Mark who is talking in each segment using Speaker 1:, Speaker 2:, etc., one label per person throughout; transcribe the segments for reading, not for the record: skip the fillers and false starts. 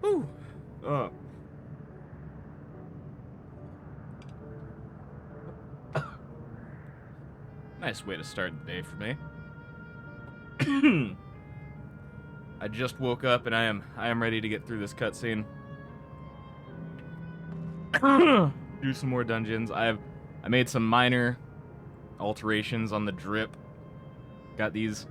Speaker 1: Whew. Nice way to start the day for me. I just woke up and I am ready to get through this cutscene. Do some more dungeons. I made some minor alterations on the drip. Got these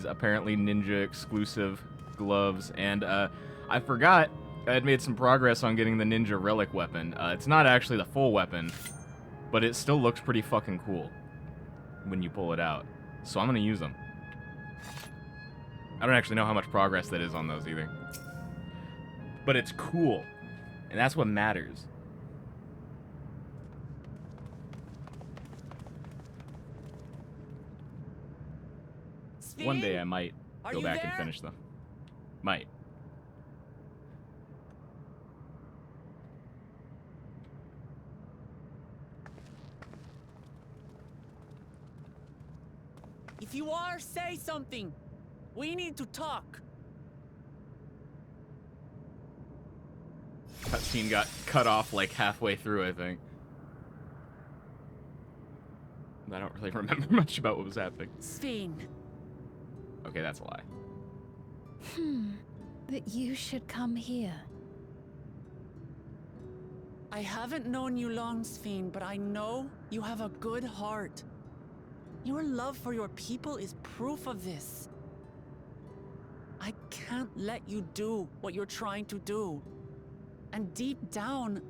Speaker 1: apparently ninja exclusive gloves, and I forgot I had made some progress on getting the ninja relic weapon. It's not actually the full weapon, but it still looks pretty fucking cool when you pull it out. So I'm gonna use them. I don't actually know how much progress that is on those either. But it's cool. And that's what matters.
Speaker 2: Sven?
Speaker 1: One day I might go back and finish them. Might.
Speaker 2: If you are, say something. We need to talk.
Speaker 1: Cutscene got cut off like halfway through, I think. I don't really remember much about what was happening.
Speaker 2: Sven.
Speaker 1: Okay, that's a lie.
Speaker 3: That you should come here.
Speaker 2: I haven't known you long, Sven, but I know you have a good heart. Your love for your people is proof of this. I can't let you do what you're trying to do. And deep down,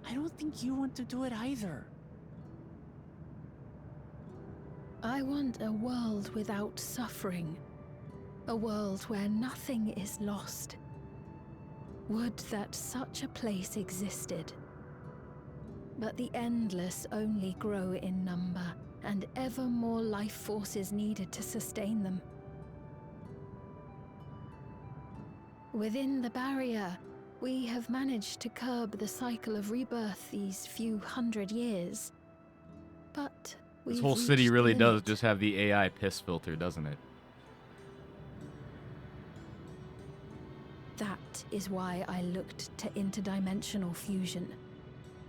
Speaker 2: I don't think you want to do it either.
Speaker 3: I want a world without suffering. A world where nothing is lost. Would that such a place existed. But the endless only grow in number, and ever more life forces needed to sustain them. Within the barrier, we have managed to curb the cycle of rebirth these few hundred years. But
Speaker 1: this whole city really does just have the AI piss filter, doesn't it?
Speaker 3: That is why I looked to interdimensional fusion,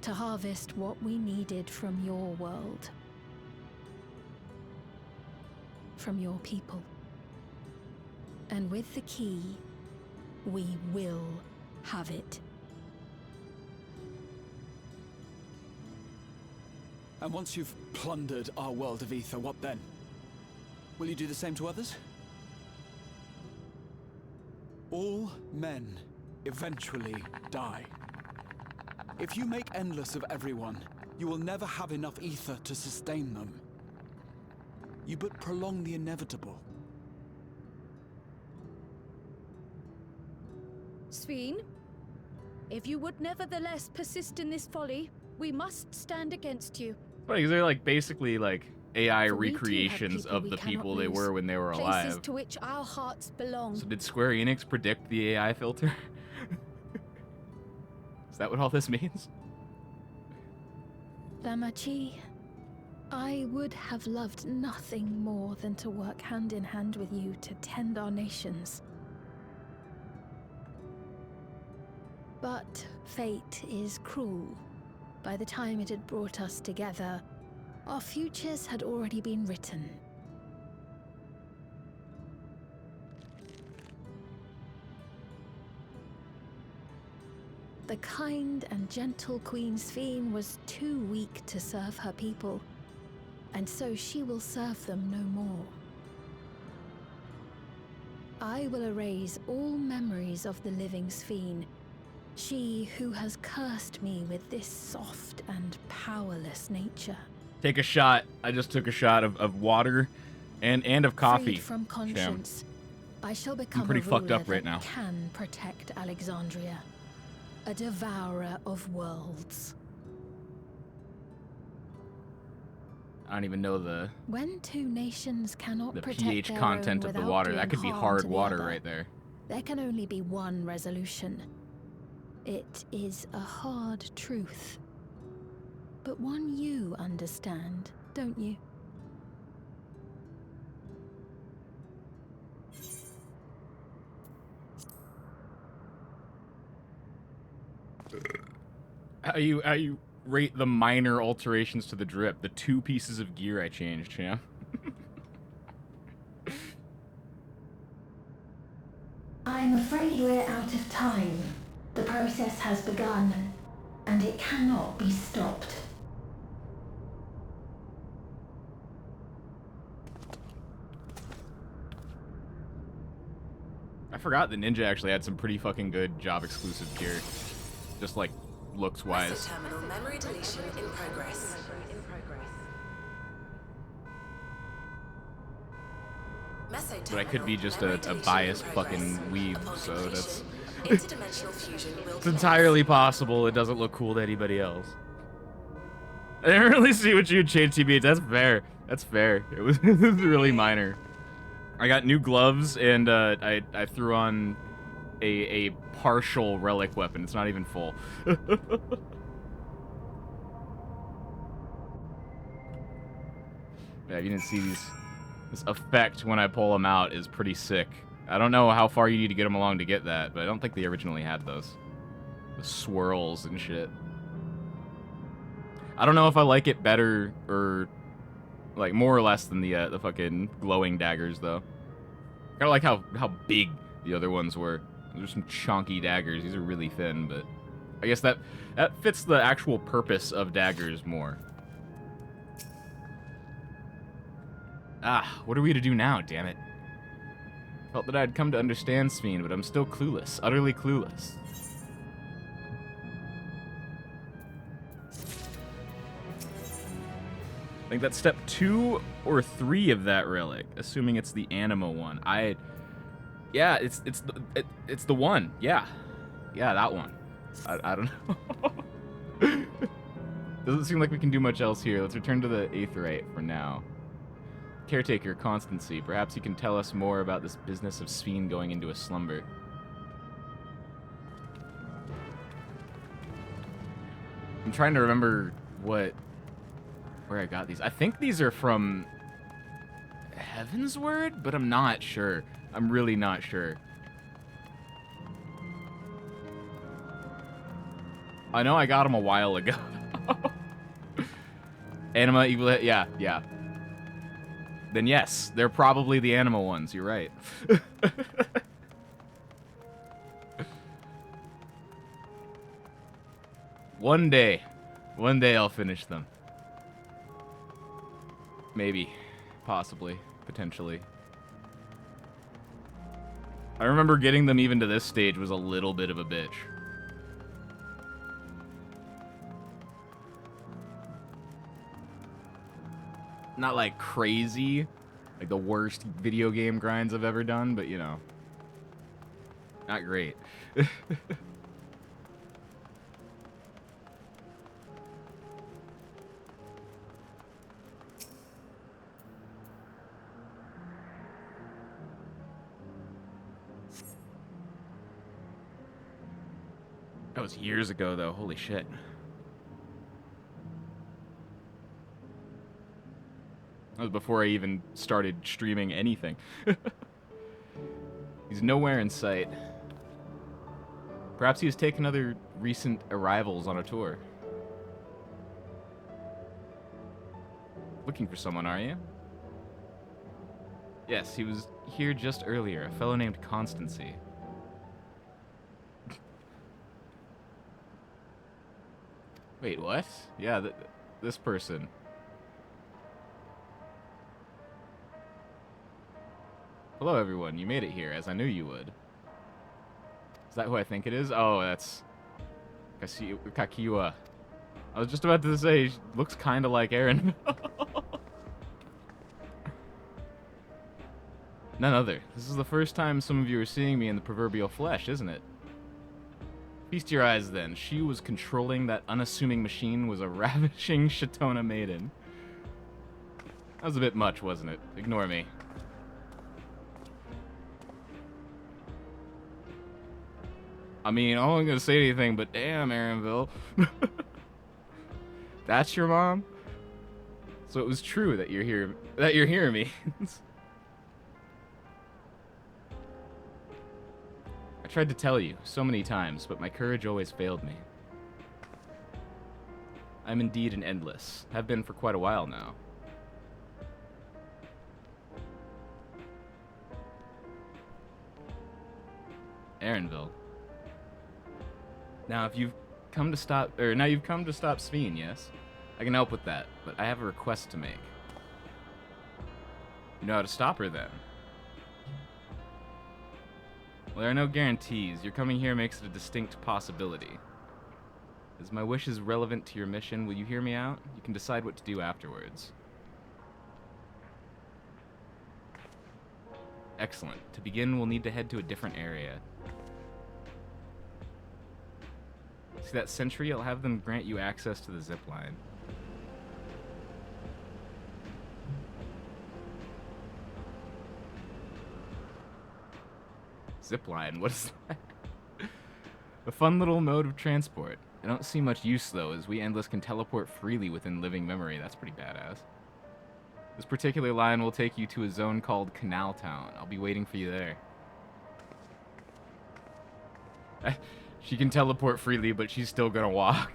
Speaker 3: to harvest what we needed from your world. From your people. And with the key, we will have it.
Speaker 4: And once you've plundered our world of ether, what then? Will you do the same to others? All men eventually die. If you make endless of everyone, you will never have enough ether to sustain them. You but prolong the inevitable.
Speaker 5: Sven, if you would nevertheless persist in this folly, we must stand against you.
Speaker 1: Funny, because they're like basically like AI
Speaker 5: For we too have
Speaker 1: recreations
Speaker 5: people
Speaker 1: of
Speaker 5: we
Speaker 1: the
Speaker 5: cannot
Speaker 1: people they
Speaker 5: lose,
Speaker 1: were when they were
Speaker 5: Places
Speaker 1: alive.
Speaker 5: to which our hearts belong.
Speaker 1: So did Square Enix predict the AI filter? Is that what all this means?
Speaker 3: Damachi, I would have loved nothing more than to work hand in hand with you to tend our nations. But fate is cruel. By the time it had brought us together, our futures had already been written. The kind and gentle Queen Sven was too weak to serve her people, and so she will serve them no more. I will erase all memories of the living Sven, she who has cursed me with this soft and powerless nature.
Speaker 1: Take a shot. I just took a shot of water and of coffee.
Speaker 3: Freed from conscience, I shall become
Speaker 1: I'm pretty
Speaker 3: a ruler
Speaker 1: fucked up right
Speaker 3: that
Speaker 1: now.
Speaker 3: can protect Alexandria. A devourer of worlds.
Speaker 1: I don't even know the
Speaker 3: When two nations cannot protect
Speaker 1: pH
Speaker 3: their
Speaker 1: content
Speaker 3: own
Speaker 1: of the
Speaker 3: without
Speaker 1: water. That
Speaker 3: doing
Speaker 1: could be
Speaker 3: harm
Speaker 1: hard
Speaker 3: to the
Speaker 1: water
Speaker 3: other,
Speaker 1: right there.
Speaker 3: there can only be one resolution. It is a hard truth. but one you understand, don't you?
Speaker 1: How you rate the minor alterations to the drip? The 2 pieces of gear I changed, yeah?
Speaker 3: I'm afraid we're out of time. The process has begun, and it cannot be stopped.
Speaker 1: I forgot that Ninja actually had some pretty fucking good job exclusive gear. Just like looks wise.
Speaker 6: Terminal memory deletion in progress.
Speaker 1: But I could be just a biased fucking weeb, so that's
Speaker 6: Interdimensional fusion will
Speaker 1: it's entirely possible. It doesn't look cool to anybody else. I didn't really see what you changed, TBH. That's fair. That's fair. It was really minor. I got new gloves and I threw on a partial relic weapon. It's not even full. Yeah, you didn't see this effect when I pull them out is pretty sick. I don't know how far you need to get them along to get that, but I don't think they originally had those. The swirls and shit. I don't know if I like it better or like more or less than the fucking glowing daggers though. Kind of like how big the other ones were. There's some chunky daggers. These are really thin, but I guess that fits the actual purpose of daggers more. Ah, what are we to do now, damn it? Felt that I'd come to understand Sphene, but I'm still clueless. Utterly clueless. I think that's step 2 or 3 of that relic, assuming it's the anima one. Yeah, it's the one. Yeah, that one. I don't know. Doesn't seem like we can do much else here. Let's return to the Aetheryte for now. Caretaker, Constancy, perhaps you can tell us more about this business of Sphene going into a slumber. I'm trying to remember where I got these. I think these are from Heaven's Word, but I'm not sure. I'm really not sure. I know I got them a while ago. Anima, Evil, yeah. Then yes, they're probably the anima ones. You're right. One day I'll finish them. Maybe, possibly, potentially. I remember getting them even to this stage was a little bit of a bitch. Not like crazy, like the worst video game grinds I've ever done, but you know, not great. That was years ago though, holy shit. That was before I even started streaming anything. He's nowhere in sight. Perhaps he has taken other recent arrivals on a tour. Looking for someone, are you? Yes, he was here just earlier, a fellow named Constancy. Wait, what? Yeah, this person. Hello, everyone. You made it here, as I knew you would. Is that who I think it is? Oh, that's Kakiwa. I was just about to say, she looks kind of like Aaron. None other. This is the first time some of you are seeing me in the proverbial flesh, isn't it? Feast your eyes, then. She who was controlling that unassuming machine was a ravishing Shatona maiden. That was a bit much, wasn't it? Ignore me. I mean, I wasn't gonna say anything, but damn, Aaronville. That's your mom? So it was true that you're here, that you're hearing me. I tried to tell you so many times, but my courage always failed me. I'm indeed an endless. Have been for quite a while now. Aaronville. Now, if you've come to stop, you've come to stop Sveen, yes? I can help with that, but I have a request to make. You know how to stop her, then? Well, there are no guarantees. Your coming here makes it a distinct possibility. As my wish is relevant to your mission, will you hear me out? You can decide what to do afterwards. Excellent. To begin, we'll need to head to a different area. See that sentry? I'll have them grant you access to the zip line. Zip line? What is that? A fun little mode of transport. I don't see much use, though, as we Endless can teleport freely within living memory. That's pretty badass. This particular line will take you to a zone called Canal Town. I'll be waiting for you there. She can teleport freely, but she's still gonna walk.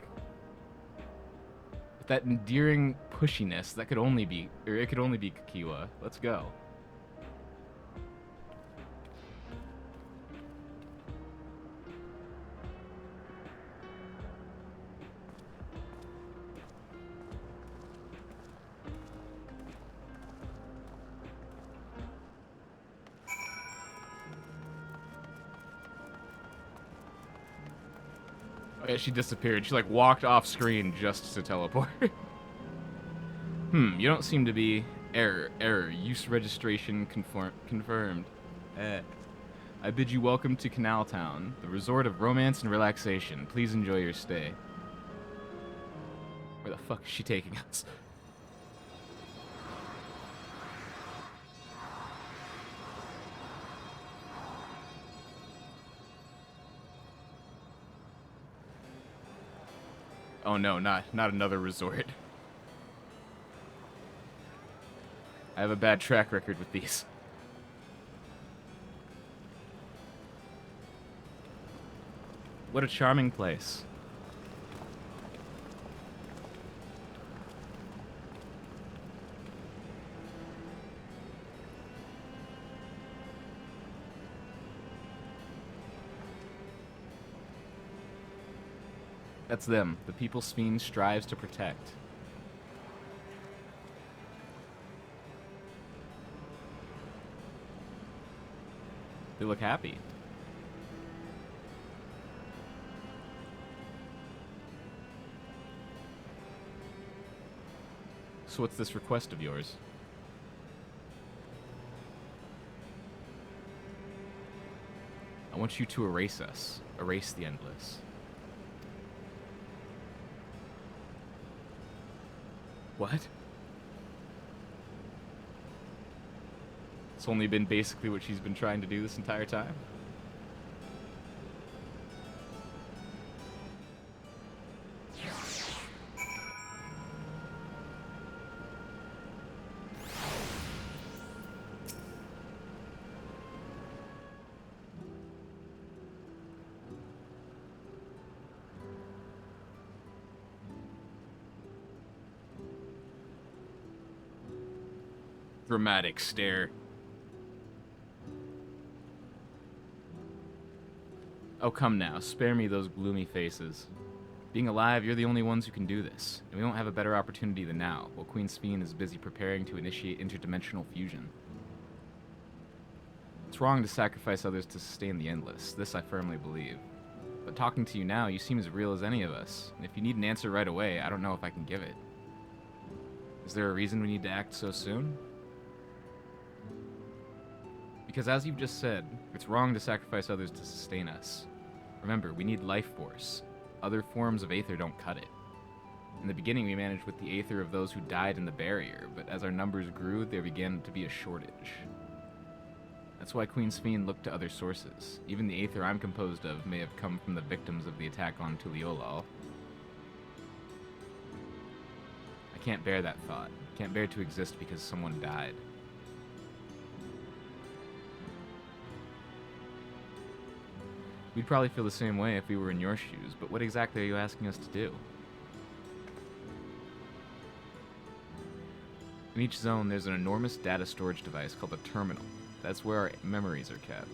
Speaker 1: With that endearing pushiness, that could only be, or it could only be Kakiwa. Let's go. Oh yeah, she disappeared. She like walked off screen just to teleport. You don't seem to be... Error. Use registration confirmed. I bid you welcome to Canal Town, the resort of romance and relaxation. Please enjoy your stay. Where the fuck is she taking us? Oh no, not another resort. I have a bad track record with these. What a charming place. That's them, the people Sveen strives to protect. They look happy. So what's this request of yours? I want you to erase us. Erase the Endless. What? It's only been basically what she's been trying to do this entire time. Dramatic stare. Oh, come now. Spare me those gloomy faces. Being alive, you're the only ones who can do this, and we won't have a better opportunity than now, while Queen Sveen is busy preparing to initiate interdimensional fusion. It's wrong to sacrifice others to sustain the Endless. This I firmly believe. But talking to you now, you seem as real as any of us, and if you need an answer right away, I don't know if I can give it. Is there a reason we need to act so soon? Because as you've just said, it's wrong to sacrifice others to sustain us. Remember, we need life force. Other forms of Aether don't cut it. In the beginning, we managed with the Aether of those who died in the barrier, but as our numbers grew, there began to be a shortage. That's why Queen Sveen looked to other sources. Even the Aether I'm composed of may have come from the victims of the attack on Tuliolal. I can't bear that thought. I can't bear to exist because someone died. We'd probably feel the same way if we were in your shoes, but what exactly are you asking us to do? In each zone, there's an enormous data storage device called a terminal. That's where our memories are kept.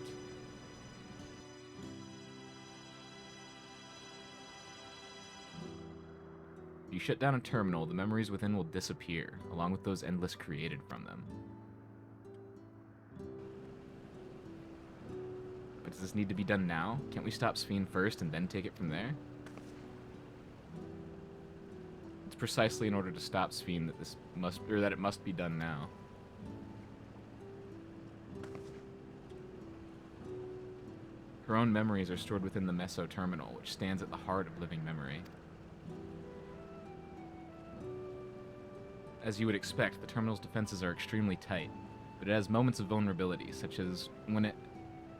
Speaker 1: If you shut down a terminal, the memories within will disappear, along with those endless created from them. But does this need to be done now? Can't we stop Sphene first and then take it from there? It's precisely in order to stop Sphene that it must be done now. Her own memories are stored within the Meso Terminal, which stands at the heart of living memory. As you would expect, the terminal's defenses are extremely tight, but it has moments of vulnerability, such as when it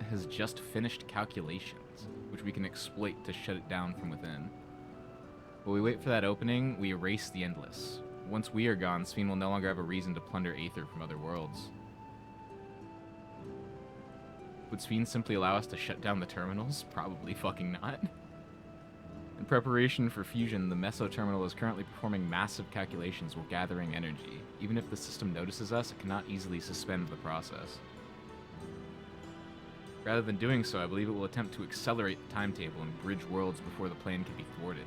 Speaker 1: has just finished calculations, which we can exploit to shut it down from within. While we wait for that opening, we erase the Endless. Once we are gone, Sphene will no longer have a reason to plunder Aether from other worlds. Would Sphene simply allow us to shut down the terminals? Probably fucking not. In preparation for fusion, the Meso Terminal is currently performing massive calculations while gathering energy. Even if the system notices us, it cannot easily suspend the process. Rather than doing so, I believe it will attempt to accelerate the timetable and bridge worlds before the plan can be thwarted.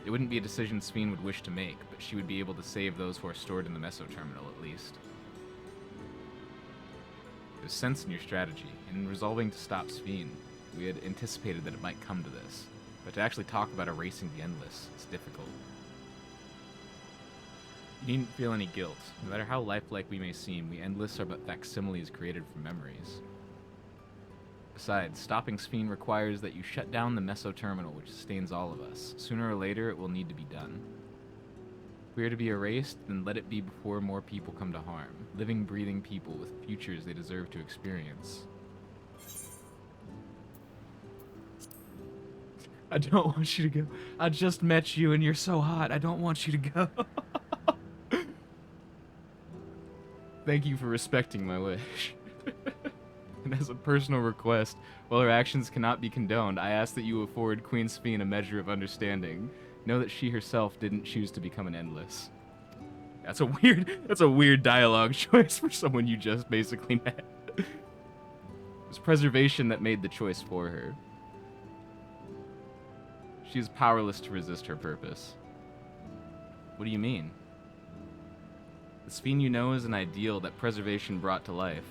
Speaker 1: It wouldn't be a decision Sphene would wish to make, but she would be able to save those who are stored in the Meso Terminal at least. There's sense in your strategy. In resolving to stop Sphene, we had anticipated that it might come to this. But to actually talk about erasing the Endless is difficult. You needn't feel any guilt. No matter how lifelike we may seem, we Endless are but facsimiles created from memories. Besides, stopping Sphene requires that you shut down the Meso Terminal, which sustains all of us. Sooner or later, it will need to be done. If we are to be erased, then let it be before more people come to harm. Living, breathing people with futures they deserve to experience. I don't want you to go. I just met you and you're so hot. I don't want you to go. Thank you for respecting my wish. And as a personal request, while her actions cannot be condoned, I ask that you afford Queen Sphene a measure of understanding. Know that she herself didn't choose to become an Endless. That's a weird dialogue choice for someone you just basically met. It was preservation that made the choice for her. She is powerless to resist her purpose. What do you mean? The Sphene you know is an ideal that preservation brought to life.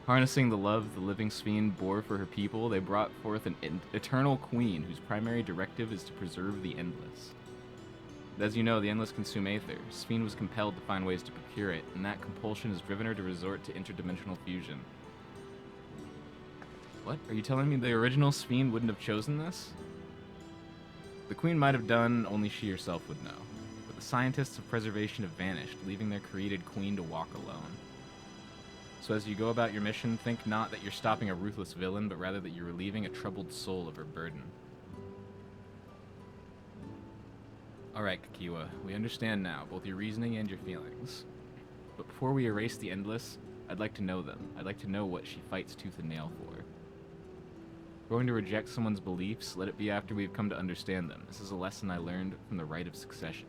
Speaker 1: Harnessing the love the living Sphene bore for her people, they brought forth an eternal queen whose primary directive is to preserve the Endless. But as you know, the Endless consume Aether. Sphene was compelled to find ways to procure it, and that compulsion has driven her to resort to interdimensional fusion. What? Are you telling me the original Sphene wouldn't have chosen this? The queen might have done, only she herself would know. But the scientists of preservation have vanished, leaving their created queen to walk alone. So as you go about your mission, think not that you're stopping a ruthless villain, but rather that you're relieving a troubled soul of her burden. Alright, Kakiwa, we understand now, both your reasoning and your feelings. But before we erase the Endless, I'd like to know them. I'd like to know what she fights tooth and nail for. Going to reject someone's beliefs, let it be after we've come to understand them. This is a lesson I learned from the rite of succession.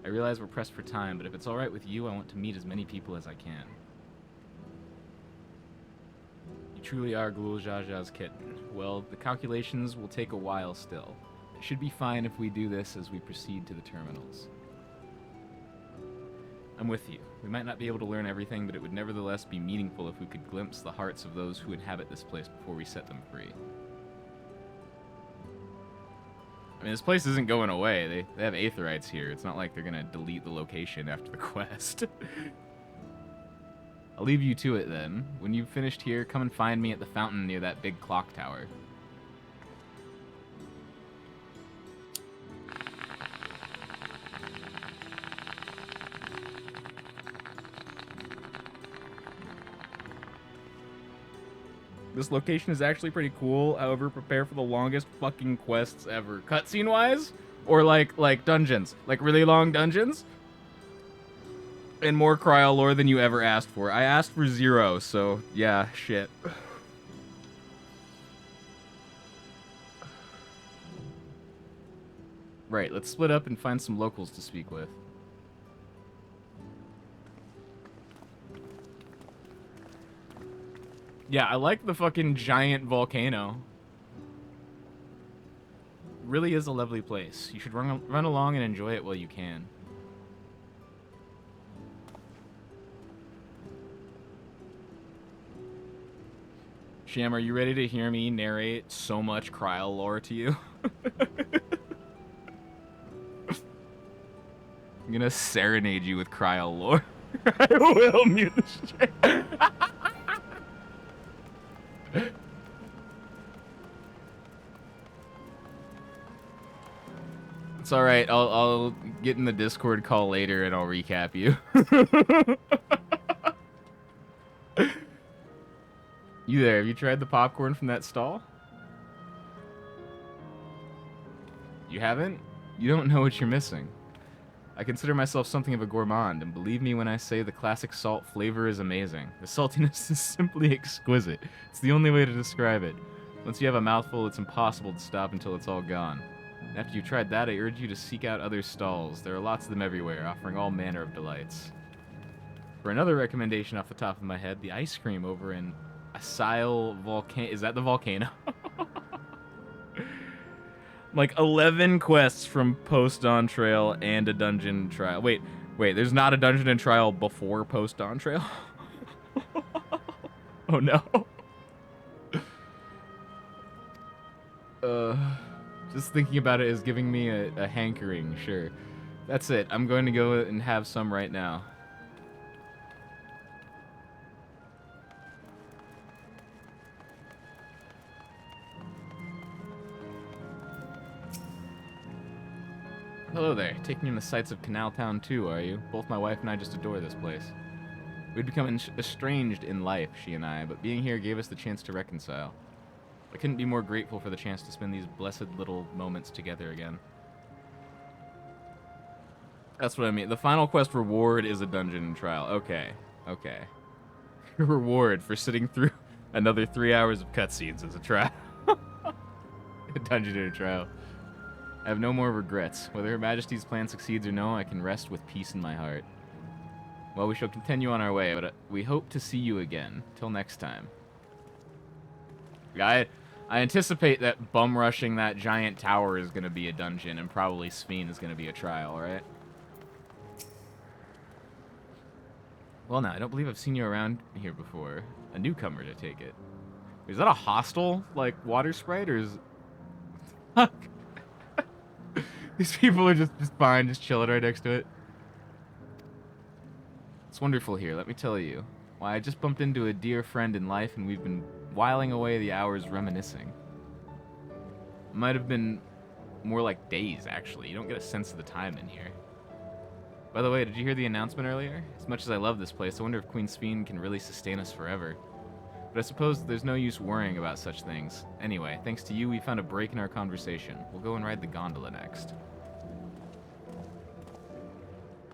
Speaker 1: I realize we're pressed for time, but if it's alright with you, I want to meet as many people as I can. You truly are Ghul Jaja's kitten. Well, the calculations will take a while still. It should be fine if we do this as we proceed to the terminals. I'm with you. We might not be able to learn everything, but it would nevertheless be meaningful if we could glimpse the hearts of those who inhabit this place before we set them free. I mean, this place isn't going away. They have Aetherites here. It's not like they're gonna delete the location after the quest. I'll leave you to it then. When you've finished here, come and find me at the fountain near that big clock tower. This location is actually pretty cool. However, prepare for the longest fucking quests ever. Cutscene-wise? Or like dungeons, like really long dungeons, and more cryo lore than you ever asked for. I asked for 0, so yeah, shit. Right, let's split up and find some locals to speak with. Yeah, I like the fucking giant volcano. Really is a lovely place. You should run along and enjoy it while you can. Sham, are you ready to hear me narrate so much cryo lore to you? I'm gonna serenade you with cryo lore. I will mute the stream. It's all right. I'll get in the Discord call later and I'll recap you. You there? Have you tried the popcorn from that stall? You haven't? You don't know what you're missing. I consider myself something of a gourmand, and believe me when I say the classic salt flavor is amazing. The saltiness is simply exquisite. It's the only way to describe it. Once you have a mouthful, it's impossible to stop until it's all gone. After you've tried that, I urge you to seek out other stalls. There are lots of them everywhere, offering all manner of delights. For another recommendation off the top of my head, the ice cream over in Asile Volcano. Is that the volcano? Like 11 quests from Post-Dawn Trail and a dungeon trial. Wait, there's not a dungeon and trial before Post-Dawn Trail? Oh no. Just thinking about it is giving me a hankering, sure. That's it. I'm going to go and have some right now. Hello there. Taking in the sights of Canal Town too, are you? Both my wife and I just adore this place. We'd become estranged in life, she and I, but being here gave us the chance to reconcile. I couldn't be more grateful for the chance to spend these blessed little moments together again. That's what I mean. The final quest reward is a dungeon and trial. Okay. Your reward for sitting through another 3 hours of cutscenes is a trial. A dungeon and a trial. I have no more regrets. Whether Her Majesty's plan succeeds or no, I can rest with peace in my heart. Well, we shall continue on our way, but we hope to see you again. Till next time. I anticipate that bum rushing that giant tower is going to be a dungeon, and probably Sphene is going to be a trial, right? Well, now, I don't believe I've seen you around here before. A newcomer, to take it. Is that a hostile, like, water sprite, or is... Fuck. These people are just fine, just chilling right next to it. It's wonderful here, let me tell you. Why, I just bumped into a dear friend in life, and we've been whiling away the hours reminiscing. It might have been more like days, actually. You don't get a sense of the time in here. By the way, did you hear the announcement earlier? As much as I love this place, I wonder if Queen Sphene can really sustain us forever. But I suppose there's no use worrying about such things. Anyway, thanks to you, we found a break in our conversation. We'll go and ride the gondola next.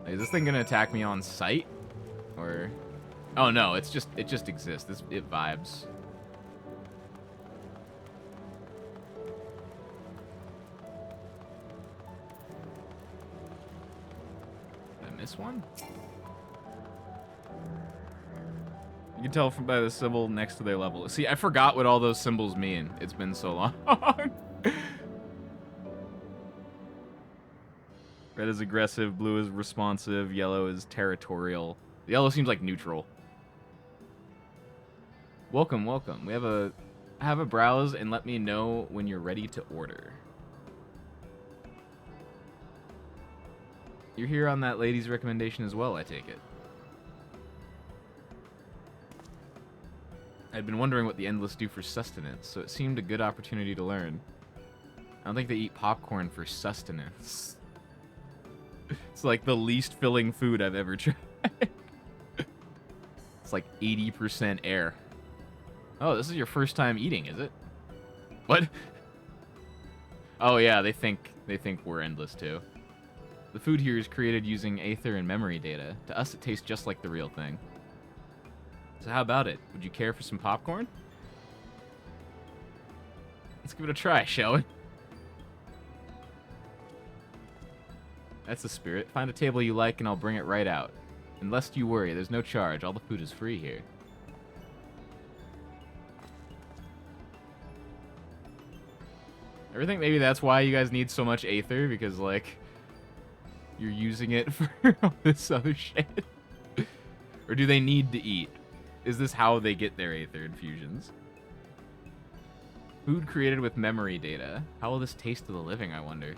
Speaker 1: Is this thing gonna attack me on sight? Or... Oh no, it just exists. It vibes. Did I miss one? You can tell by the symbol next to their level. See, I forgot what all those symbols mean. It's been so long. Red is aggressive, blue is responsive, yellow is territorial. Yellow seems like neutral. Welcome. Have a browse and let me know when you're ready to order. You're here on that lady's recommendation as well, I take it. I'd been wondering what the Endless do for sustenance, so it seemed a good opportunity to learn. I don't think they eat popcorn for sustenance. It's like the least filling food I've ever tried. It's like 80% air. Oh, this is your first time eating, is it? What? Oh yeah, they think we're endless too. The food here is created using aether and memory data. To us, it tastes just like the real thing. So how about it? Would you care for some popcorn? Let's give it a try, shall we? That's the spirit. Find a table you like and I'll bring it right out. And lest you worry, there's no charge. All the food is free here. I think maybe that's why you guys need so much aether, because, like, you're using it for all this other shit. Or do they need to eat? Is this how they get their aether infusions? Food created with memory data. How will this taste to the living, I wonder?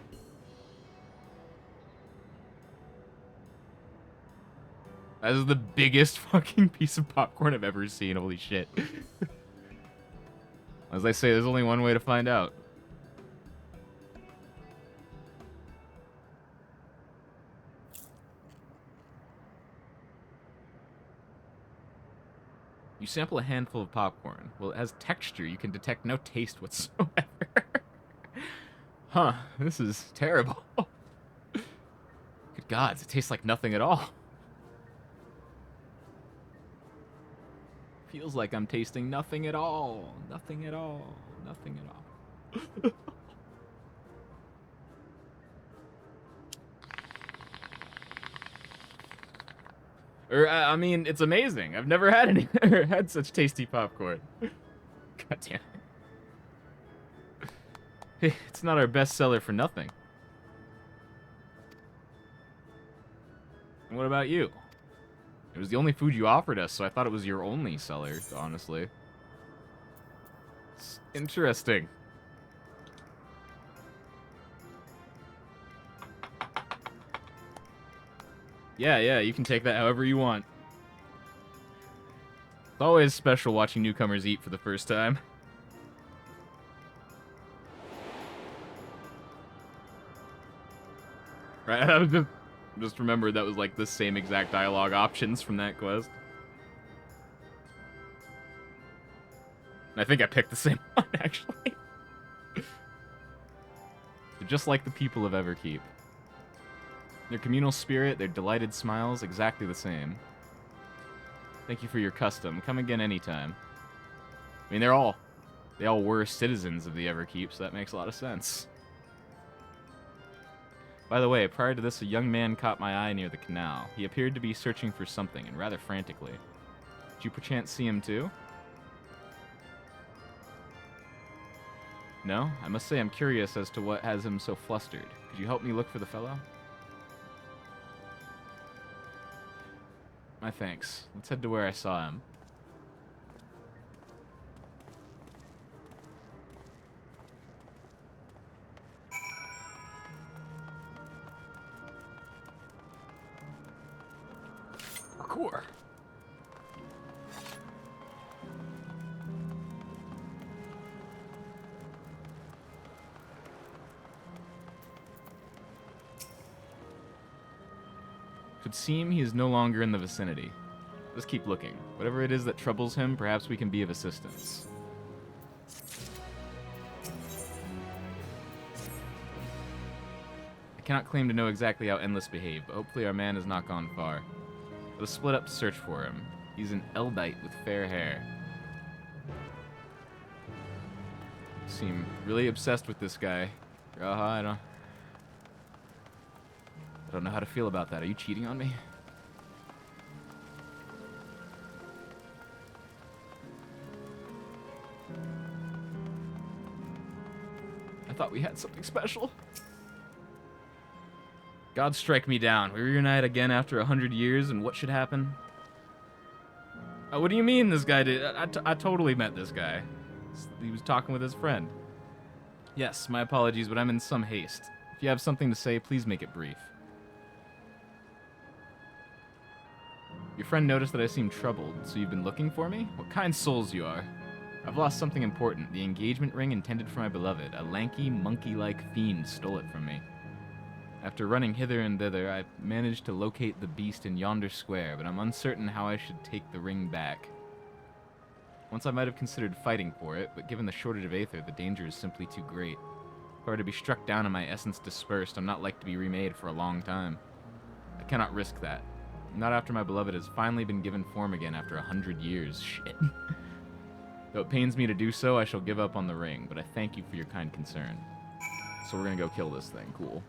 Speaker 1: That is the biggest fucking piece of popcorn I've ever seen. Holy shit. As I say, there's only one way to find out. You sample a handful of popcorn. Well, it has texture. You can detect no taste whatsoever. Huh. This is terrible. Good gods, it tastes like nothing at all. Feels like I'm tasting nothing at all. Nothing at all. Nothing at all. I mean, it's amazing. I've never had had such tasty popcorn. God damn it. Hey, it's not our best seller for nothing. And what about you? It was the only food you offered us, so I thought it was your only seller, honestly. It's interesting. Yeah, you can take that however you want. It's always special watching newcomers eat for the first time. Right, I was just remembered that was like the same exact dialogue options from that quest. And I think I picked the same one, actually. They're just like the people of Everkeep. Their communal spirit, their delighted smiles, exactly the same. Thank you for your custom. Come again anytime. I mean, they all were citizens of the Everkeep, so that makes a lot of sense. By the way, prior to this, a young man caught my eye near the canal. He appeared to be searching for something, and rather frantically. Did you perchance see him too? No? I must say I'm curious as to what has him so flustered. Could you help me look for the fellow? My thanks. Let's head to where I saw him. Parkour. It would seem he is no longer in the vicinity. Let's keep looking. Whatever it is that troubles him, perhaps we can be of assistance. I cannot claim to know exactly how Endless behaved, but hopefully our man has not gone far. Let us split up to search for him. He's an Eldite with fair hair. You seem really obsessed with this guy. I don't know how to feel about that. Are you cheating on me? I thought we had something special. God strike me down. We reunite again after 100 years, and what should happen? What do you mean this guy did? I totally met this guy. He was talking with his friend. Yes, my apologies, but I'm in some haste. If you have something to say, please make it brief. Your friend noticed that I seemed troubled, so you've been looking for me? What kind souls you are. I've lost something important, the engagement ring intended for my beloved. A lanky, monkey-like fiend stole it from me. After running hither and thither, I managed to locate the beast in yonder square, but I'm uncertain how I should take the ring back. Once I might have considered fighting for it, but given the shortage of aether, the danger is simply too great. If I were to be struck down and my essence dispersed, I'm not like to be remade for a long time. I cannot risk that. Not after my beloved has finally been given form again after 100 years. Shit. Though it pains me to do so, I shall give up on the ring, but I thank you for your kind concern. So we're gonna go kill this thing. Cool.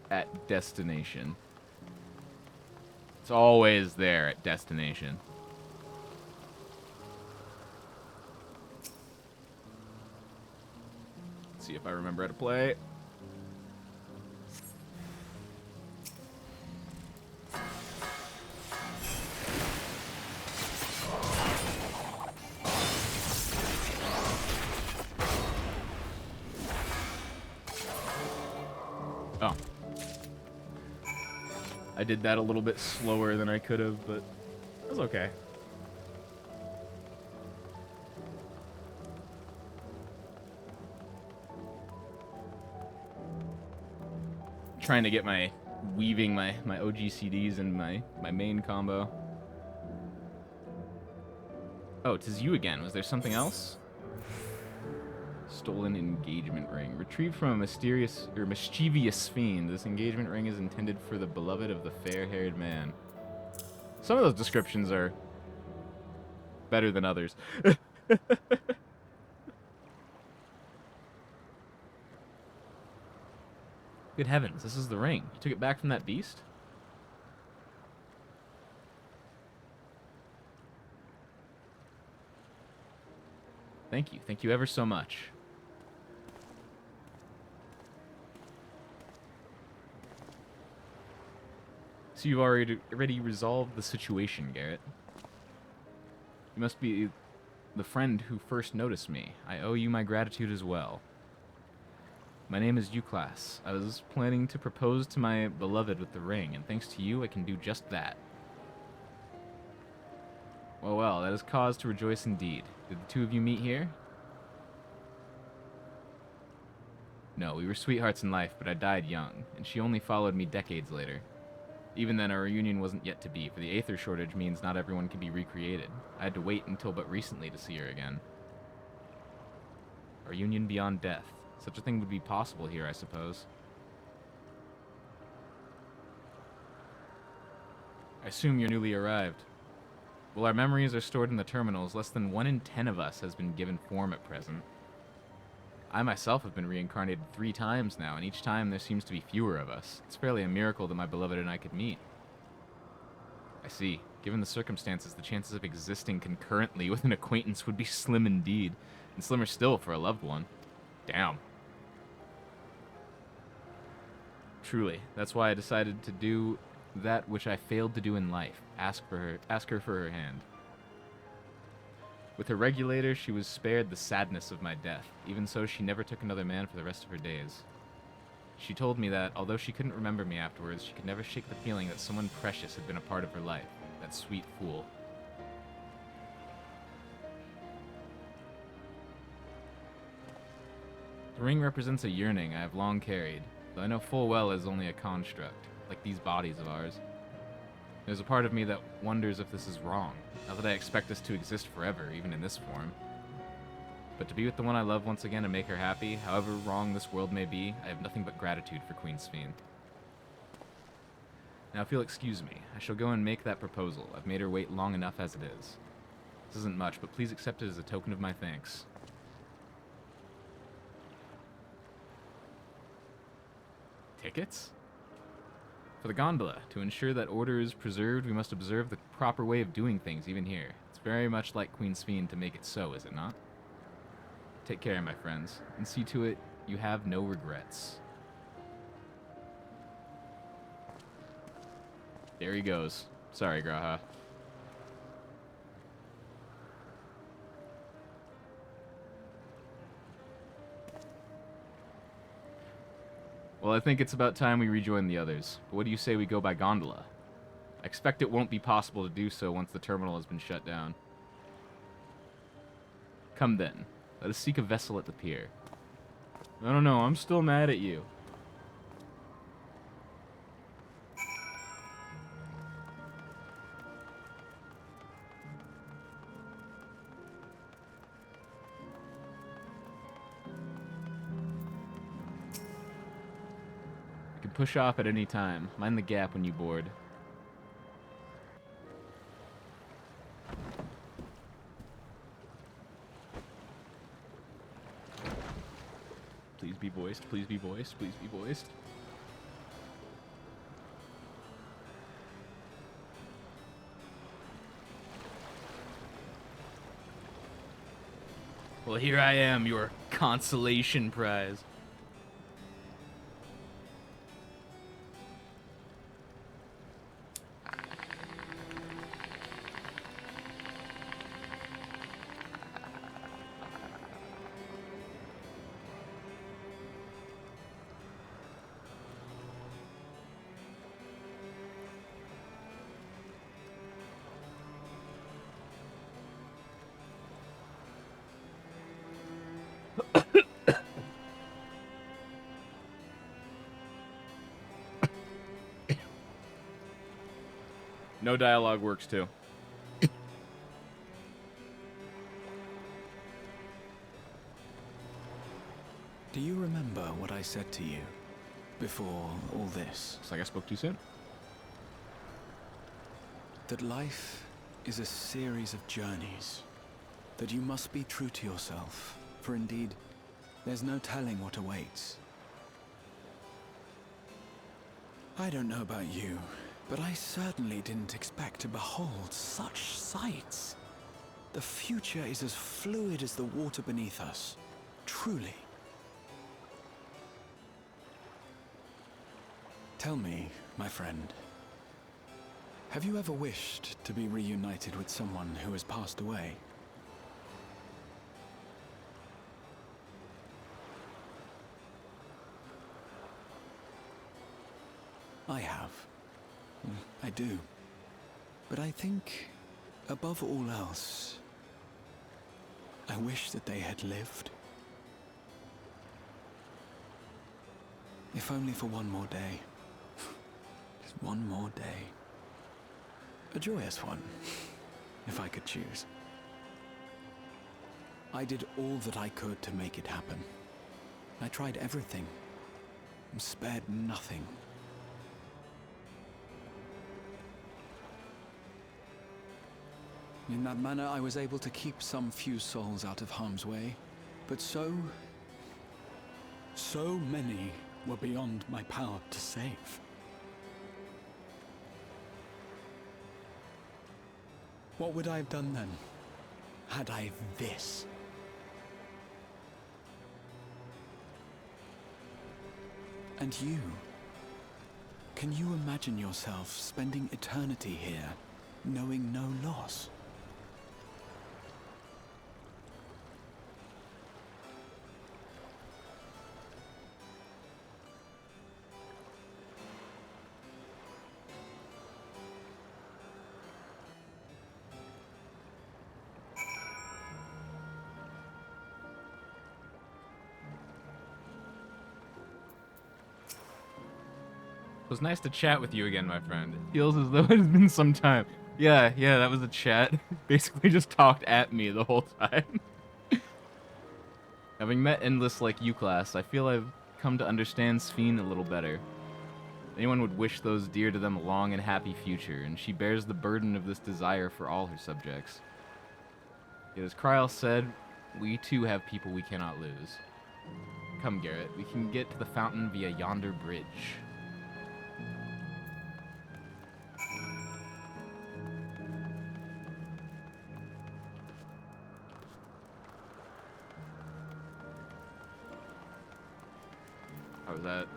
Speaker 1: At destination. It's always there at destination. Let's see if I remember how to play. Oh. I did that a little bit slower than I could have, but it was okay. Trying to get my weaving my OGCDs and my main combo. Oh, 'tis you again. Was there something else? Stolen engagement ring. Retrieved from a mysterious or mischievous fiend. This engagement ring is intended for the beloved of the fair-haired man. Some of those descriptions are better than others. Good heavens, this is the ring. You took it back from that beast? Thank you. Thank you ever so much. So you've already resolved the situation, Garrett. You must be the friend who first noticed me. I owe you my gratitude as well. My name is Euclass. I was planning to propose to my beloved with the ring, and thanks to you, I can do just that. Well, that is cause to rejoice indeed. Did the two of you meet here? No, we were sweethearts in life, but I died young, and she only followed me decades later. Even then, our reunion wasn't yet to be, for the aether shortage means not everyone can be recreated. I had to wait until but recently to see her again. A reunion beyond death. Such a thing would be possible here, I suppose. I assume you're newly arrived. While our memories are stored in the terminals, less than 1 in 10 of us has been given form at present. I myself have been reincarnated 3 times now, and each time there seems to be fewer of us. It's fairly a miracle that my beloved and I could meet. I see. Given the circumstances, the chances of existing concurrently with an acquaintance would be slim indeed, and slimmer still for a loved one. Damn. Truly, that's why I decided to do that which I failed to do in life. Ask her for her hand. With her regulator, she was spared the sadness of my death. Even so, she never took another man for the rest of her days. She told me that, although she couldn't remember me afterwards, she could never shake the feeling that someone precious had been a part of her life. That sweet fool. The ring represents a yearning I have long carried, though I know full well it is only a construct, like these bodies of ours. There's a part of me that wonders if this is wrong, not that I expect us to exist forever, even in this form. But to be with the one I love once again and make her happy, however wrong this world may be, I have nothing but gratitude for Queen Sphene. Now if you'll excuse me, I shall go and make that proposal. I've made her wait long enough as it is. This isn't much, but please accept it as a token of my thanks. Tickets? For the gondola. To ensure that order is preserved, we must observe the proper way of doing things, even here. It's very much like Queen Sphene to make it so, is it not? Take care, my friends, and see to it you have no regrets. There he goes. Sorry, Graha. Well, I think it's about time we rejoin the others. But what do you say we go by gondola? I expect it won't be possible to do so once the terminal has been shut down. Come then. Let us seek a vessel at the pier. I don't know, I'm still mad at you. You can push off at any time. Mind the gap when you board. Please be voiced, please be voiced, please be voiced. Well, here I am, your consolation prize. No dialogue works too.
Speaker 4: Do you remember what I said to you before all this?
Speaker 1: Looks like I spoke too soon.
Speaker 4: That life is a series of journeys. That you must be true to yourself, for indeed, there's no telling what awaits. I don't know about you, but I certainly didn't expect to behold such sights. The future is as fluid as the water beneath us, truly. Tell me, my friend, have you ever wished to be reunited with someone who has passed away? I have. I do. But I think, above all else, I wish that they had lived. If only for one more day. Just one more day. A joyous one, if I could choose. I did all that I could to make it happen. I tried everything, and spared nothing. In that manner, I was able to keep some few souls out of harm's way, but so many were beyond my power to save. What would I have done then, had I this? And you? Can you imagine yourself spending eternity here, knowing no loss?
Speaker 1: It was nice to chat with you again, my friend. It feels as though it has been some time. Yeah, that was a chat. Basically just talked at me the whole time. Having met Endless like you, class, I feel I've come to understand Sphene a little better. Anyone would wish those dear to them a long and happy future, and she bears the burden of this desire for all her subjects. Yet as Kryl said, we too have people we cannot lose. Come, Garrett, we can get to the fountain via yonder bridge. How was that?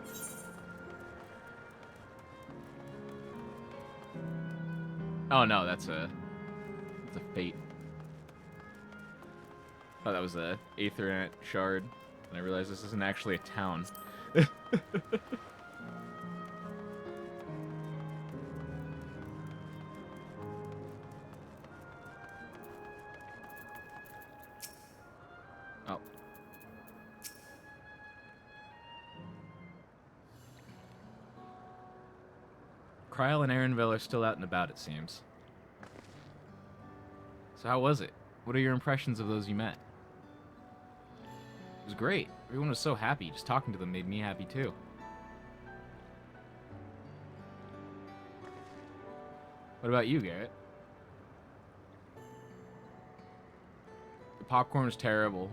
Speaker 1: Oh no, that's a fate. Oh, that was a Aethernet shard, and I realized this isn't actually a town. Oh. Kryl and Erenville are still out and about, it seems. So how was it? What are your impressions of those you met? It was great. Everyone was so happy. Just talking to them made me happy too. What about you, Garrett? The popcorn's terrible.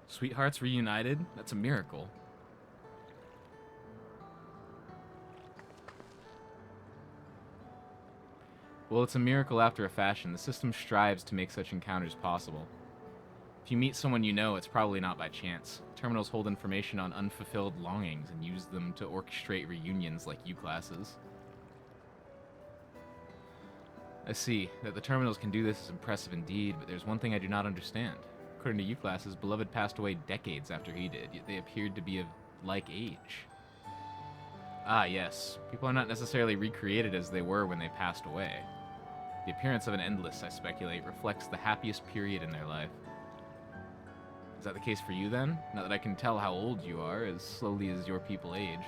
Speaker 1: Sweethearts reunited? That's a miracle. Well, it's a miracle after a fashion. The system strives to make such encounters possible. If you meet someone you know, it's probably not by chance. Terminals hold information on unfulfilled longings and use them to orchestrate reunions like U-classes. I see. That the terminals can do this is impressive indeed, but there's one thing I do not understand. According to U-classes, Beloved passed away decades after he did, yet they appeared to be of like age. Ah, yes. People are not necessarily recreated as they were when they passed away. The appearance of an endless, I speculate, reflects the happiest period in their life. Is that the case for you, then? Not that I can tell how old you are, as slowly as your people age.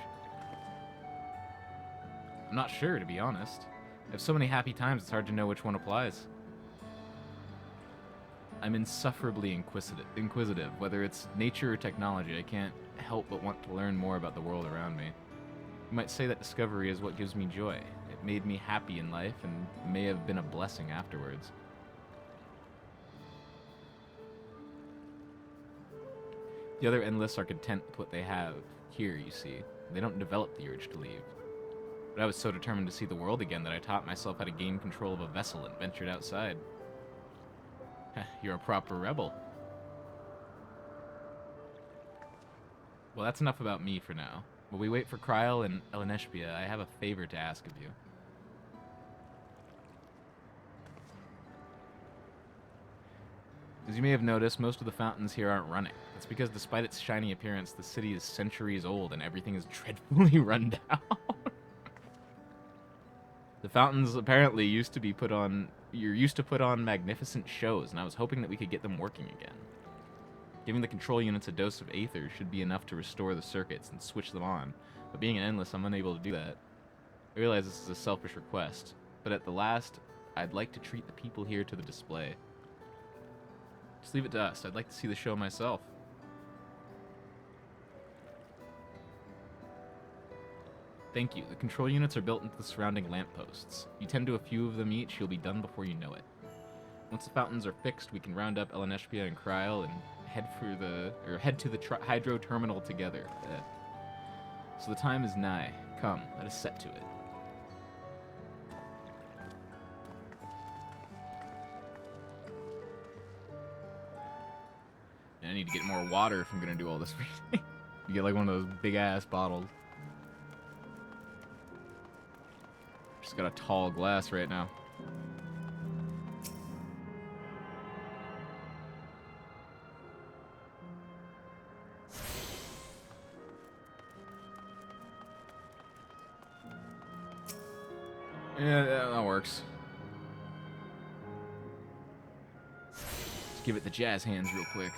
Speaker 1: I'm not sure, to be honest. I have so many happy times, it's hard to know which one applies. I'm insufferably inquisitive. Whether it's nature or technology, I can't help but want to learn more about the world around me. You might say that discovery is what gives me joy. It made me happy in life, and may have been a blessing afterwards. The other Endless are content with what they have here, you see. They don't develop the urge to leave. But I was so determined to see the world again that I taught myself how to gain control of a vessel and ventured outside. You're a proper rebel. Well, that's enough about me for now. While we wait for Kryl and Eleneshpia, I have a favor to ask of you. As you may have noticed, most of the fountains here aren't running. That's because despite its shiny appearance, the city is centuries old and everything is dreadfully run down. The fountains apparently used to be put on magnificent shows, and I was hoping that we could get them working again. Giving the control units a dose of aether should be enough to restore the circuits and switch them on, but being an Endless, I'm unable to do that. I realize this is a selfish request, but at the last, I'd like to treat the people here to the display. Just leave it to us. I'd like to see the show myself. Thank you. The control units are built into the surrounding lampposts. If you tend to a few of them each, you'll be done before you know it. Once the fountains are fixed, we can round up Eleneshpia and Kryl and head to the hydro terminal together. So the time is nigh. Come, let us set to it. And I need to get more water if I'm gonna do all this reading. You get like one of those big ass bottles. Just got a tall glass right now. Yeah, that works. Let's give it the jazz hands real quick.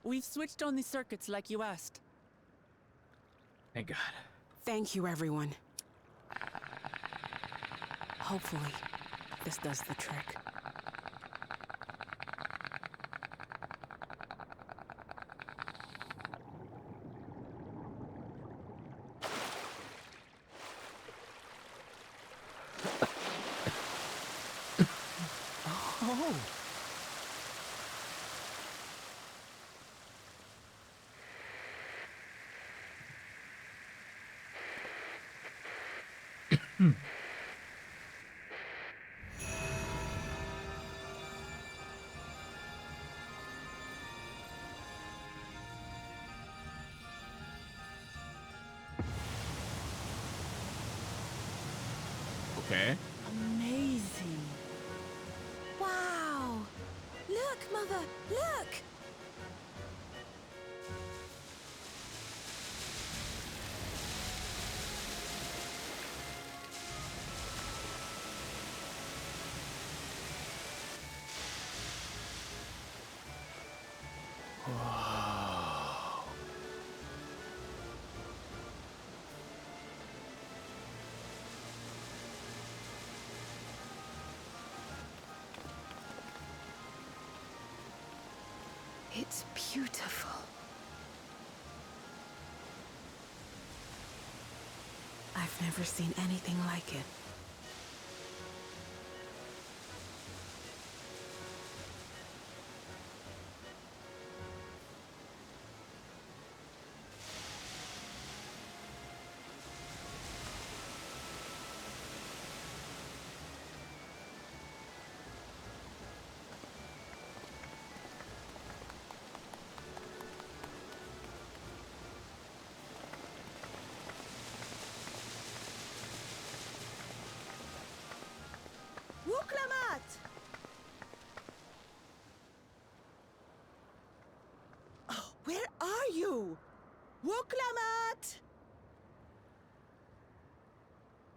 Speaker 2: We've switched on the circuits like you asked.
Speaker 1: Thank God.
Speaker 6: Thank you, everyone. Hopefully, this does the trick.
Speaker 2: Oh.
Speaker 1: Okay.
Speaker 2: Amazing.
Speaker 5: Wow! Look, Mother, look!
Speaker 3: It's beautiful.
Speaker 6: I've never seen anything like it.
Speaker 7: Wuklamat! Oh, where are you? Wuklamat!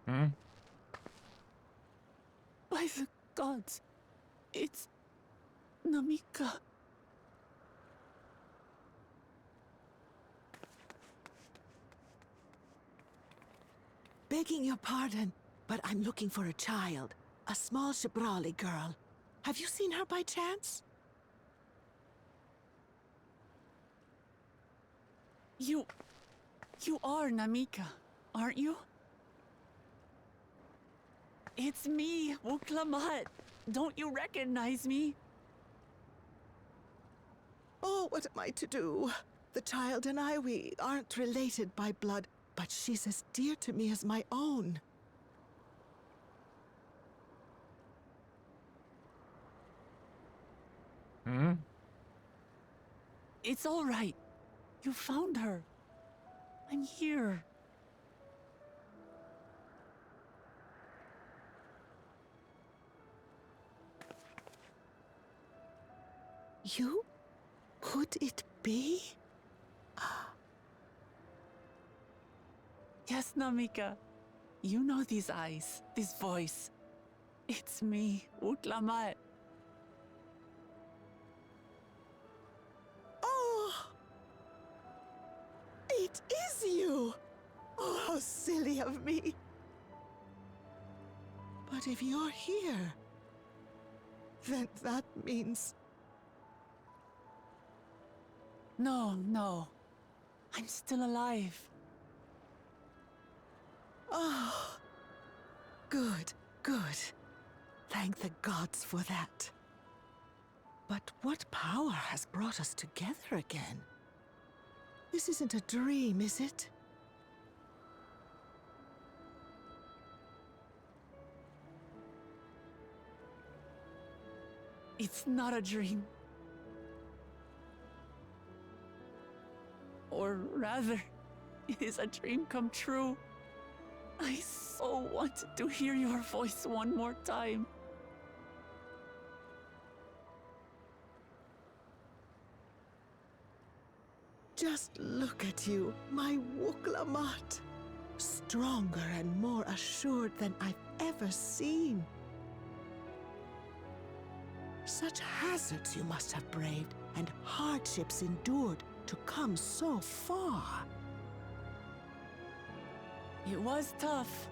Speaker 1: Hmm?
Speaker 2: By the gods, it's Namika.
Speaker 7: Begging your pardon, but I'm looking for a child. A small Shibrali girl. Have you seen her by chance?
Speaker 2: You are Namika, aren't you? It's me, Wuklamat. Don't you recognize me?
Speaker 7: Oh, what am I to do? The child and I, we aren't related by blood, but she's as dear to me as my own.
Speaker 1: Hmm?
Speaker 2: It's all right. You found her. I'm here.
Speaker 7: You? Could it be?
Speaker 2: Yes, Namika. You know these eyes, this voice. It's me, Wuklamat.
Speaker 7: Oh! It is you! Oh, how silly of me. But if you're here, then that means...
Speaker 2: No. I'm still alive.
Speaker 7: Oh, good. Thank the gods for that. But what power has brought us together again? This isn't a dream, is it?
Speaker 2: It's not a dream. Or rather, it is a dream come true. I so wanted to hear your voice one more time.
Speaker 7: Just look at you, my Wuklamat. Stronger and more assured than I've ever seen. Such hazards you must have braved, and hardships endured to come so far.
Speaker 2: It was tough,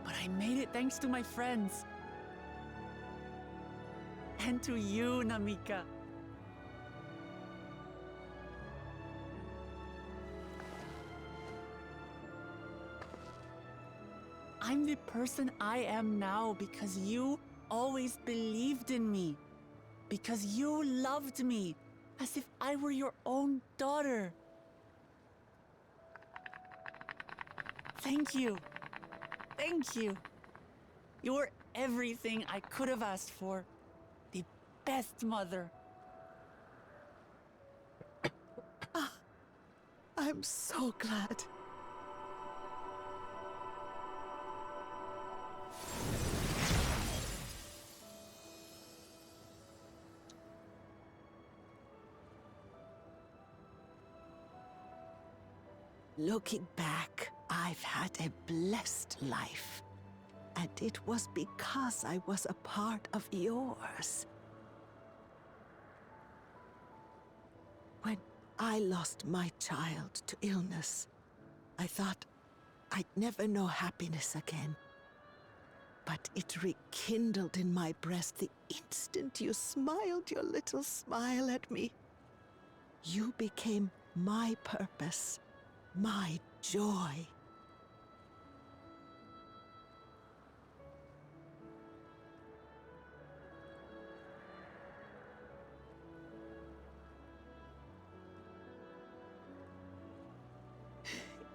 Speaker 2: but I made it thanks to my friends. And to you, Namika. I'm the person I am now because you always believed in me. Because you loved me as if I were your own daughter. Thank you. Thank you. You're everything I could have asked for. The best mother.
Speaker 7: I'm so glad. Looking back, I've had a blessed life. And it was because I was a part of yours. When I lost my child to illness, I thought I'd never know happiness again. But it rekindled in my breast the instant you smiled your little smile at me. You became my purpose, my joy.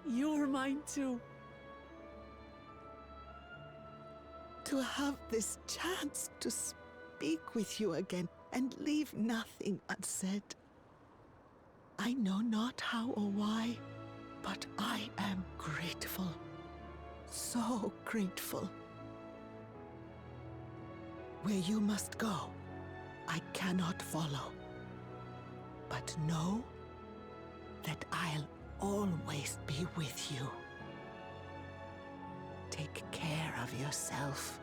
Speaker 2: You're mine too.
Speaker 7: To have this chance to speak with you again and leave nothing unsaid. I know not how or why, but I am grateful. So grateful. Where you must go, I cannot follow. But know that I'll always be with you. Take care of yourself.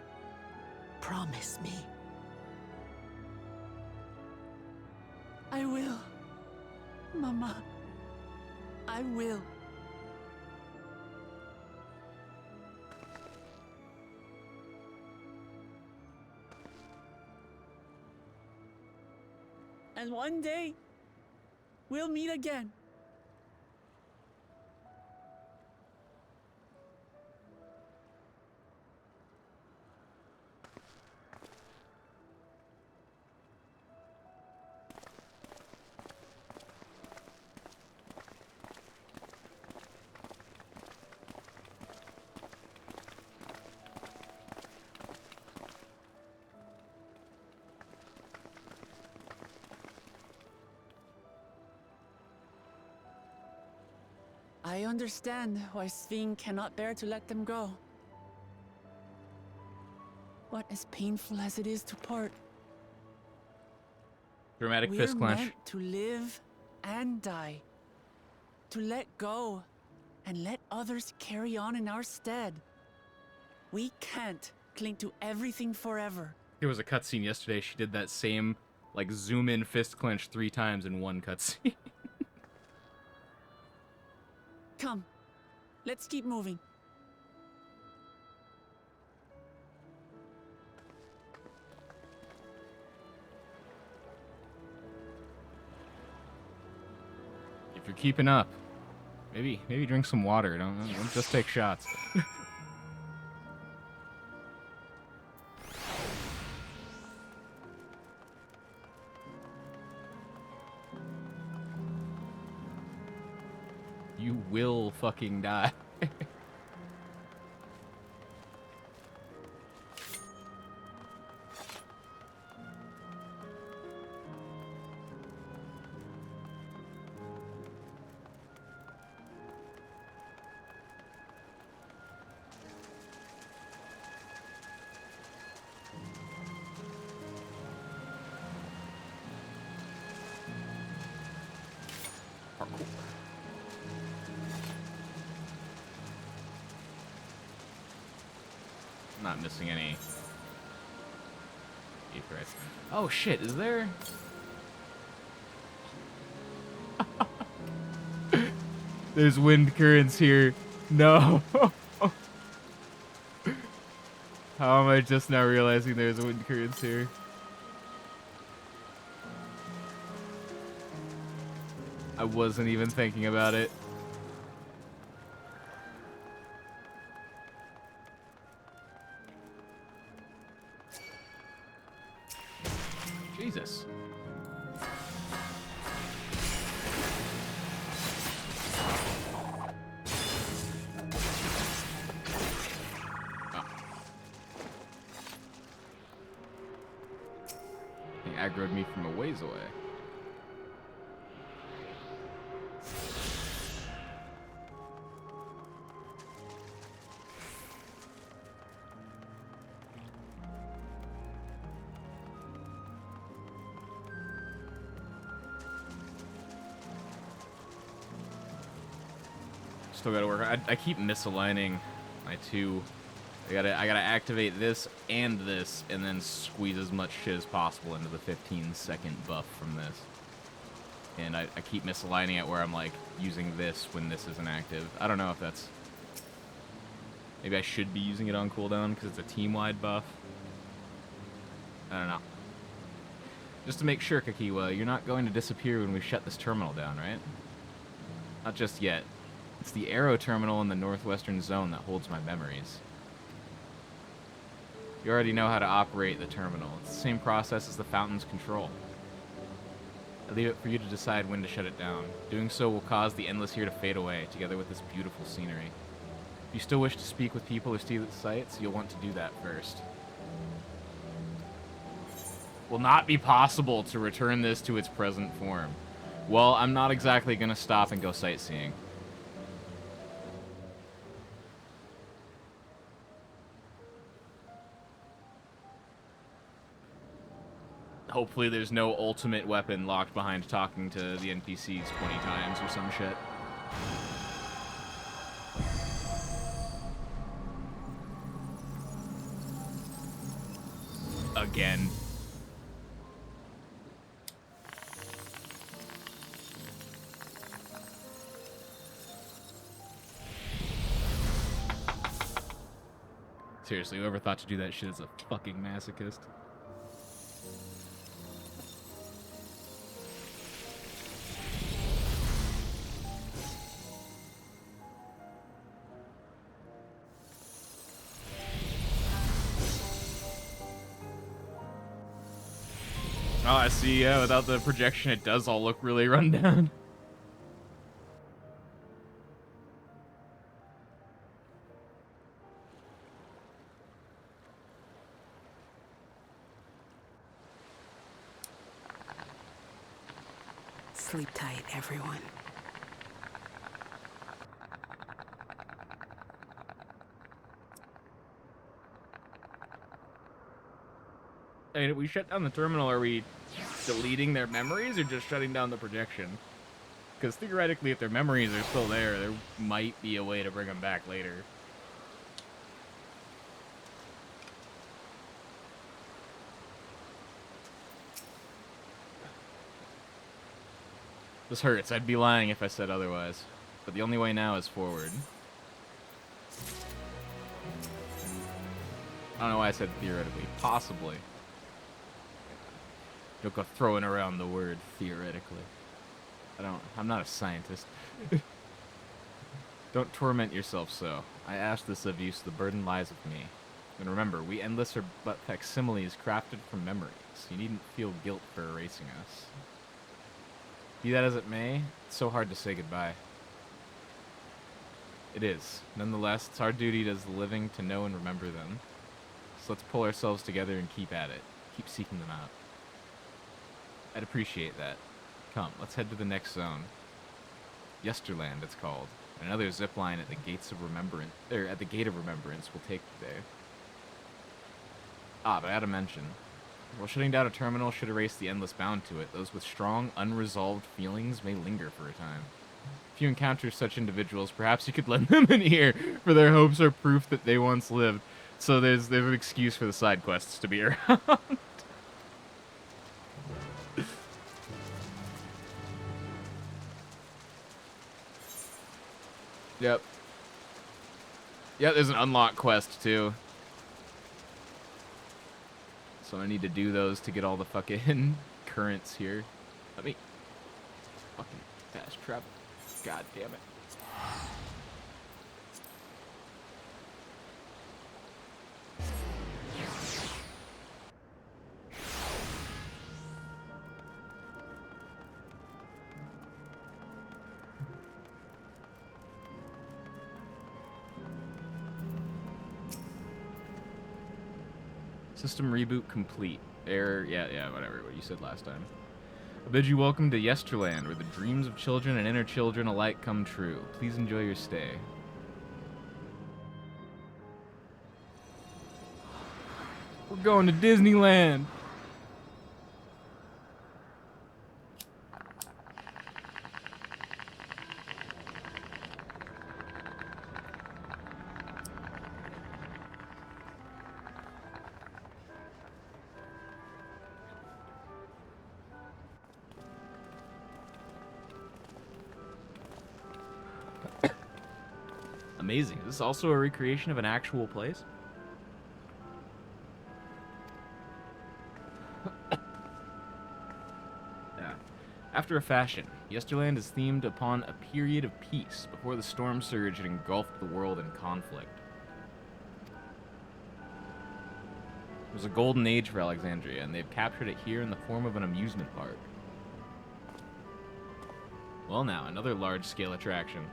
Speaker 7: Promise me.
Speaker 2: I will. Mama. I will. And one day, we'll meet again. I understand why Sven cannot bear to let them go. But as painful as it is to part,
Speaker 1: Dramatic
Speaker 2: we're
Speaker 1: fist clench.
Speaker 2: meant to live and die. To let go and let others carry on in our stead. We can't cling to everything forever.
Speaker 1: There was a cutscene yesterday. She did that same, like, zoom in fist clench 3 times in one cutscene.
Speaker 2: Come, let's keep moving.
Speaker 1: If you're keeping up, maybe drink some water. Don't just take shots. You will fucking die. Parkour. I'm not missing any aetherytes. Oh shit, is there? There's wind currents here. No. How am I just now realizing there's wind currents here? I wasn't even thinking about it. Jesus. Oh. He aggroed me from a ways away. Still gotta work. I keep misaligning my two. I gotta activate this and this, and then squeeze as much shit as possible into the 15-second buff from this. And I keep misaligning it where I'm like using this when this isn't active. I don't know if that's. Maybe I should be using it on cooldown because it's a team-wide buff. I don't know. Just to make sure, Kakiwa, you're not going to disappear when we shut this terminal down, right? Not just yet. It's the Aero terminal in the northwestern zone that holds my memories. You already know how to operate the terminal. It's the same process as the fountain's control. I leave it for you to decide when to shut it down. Doing so will cause the Endless here to fade away, together with this beautiful scenery. If you still wish to speak with people or see the sights, you'll want to do that first. Will not be possible to return this to its present form. Well, I'm not exactly going to stop and go sightseeing. Hopefully there's no ultimate weapon locked behind talking to the NPCs 20 times or some shit. Again. Seriously, whoever thought to do that shit is a fucking masochist. Oh, I see, yeah, without the projection, it does all look really run down.
Speaker 6: Sleep tight, everyone.
Speaker 1: I mean, if we shut down the terminal, are we deleting their memories or just shutting down the projection? Because theoretically, if their memories are still there might be a way to bring them back later. This hurts. I'd be lying if I said otherwise. But the only way now is forward. I don't know why I said theoretically. Possibly. Don't go throwing around the word theoretically. I'm not a scientist. Don't torment yourself so. I ask this of you, so the burden lies with me. And remember, we Endless are but facsimiles crafted from memories. You needn't feel guilt for erasing us. Be that as it may, it's so hard to say goodbye. It is. Nonetheless, it's our duty as the living to know and remember them. So let's pull ourselves together and keep at it. Keep seeking them out. I'd appreciate that. Come, let's head to the next zone. Yesterland, it's called. Another zip line at the gates of remembrance, at the gate of remembrance will take you there. Ah, but I had to mention. While shutting down a terminal should erase the Endless bound to it, those with strong, unresolved feelings may linger for a time. If you encounter such individuals, perhaps you could lend them an ear, for their hopes are proof that they once lived. So there's an excuse for the side quests to be around. Yep. Yep, there's an unlock quest, too. So I need to do those to get all the fucking currents here. Let me fucking fast travel. God damn it. System reboot complete. Error, yeah, whatever, what you said last time. I bid you welcome to Yesterland, where the dreams of children and inner children alike come true. Please enjoy your stay. We're going to Disneyland! Amazing. Is this also a recreation of an actual place? After a fashion, Yesterland is themed upon a period of peace before the storm surge had engulfed the world in conflict. It was a golden age for Alexandria, and they've captured it here in the form of an amusement park. Well now, another large-scale attraction.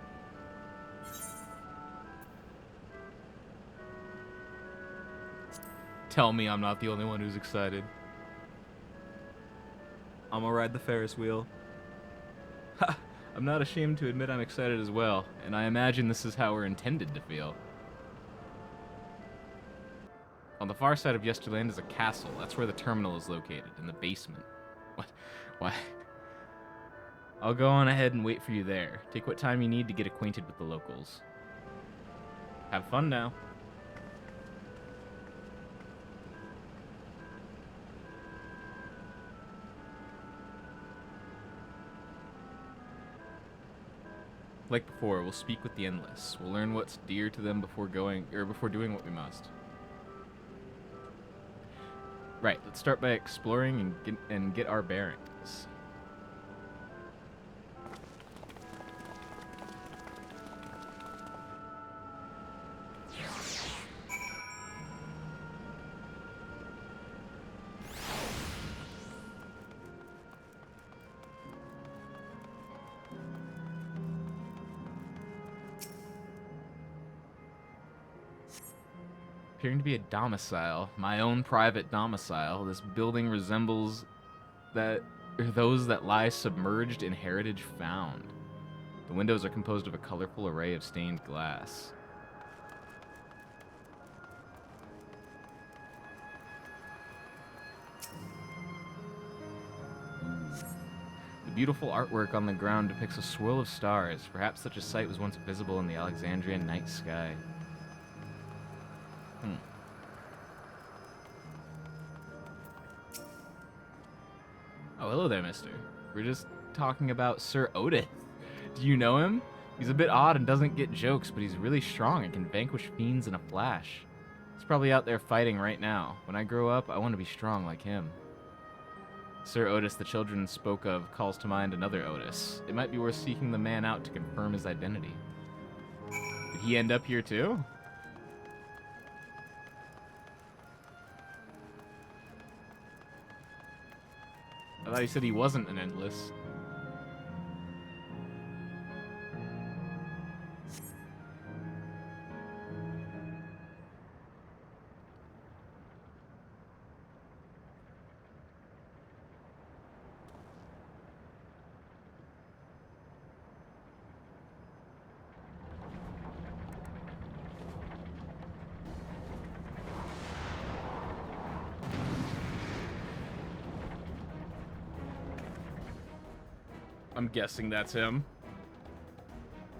Speaker 1: Tell me I'm not the only one who's excited. I'm gonna ride the Ferris wheel. Ha! I'm not ashamed to admit I'm excited as well, and I imagine this is how we're intended to feel. On the far side of Yesterland is a castle. That's where the terminal is located, in the basement. What? Why? I'll go on ahead and wait for you there. Take what time you need to get acquainted with the locals. Have fun now. Like before, we'll speak with the Endless. We'll learn what's dear to them before doing what we must. Right, let's start by exploring and get our bearings. Appearing to be a domicile, my own private domicile. This building resembles those that lie submerged in heritage found. The windows are composed of a colorful array of stained glass. The beautiful artwork on the ground depicts a swirl of stars. Perhaps such a sight was once visible in the Alexandrian night sky. Oh, hello there, mister. We're just talking about Sir Otis. Do you know him? He's a bit odd and doesn't get jokes, but he's really strong and can vanquish fiends in a flash. He's probably out there fighting right now. When I grow up, I want to be strong like him. Sir Otis the children spoke of calls to mind another Otis. It might be worth seeking the man out to confirm his identity. Did he end up here too? I thought he said he wasn't an Endless. I'm guessing that's him.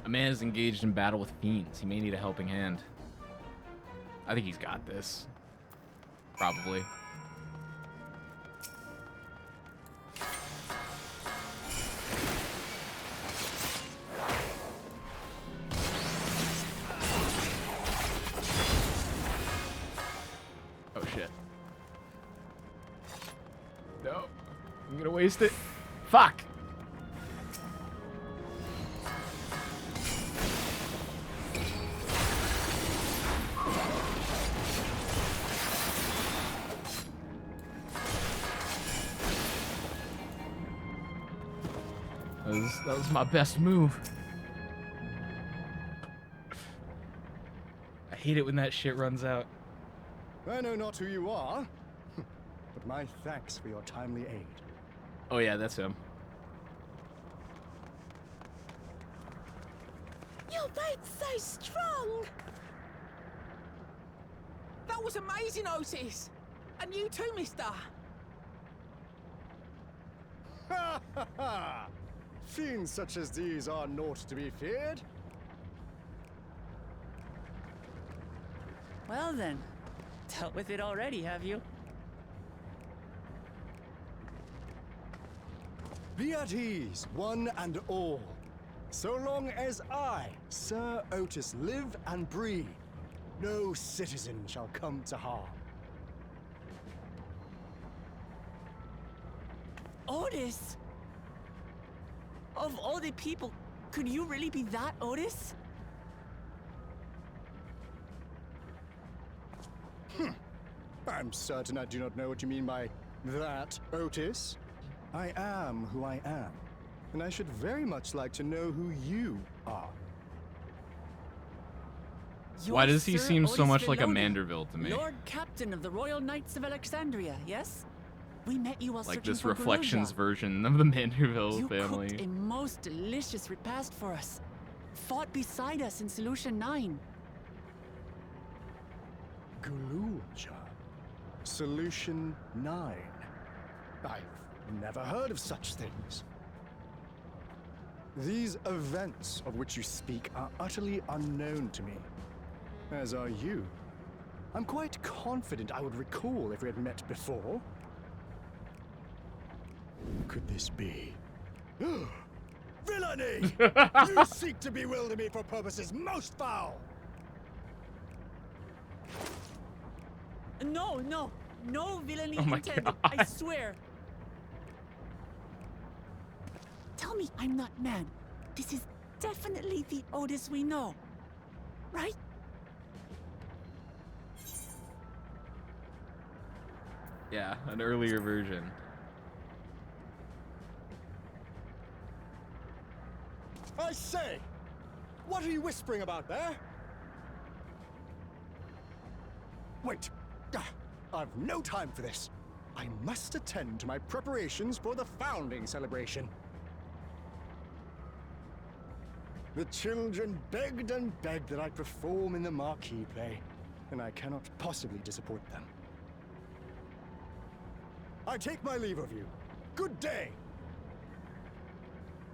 Speaker 1: A man is engaged in battle with fiends. He may need a helping hand. I think he's got this. Probably. Oh shit. No. I'm gonna waste it. Fuck! That was my best move. I hate it when that shit runs out.
Speaker 8: I know not who you are, but my thanks for your timely aid.
Speaker 1: Oh yeah, that's him.
Speaker 7: Your bait's so strong! That was amazing, Otis! And you too, mister!
Speaker 8: Ha ha ha! Fiends such as these are naught to be feared.
Speaker 2: Well then, dealt with it already, have you?
Speaker 8: Be at ease, one and all. So long as I, Sir Otis, live and breathe, no citizen shall come to harm.
Speaker 2: Otis! Of all the people, could you really be that Otis?
Speaker 8: I'm certain I do not know what you mean by that, Otis. I am who I am, and I should very much like to know who you are.
Speaker 1: Why does he
Speaker 2: Sir
Speaker 1: seem so
Speaker 2: Otis
Speaker 1: much like a
Speaker 2: Villoni,
Speaker 1: Manderville to me?
Speaker 2: Lord Captain of the Royal Knights of Alexandria, yes? We met you while
Speaker 1: Like
Speaker 2: searching
Speaker 1: this
Speaker 2: for
Speaker 1: Reflections
Speaker 2: Garuda.
Speaker 1: version of the Manderville
Speaker 2: You
Speaker 1: family.
Speaker 2: cooked a most delicious repast for us. Fought beside us in Solution 9.
Speaker 8: Gululja. Solution 9. I've never heard of such things. These events of which you speak are utterly unknown to me, as are you. I'm quite confident I would recall if we had met before. Could this be? Villainy! You seek to bewilder me for purposes most foul!
Speaker 2: No villainy
Speaker 1: Oh my
Speaker 2: intended,
Speaker 1: God.
Speaker 2: I swear. Tell me I'm not mad. This is definitely the Otis we know, right?
Speaker 1: Yeah, an earlier version.
Speaker 8: I say! What are you whispering about there? Wait! I've no time for this. I must attend to my preparations for the founding celebration. The children begged and begged that I perform in the marquee play, and I cannot possibly disappoint them. I take my leave of you. Good day!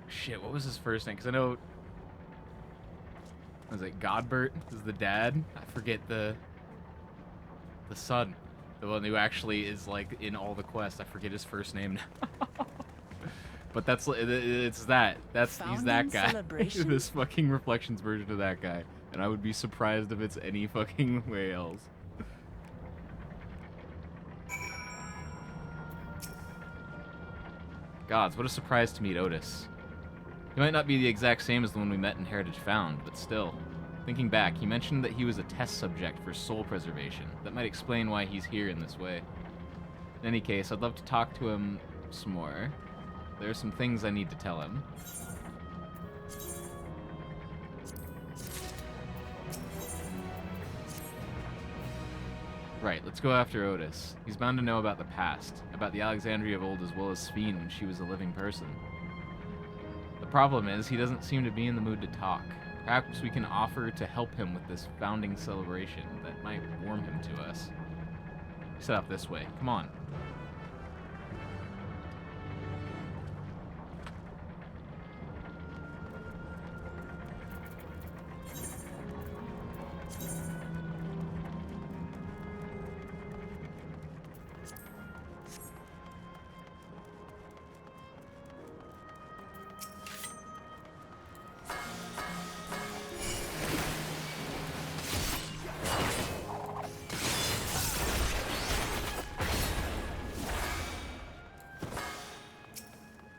Speaker 1: Shit, what was his first name? Because I know... Was it Godbert? Is the dad? I forget the son. The one who actually is, like, in all the quests. I forget his first name now. But that's... It's that. He's that
Speaker 2: Founding
Speaker 1: guy.
Speaker 2: celebration?
Speaker 1: This fucking Reflections version of that guy. And I would be surprised if it's any fucking way else. Gods, what a surprise to meet Otis. He might not be the exact same as the one we met in Heritage Found, but still. Thinking back, he mentioned that he was a test subject for soul preservation. That might explain why he's here in this way. In any case, I'd love to talk to him some more. There are some things I need to tell him. Right, let's go after Otis. He's bound to know about the past, about the Alexandria of old as well as Sphene when she was a living person. The problem is, he doesn't seem to be in the mood to talk. Perhaps we can offer to help him with this founding celebration that might warm him to us. Set up this way. Come on.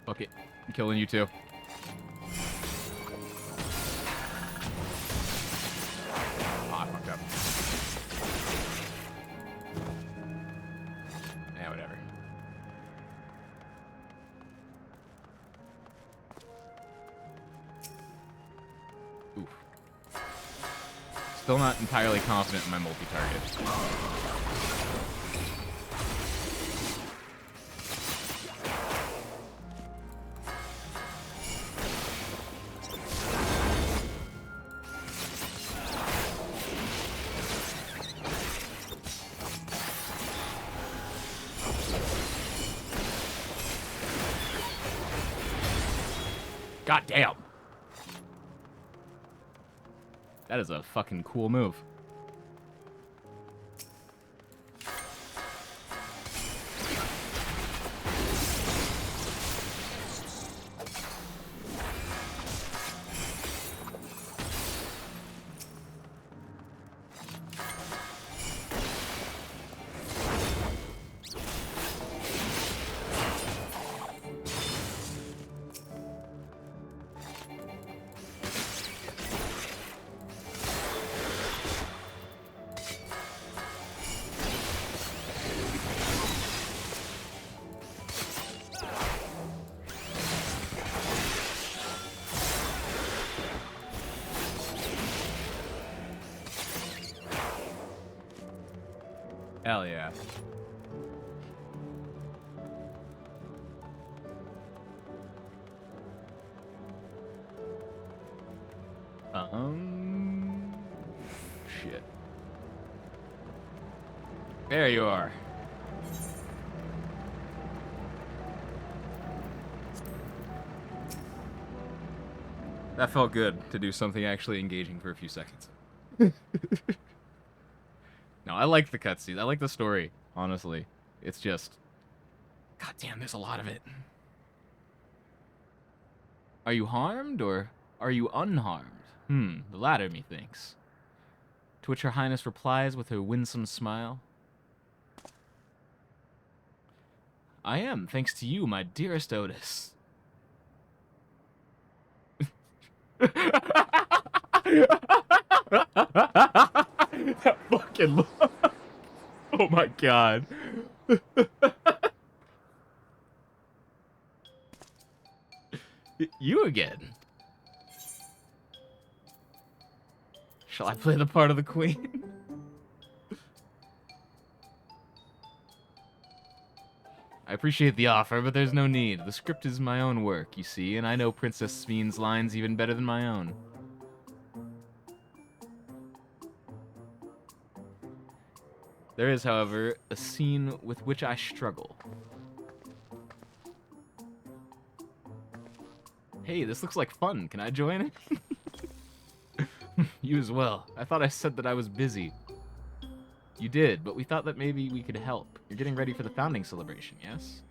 Speaker 1: Fuck it. I'm killing you too. Ah, I fucked up. Yeah, whatever. Oof. Still not entirely confident in my multi-target. God damn. That is a fucking cool move. Hell yeah. Shit. There you are. That felt good to do something actually engaging for a few seconds. No, I like the cutscenes. I like the story, honestly. It's just... God damn, there's a lot of it. Are you harmed, or are you unharmed? The latter, methinks. To which Her Highness replies with her winsome smile. I am, thanks to you, my dearest Otis. That fucking look. Oh my god. You again. Shall I play the part of the queen? I appreciate the offer, but there's no need. The script is my own work, you see, and I know Princess Svine's lines even better than my own. There is, however, a scene with which I struggle. Hey, this looks like fun. Can I join it? You as well. I thought I said that I was busy. You did, but we thought that maybe we could help. You're getting ready for the founding celebration, yes?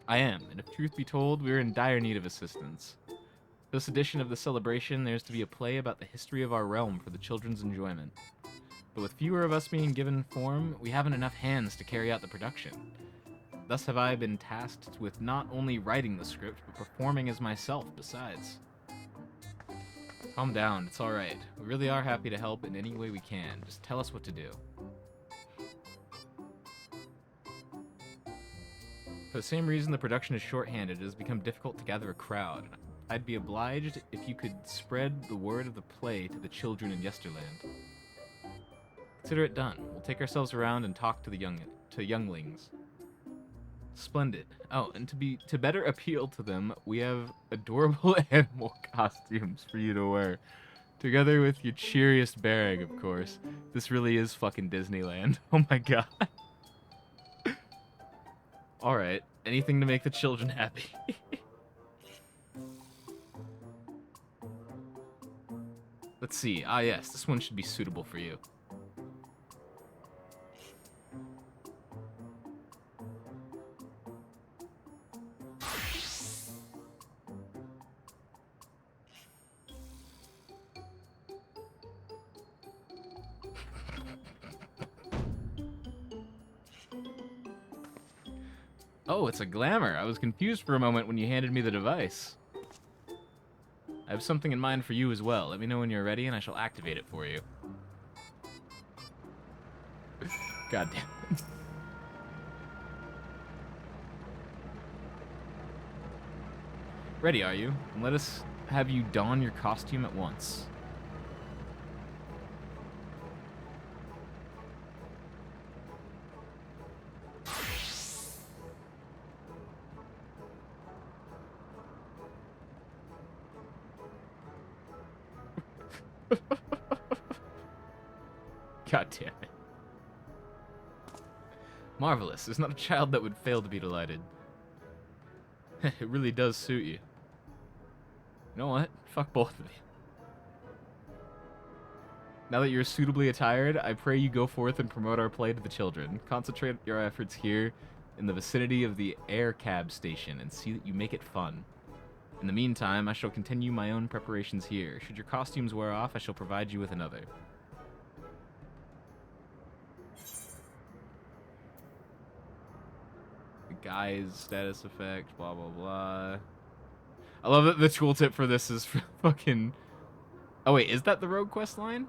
Speaker 1: I am, and if truth be told, we're in dire need of assistance. For this edition of the celebration, there's to be a play about the history of our realm for the children's enjoyment. But with fewer of us being given form, we haven't enough hands to carry out the production. Thus have I been tasked with not only writing the script, but performing as myself besides. Calm down, it's alright. We really are happy to help in any way we can. Just tell us what to do. For the same reason the production is shorthanded, it has become difficult to gather a crowd. I'd be obliged if you could spread the word of the play to the children in Yesterland. Consider it done. We'll take ourselves around and talk to the younglings. Splendid. Oh, and to better appeal to them, we have adorable animal costumes for you to wear. Together with your cheeriest bearing, of course. This really is fucking Disneyland. Oh my god. Alright, anything to make the children happy. Let's see. Ah yes, this one should be suitable for you. Oh, it's a glamour. I was confused for a moment when you handed me the device. I have something in mind for you as well. Let me know when you're ready and I shall activate it for you. God damn it. Ready, are you? And let us have you don your costume at once. God damn it. Marvelous. There's not a child that would fail to be delighted. It really does suit you. You know what? Fuck both of you. Now that you're suitably attired, I pray you go forth and promote our play to the children. Concentrate your efforts here in the vicinity of the air cab station and see that you make it fun. In the meantime, I shall continue my own preparations here. Should your costumes wear off, I shall provide you with another. Guy's status effect, blah blah blah. I love that the tooltip for this is for fucking... Oh wait, is that the rogue quest line?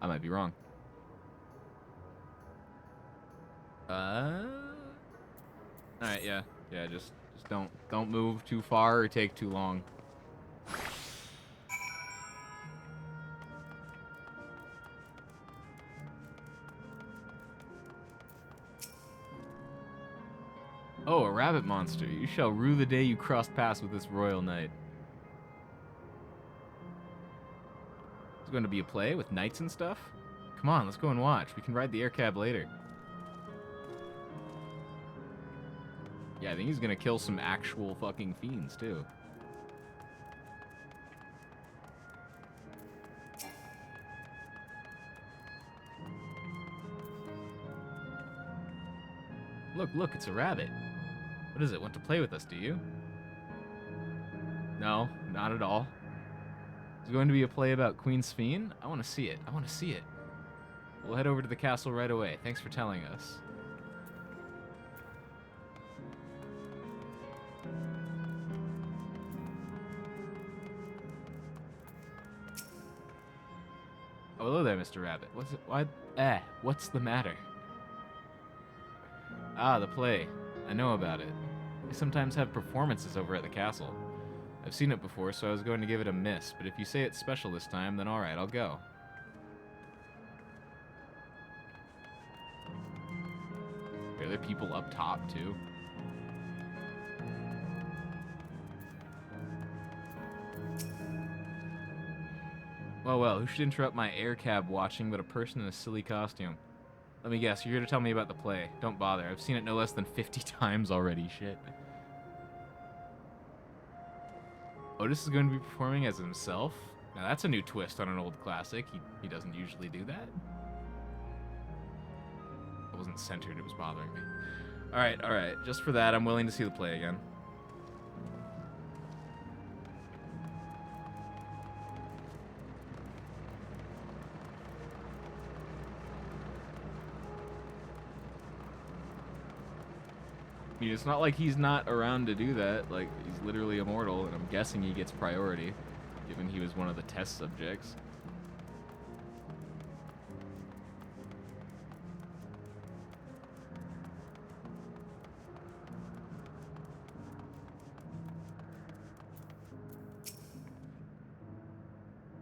Speaker 1: I might be wrong. Alright, yeah. Yeah, just don't move too far or take too long. Oh, a rabbit monster. You shall rue the day you crossed paths with this royal knight. There's going to be a play with knights and stuff? Come on, let's go and watch. We can ride the air cab later. Yeah, I think he's going to kill some actual fucking fiends, too. Look, it's a rabbit. What is it? Want to play with us, do you? No, not at all. There's going to be a play about Queen Sphene? I want to see it. I want to see it. We'll head over to the castle right away. Thanks for telling us. Oh, hello there, Mr. Rabbit. What's it? What's the matter? Ah, the play. I know about it. They sometimes have performances over at the castle. I've seen it before, so I was going to give it a miss, but if you say it's special this time, then alright, I'll go. Are there people up top, too? Well, who should interrupt my air cab watching but a person in a silly costume? Let me guess, you're here to tell me about the play. Don't bother, I've seen it no less than 50 times already, shit. Otis is going to be performing as himself? Now that's a new twist on an old classic. He doesn't usually do that. It wasn't centered, it was bothering me. Alright, just for that, I'm willing to see the play again. I mean, it's not like he's not around to do that. Like, he's literally immortal, and I'm guessing he gets priority, given he was one of the test subjects.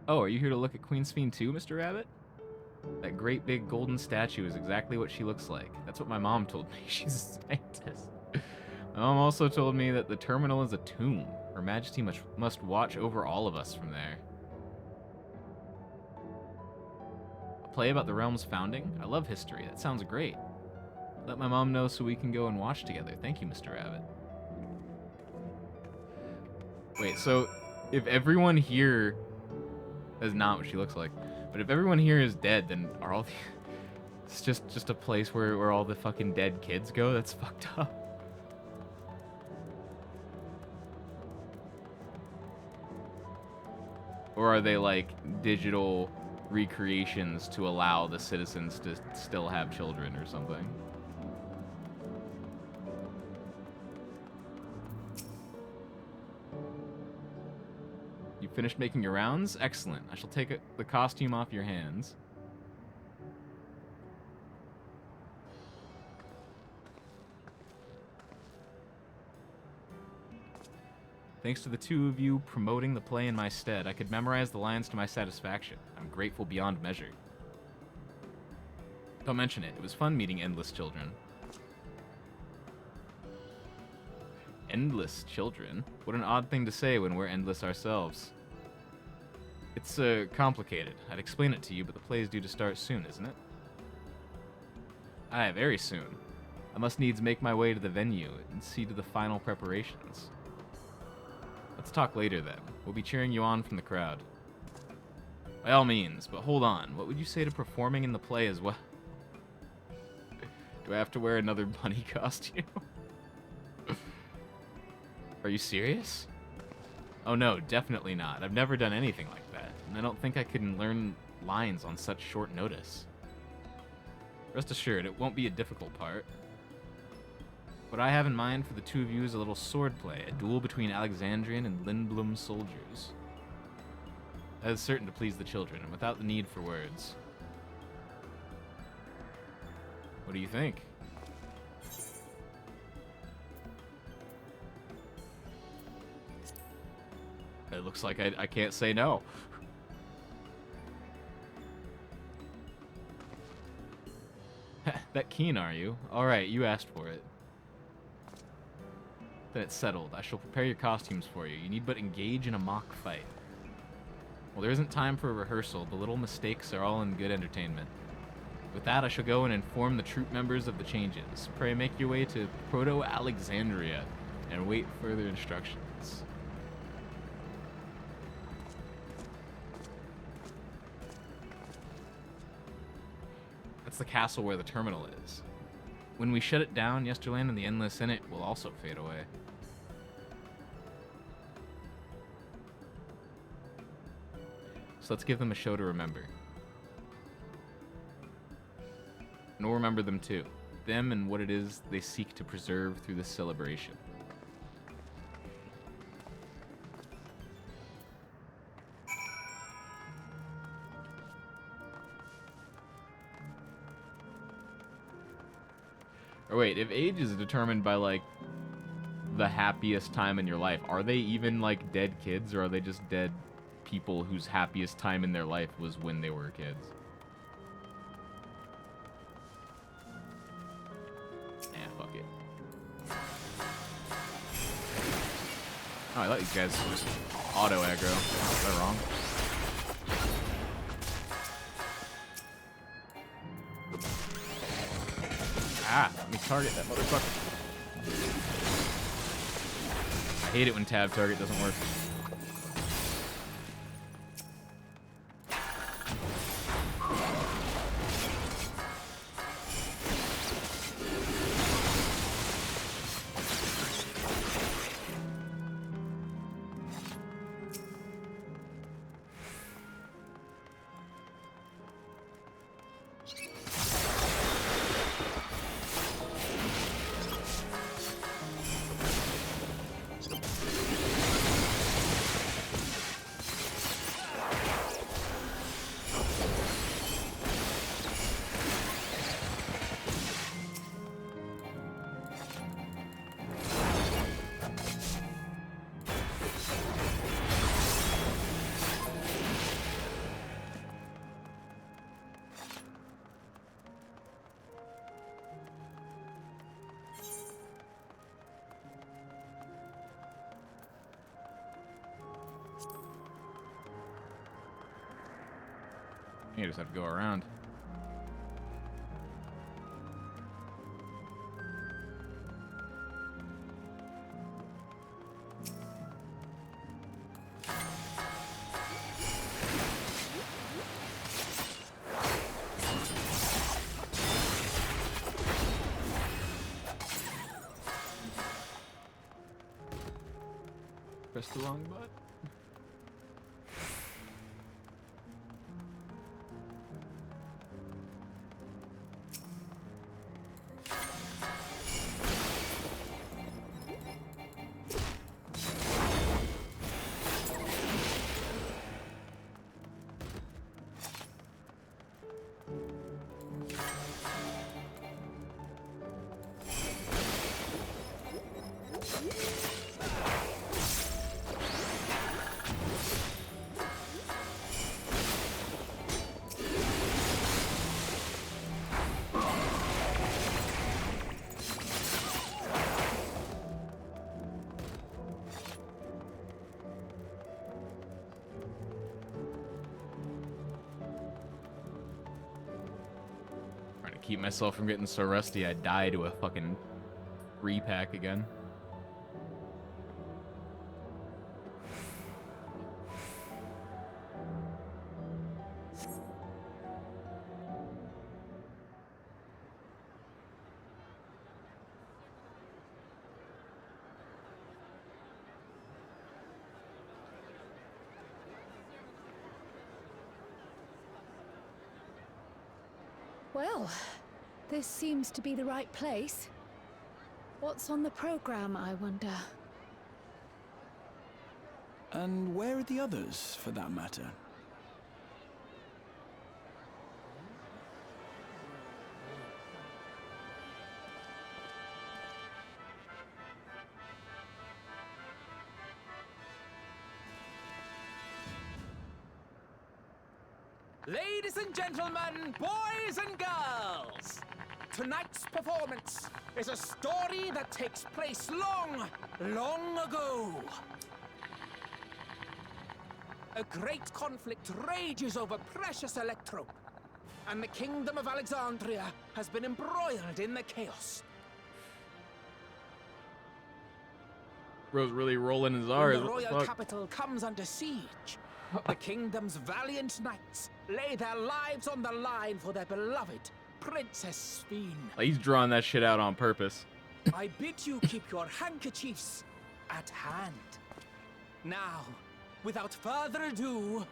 Speaker 1: Oh, are you here to look at Queen Sphene too, Mr. Rabbit? That great big golden statue is exactly what she looks like. That's what my mom told me. She's a scientist. My mom also told me that the terminal is a tomb. Her Majesty must watch over all of us from there. A play about the realm's founding? I love history. That sounds great. Let my mom know so we can go and watch together. Thank you, Mr. Rabbit. Wait, so if everyone here... That's not what she looks like. But if everyone here is dead, then are all the... It's just a place where all the fucking dead kids go? That's fucked up. Or are they like digital recreations to allow the citizens to still have children or something? You finished making your rounds? Excellent. I shall take the costume off your hands. Thanks to the two of you promoting the play in my stead, I could memorize the lines to my satisfaction. I'm grateful beyond measure. Don't mention it. It was fun meeting endless children. Endless children? What an odd thing to say when we're endless ourselves. It's, complicated. I'd explain it to you, but the play is due to start soon, isn't it? Aye, very soon. I must needs make my way to the venue and see to the final preparations. Let's talk later, then. We'll be cheering you on from the crowd. By all means, but hold on. What would you say to performing in the play as well? Do I have to wear another bunny costume? Are you serious? Oh no, definitely not. I've never done anything like that, and I don't think I can learn lines on such short notice. Rest assured, it won't be a difficult part. What I have in mind for the two of you is a little sword play, a duel between Alexandrian and Lindblum soldiers. That is certain to please the children, and without the need for words. What do you think? It looks like I can't say no. That keen, are you? Alright, you asked for it. Then it's settled. I shall prepare your costumes for you. You need but engage in a mock fight. Well, there isn't time for a rehearsal. The little mistakes are all in good entertainment. With that, I shall go and inform the troop members of the changes. Pray make your way to Proto-Alexandria and await further instructions. That's the castle where the terminal is. When we shut it down, Yesterland and the Endless in it will also fade away. So let's give them a show to remember. And we'll remember them too. Them and what it is they seek to preserve through this celebration. Or wait, if age is determined by, like, the happiest time in your life, are they even, like, dead kids, or are they just dead people whose happiest time in their life was when they were kids? Fuck it. Oh, I thought these guys were just auto aggro. Is that wrong? Ah, let me target that motherfucker. I hate it when tab target doesn't work. You just have to go around. Press the wrong button. Keep myself from getting so rusty I die to a fucking repack again.
Speaker 5: Well, this seems to be the right place. What's on the program, I wonder?
Speaker 4: And where are the others, for that matter?
Speaker 9: Ladies and gentlemen, boys and girls, Tonight's performance is a story that takes place long, long ago. A great conflict rages over precious electrope, and the kingdom of Alexandria has been embroiled in the chaos.
Speaker 1: Bro's really rolling his
Speaker 9: When
Speaker 1: R's.
Speaker 9: the
Speaker 1: What the
Speaker 9: royal
Speaker 1: fuck?
Speaker 9: capital comes under siege, the kingdom's valiant knights lay their lives on the line for their beloved Princess Sphene.
Speaker 1: Like, he's drawing that shit out on purpose.
Speaker 9: I bid you keep your handkerchiefs at hand. Now, without further ado,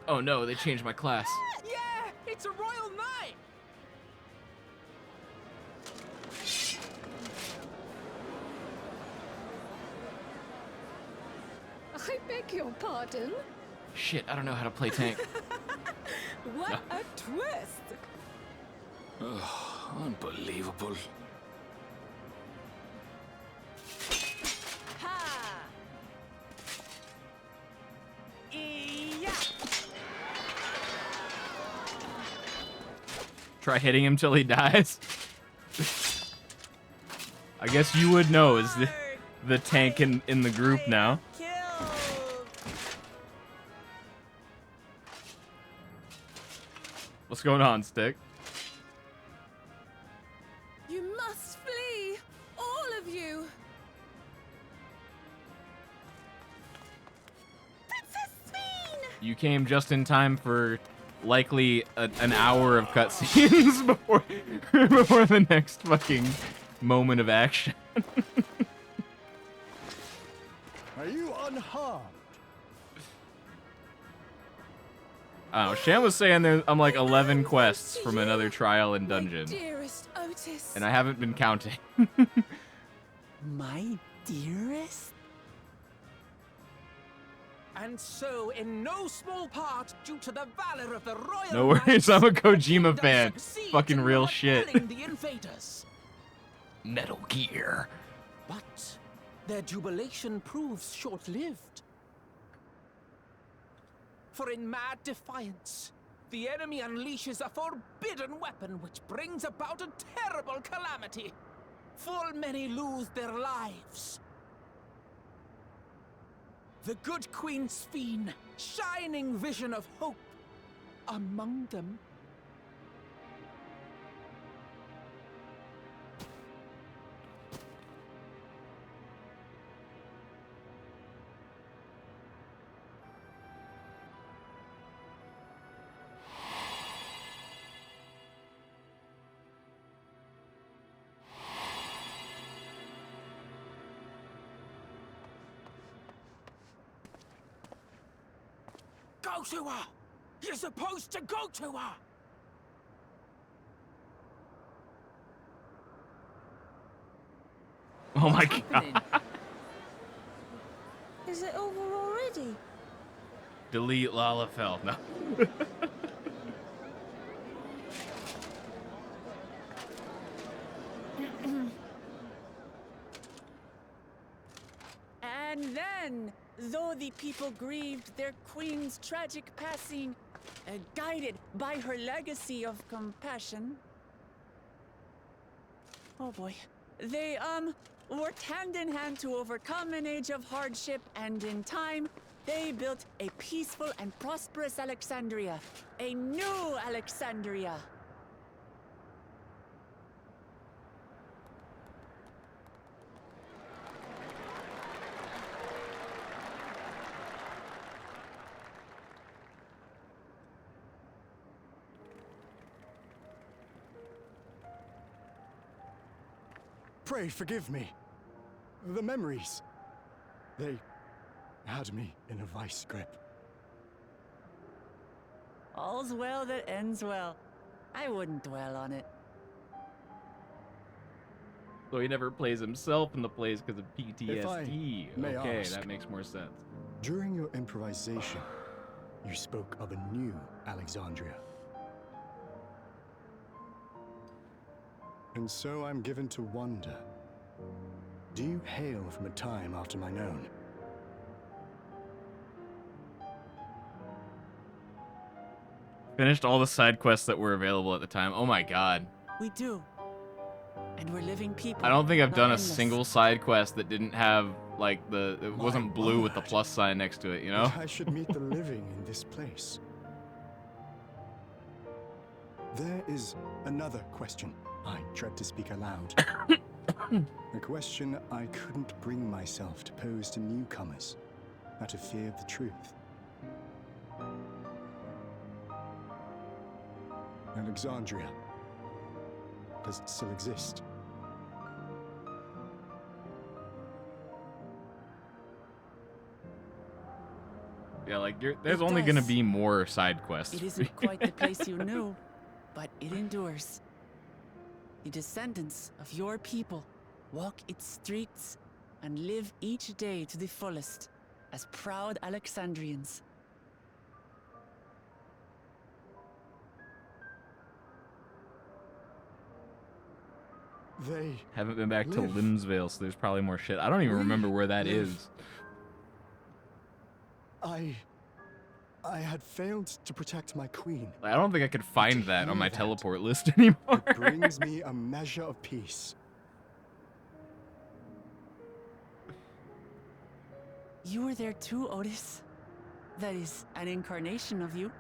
Speaker 1: Oh no, they changed my class.
Speaker 9: yeah, it's a royal knight.
Speaker 5: I beg your pardon?
Speaker 1: Shit, I don't know how to play tank.
Speaker 7: What a twist!
Speaker 4: Unbelievable.
Speaker 2: Ha! Yeah.
Speaker 1: Try hitting him till he dies. I guess you would know is the tank in the group now.
Speaker 2: Killed.
Speaker 1: What's going on, Stick?
Speaker 3: You must flee! All of you! Princess Sphene!
Speaker 1: You came just in time for likely an hour of cutscenes before the next fucking moment of action.
Speaker 8: Are you unharmed?
Speaker 1: Oh, Shan was saying I'm like 11 quests from another trial and dungeon,
Speaker 3: Dearest Otis.
Speaker 1: and I haven't been counting.
Speaker 2: My dearest?
Speaker 9: And so, in no small part, due to the valor of the royal
Speaker 1: No worries,
Speaker 9: knights,
Speaker 1: I'm a
Speaker 9: the
Speaker 1: Kojima
Speaker 9: kingdom
Speaker 1: fan.
Speaker 9: succeeds
Speaker 1: Fucking
Speaker 9: in
Speaker 1: real shit.
Speaker 9: repelling the invaders.
Speaker 1: Metal Gear.
Speaker 9: But their jubilation proves short-lived. For in mad defiance, the enemy unleashes a forbidden weapon which brings about a terrible calamity. Full many lose their lives. The good Queen Sphene, shining vision of hope, among them. Go to her! You're supposed to go to her!
Speaker 1: Oh my
Speaker 2: What's
Speaker 1: god.
Speaker 2: happening?
Speaker 3: Is it over already?
Speaker 1: Delete Lalafell. No.
Speaker 2: And then, though the people grieved their queen's tragic passing, guided by her legacy of compassion, oh boy, they, worked hand in hand to overcome an age of hardship, and in time, they built a peaceful and prosperous Alexandria. A new Alexandria.
Speaker 8: Pray forgive me. The memories. They had me in a vice grip.
Speaker 2: All's well that ends well. I wouldn't dwell on it.
Speaker 1: So he never plays himself in the plays because of PTSD.
Speaker 8: may
Speaker 1: Okay,
Speaker 8: ask.
Speaker 1: that makes more sense.
Speaker 8: During your improvisation, you spoke of a new Alexandria. And so I'm given to wonder. Do you hail from a time after mine own?
Speaker 1: Finished all the side quests that were available at the time. Oh my god.
Speaker 2: We do. And we're living people.
Speaker 1: I don't think I've
Speaker 2: not
Speaker 1: done a
Speaker 2: endless.
Speaker 1: single side quest that didn't have, like, it
Speaker 8: My
Speaker 1: wasn't blue with the
Speaker 8: word.
Speaker 1: plus sign next to it, you know?
Speaker 8: That I should meet the living in this place. There is another question I dread to speak aloud. A question I couldn't bring myself to pose to newcomers out of fear of the truth. Alexandria. Does it still exist?
Speaker 1: Yeah, like, there's
Speaker 2: It
Speaker 1: only gonna
Speaker 2: does.
Speaker 1: be more side quests.
Speaker 2: It isn't quite the place you knew, but it endures. The descendants of your people walk its streets and live each day to the fullest as proud Alexandrians.
Speaker 8: They
Speaker 1: Haven't been back to
Speaker 8: live.
Speaker 1: Limsvale, so there's probably more shit. I don't even
Speaker 8: We
Speaker 1: remember where that
Speaker 8: live.
Speaker 1: is.
Speaker 8: I had failed to protect my queen.
Speaker 1: I don't think I could find
Speaker 8: to
Speaker 1: that on
Speaker 8: hear
Speaker 1: my
Speaker 8: that,
Speaker 1: teleport list anymore.
Speaker 8: It brings me a measure of peace.
Speaker 2: You were there too, Otis. That is an incarnation of you.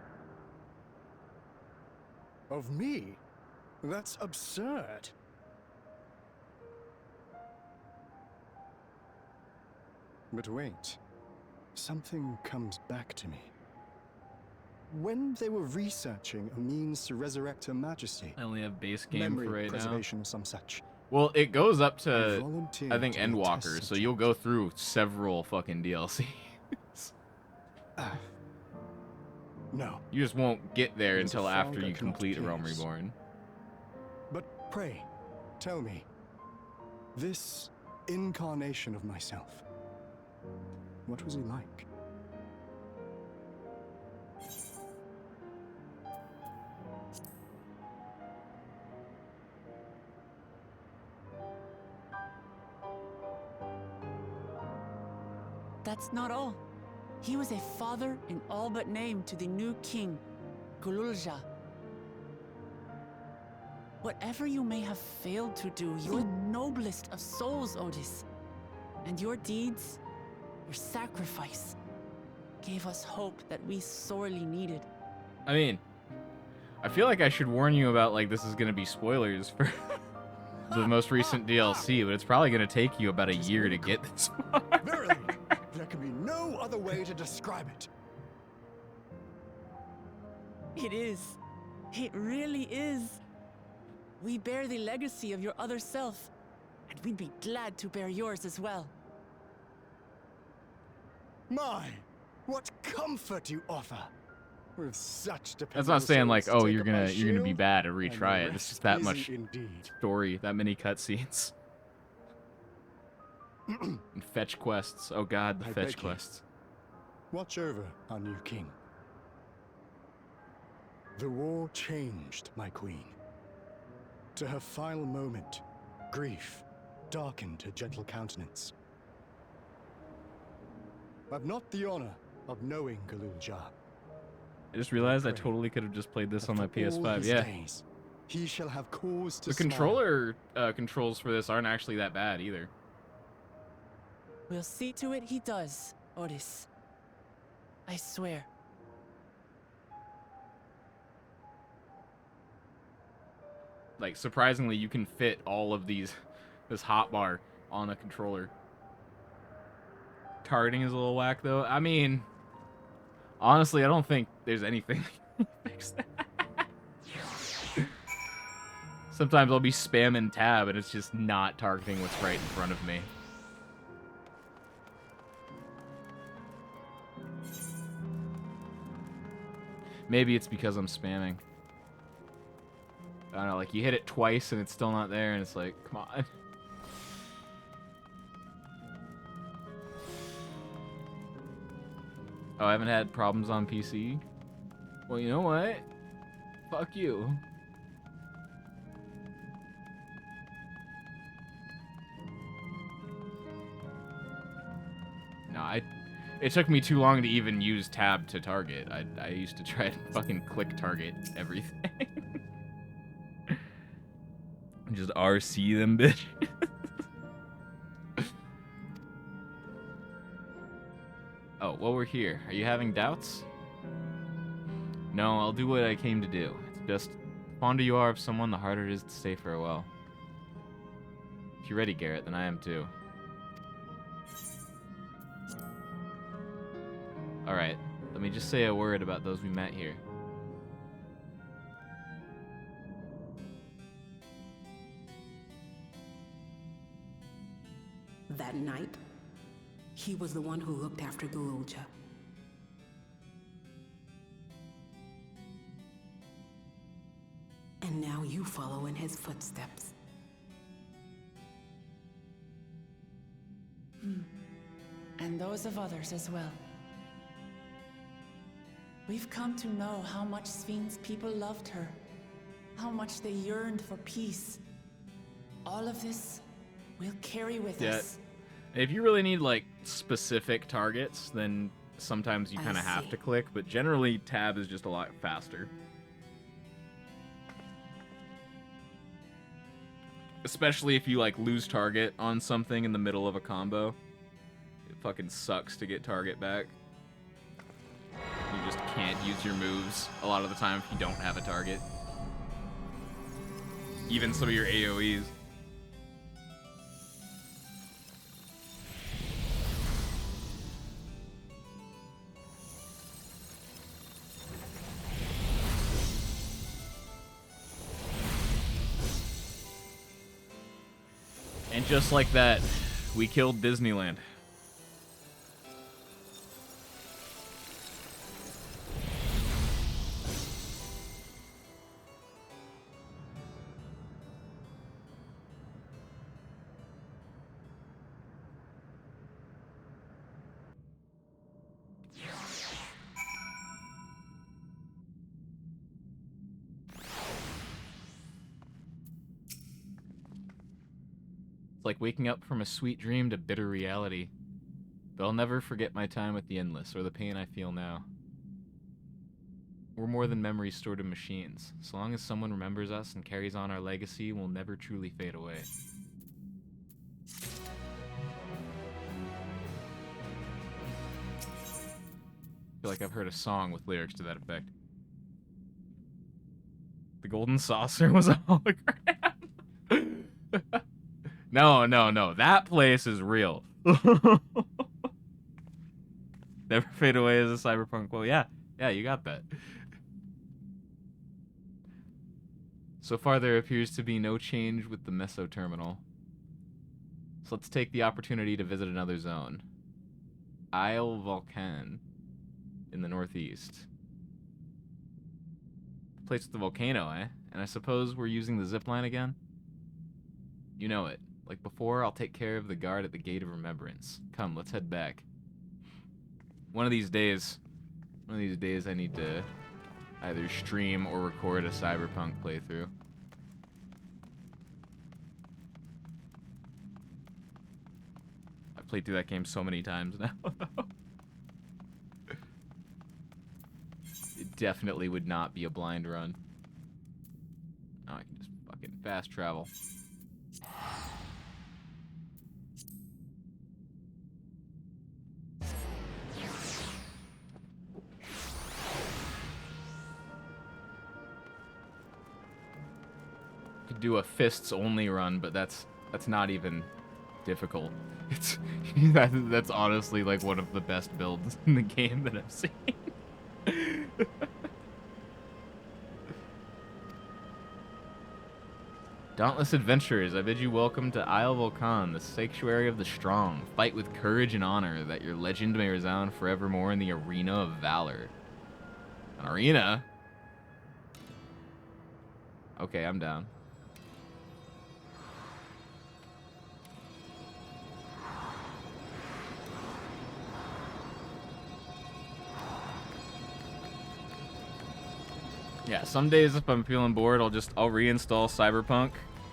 Speaker 8: Of me? That's absurd. But wait, something comes back to me. When they were researching a means to resurrect Her Majesty,
Speaker 1: I only have base game
Speaker 8: memory
Speaker 1: for right now.
Speaker 8: preservation or some such,
Speaker 1: Well, it goes up
Speaker 8: I
Speaker 1: to,
Speaker 8: volunteered
Speaker 1: I think,
Speaker 8: to be a
Speaker 1: Endwalker,
Speaker 8: test
Speaker 1: so you'll go through several fucking DLC.
Speaker 8: No,
Speaker 1: You just won't get there
Speaker 8: There's a
Speaker 1: until after
Speaker 8: founder
Speaker 1: you
Speaker 8: not
Speaker 1: complete Realm
Speaker 8: cares.
Speaker 1: Reborn.
Speaker 8: but pray, tell me, this incarnation of myself, what was he like?
Speaker 2: That's not all. He was a father in all but name to the new king, Gululja. Whatever you may have failed to do, you're the noblest of souls, Otis. And your deeds, your sacrifice, gave us hope that we sorely needed.
Speaker 1: I mean, I feel like I should warn you about, like, this is gonna be spoilers for the most recent DLC, but it's probably gonna take you about a year to get this far.
Speaker 8: Verily, there can be no other way to describe it.
Speaker 2: It is. It really is. We bear the legacy of your other self, and we'd be glad to bear yours as well.
Speaker 8: My, what comfort you offer! With such dependable
Speaker 1: That's not saying, like,
Speaker 8: souls to
Speaker 1: oh,
Speaker 8: take
Speaker 1: you're
Speaker 8: up my
Speaker 1: gonna be
Speaker 8: shield,
Speaker 1: bad and
Speaker 8: and
Speaker 1: retry
Speaker 8: the
Speaker 1: it. It's just
Speaker 8: rest
Speaker 1: that much
Speaker 8: easy indeed.
Speaker 1: story, that many cutscenes. And fetch quests. Oh god, the
Speaker 8: I
Speaker 1: fetch
Speaker 8: beg you.
Speaker 1: quests.
Speaker 8: Watch over our new king. The war changed my queen. To her final moment, grief darkened her gentle countenance. I've not the honor of knowing Galul-Jah.
Speaker 1: I just realized I
Speaker 8: pray
Speaker 1: totally could have just played this
Speaker 8: but
Speaker 1: on my
Speaker 8: for all
Speaker 1: PS5.
Speaker 8: his
Speaker 1: Yeah.
Speaker 8: days, he shall have cause to
Speaker 1: The
Speaker 8: smile.
Speaker 1: controller controls for this aren't actually that bad either.
Speaker 2: We'll see to it he does, Otis. I swear.
Speaker 1: Like, surprisingly, you can fit all of these, this hotbar on a controller. Targeting is a little whack, though. I mean, honestly, I don't think there's anything to fix that. Sometimes I'll be spamming tab and it's just not targeting what's right in front of me. Maybe it's because I'm spamming. I don't know, like, you hit it twice and it's still not there, and it's like, come on. Oh, I haven't had problems on PC? Well, you know what? Fuck you. No, it took me too long to even use tab to target. I used to try to fucking click target everything. Just RC them, bitch. Oh, well, we're here. Are you having doubts? No, I'll do what I came to do. It's just, the fonder you are of someone, the harder it is to say farewell. If you're ready, Garrett, then I am too. Alright, let me just say a word about those we met here.
Speaker 6: That night, he was the one who looked after Gululja. And now you follow in his footsteps.
Speaker 2: And those of others as well. We've come to know how much Sven's people loved her, how much they yearned for peace. All of this we'll carry with us.
Speaker 1: If you really need, like, specific targets, then sometimes you kind of have to click, but generally tab is just a lot faster. Especially if you, like, lose target on something in the middle of a combo. It fucking sucks to get target back. You just can't use your moves a lot of the time if you don't have a target. Even some of your AoEs. And just like that, we killed Disneyland. Like waking up from a sweet dream to bitter reality. But I'll never forget my time with the Endless, or the pain I feel now. We're more than memories stored in machines. So long as someone remembers us and carries on our legacy, we'll never truly fade away. I feel like I've heard a song with lyrics to that effect. The golden saucer was a hologram. No. That place is real. Never fade away as a cyberpunk. Well, yeah, you got that. So far, there appears to be no change with the Meso terminal. So let's take the opportunity to visit another zone. Isle Volcan in the northeast. Place with the volcano, eh? And I suppose we're using the zipline again? You know it. Like before, I'll take care of the guard at the Gate of Remembrance. Come, let's head back. One of these days I need to either stream or record a cyberpunk playthrough. I've played through that game so many times now. It definitely would not be a blind run. Oh, I can just fucking fast travel. Could do a fists only run, but that's not even difficult. It's that's honestly like one of the best builds in the game that I've seen. Dauntless adventurers, I bid you welcome to Isle Volcan, the sanctuary of the strong. Fight with courage and honor, that your legend may resound forevermore in the arena of valor. An arena? Okay, I'm down. Yeah, some days if I'm feeling bored, I'll reinstall Cyberpunk,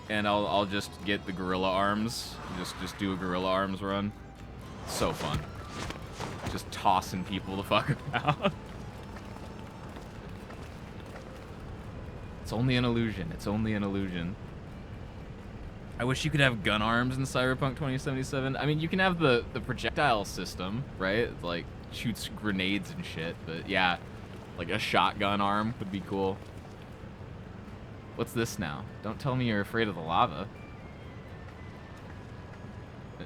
Speaker 1: and I'll just get the gorilla arms. Just do a gorilla arms run. So fun. just tossing people the fuck about. It's only an illusion. It's only an illusion. I wish you could have gun arms in Cyberpunk 2077. I mean, you can have the projectile system, right? It, like, shoots grenades and shit, but yeah, like a shotgun arm would be cool. What's this now? Don't tell me you're afraid of the lava.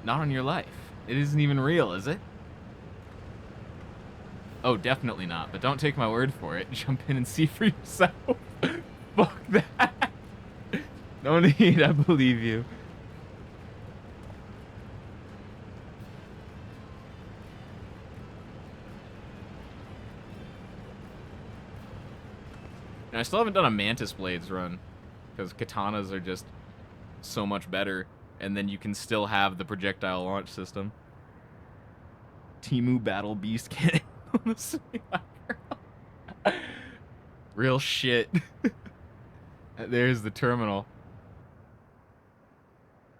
Speaker 1: Not on your life. It isn't even real, is it? Oh, definitely not, but don't take my word for it. Jump in and see for yourself. Fuck that. No need, I believe you. And I still haven't done a Mantis Blades run, because katanas are just so much better, and then you can still have the projectile launch system. Temu Battle Beast cannon on the simulator. Real shit. There's the terminal.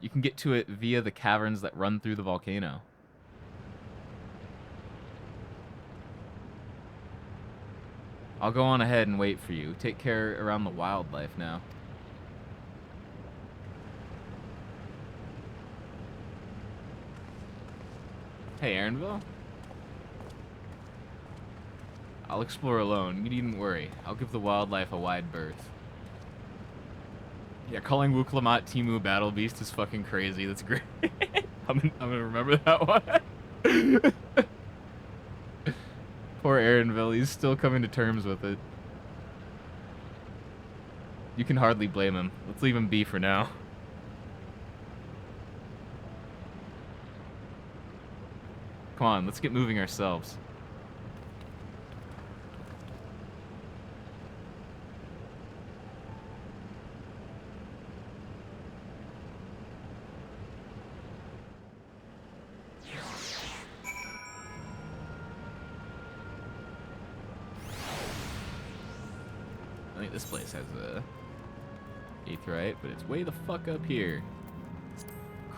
Speaker 1: You can get to it via the caverns that run through the volcano. I'll go on ahead and wait for you. Take care around the wildlife now. Hey, Aaronville. I'll explore alone. You needn't worry. I'll give the wildlife a wide berth. Yeah, calling Wuklamat Temu Battle Beast is fucking crazy. That's great. I'm gonna remember that one. Poor Aaronville. He's still coming to terms with it. You can hardly blame him. Let's leave him be for now. Come on, let's get moving ourselves. I think this place has a aetheryte, but it's way the fuck up here.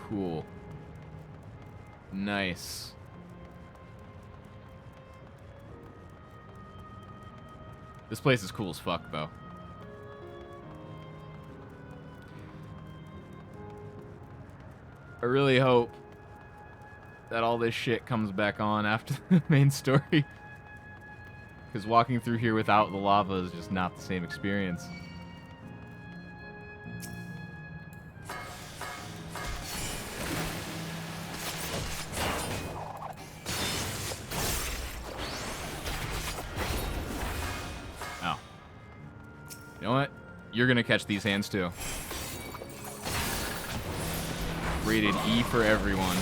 Speaker 1: Cool. Nice. This place is cool as fuck, though. I really hope that all this shit comes back on after the main story. Because walking through here without the lava is just not the same experience. Oh. You know what? You're gonna catch these hands too. Rated E for everyone.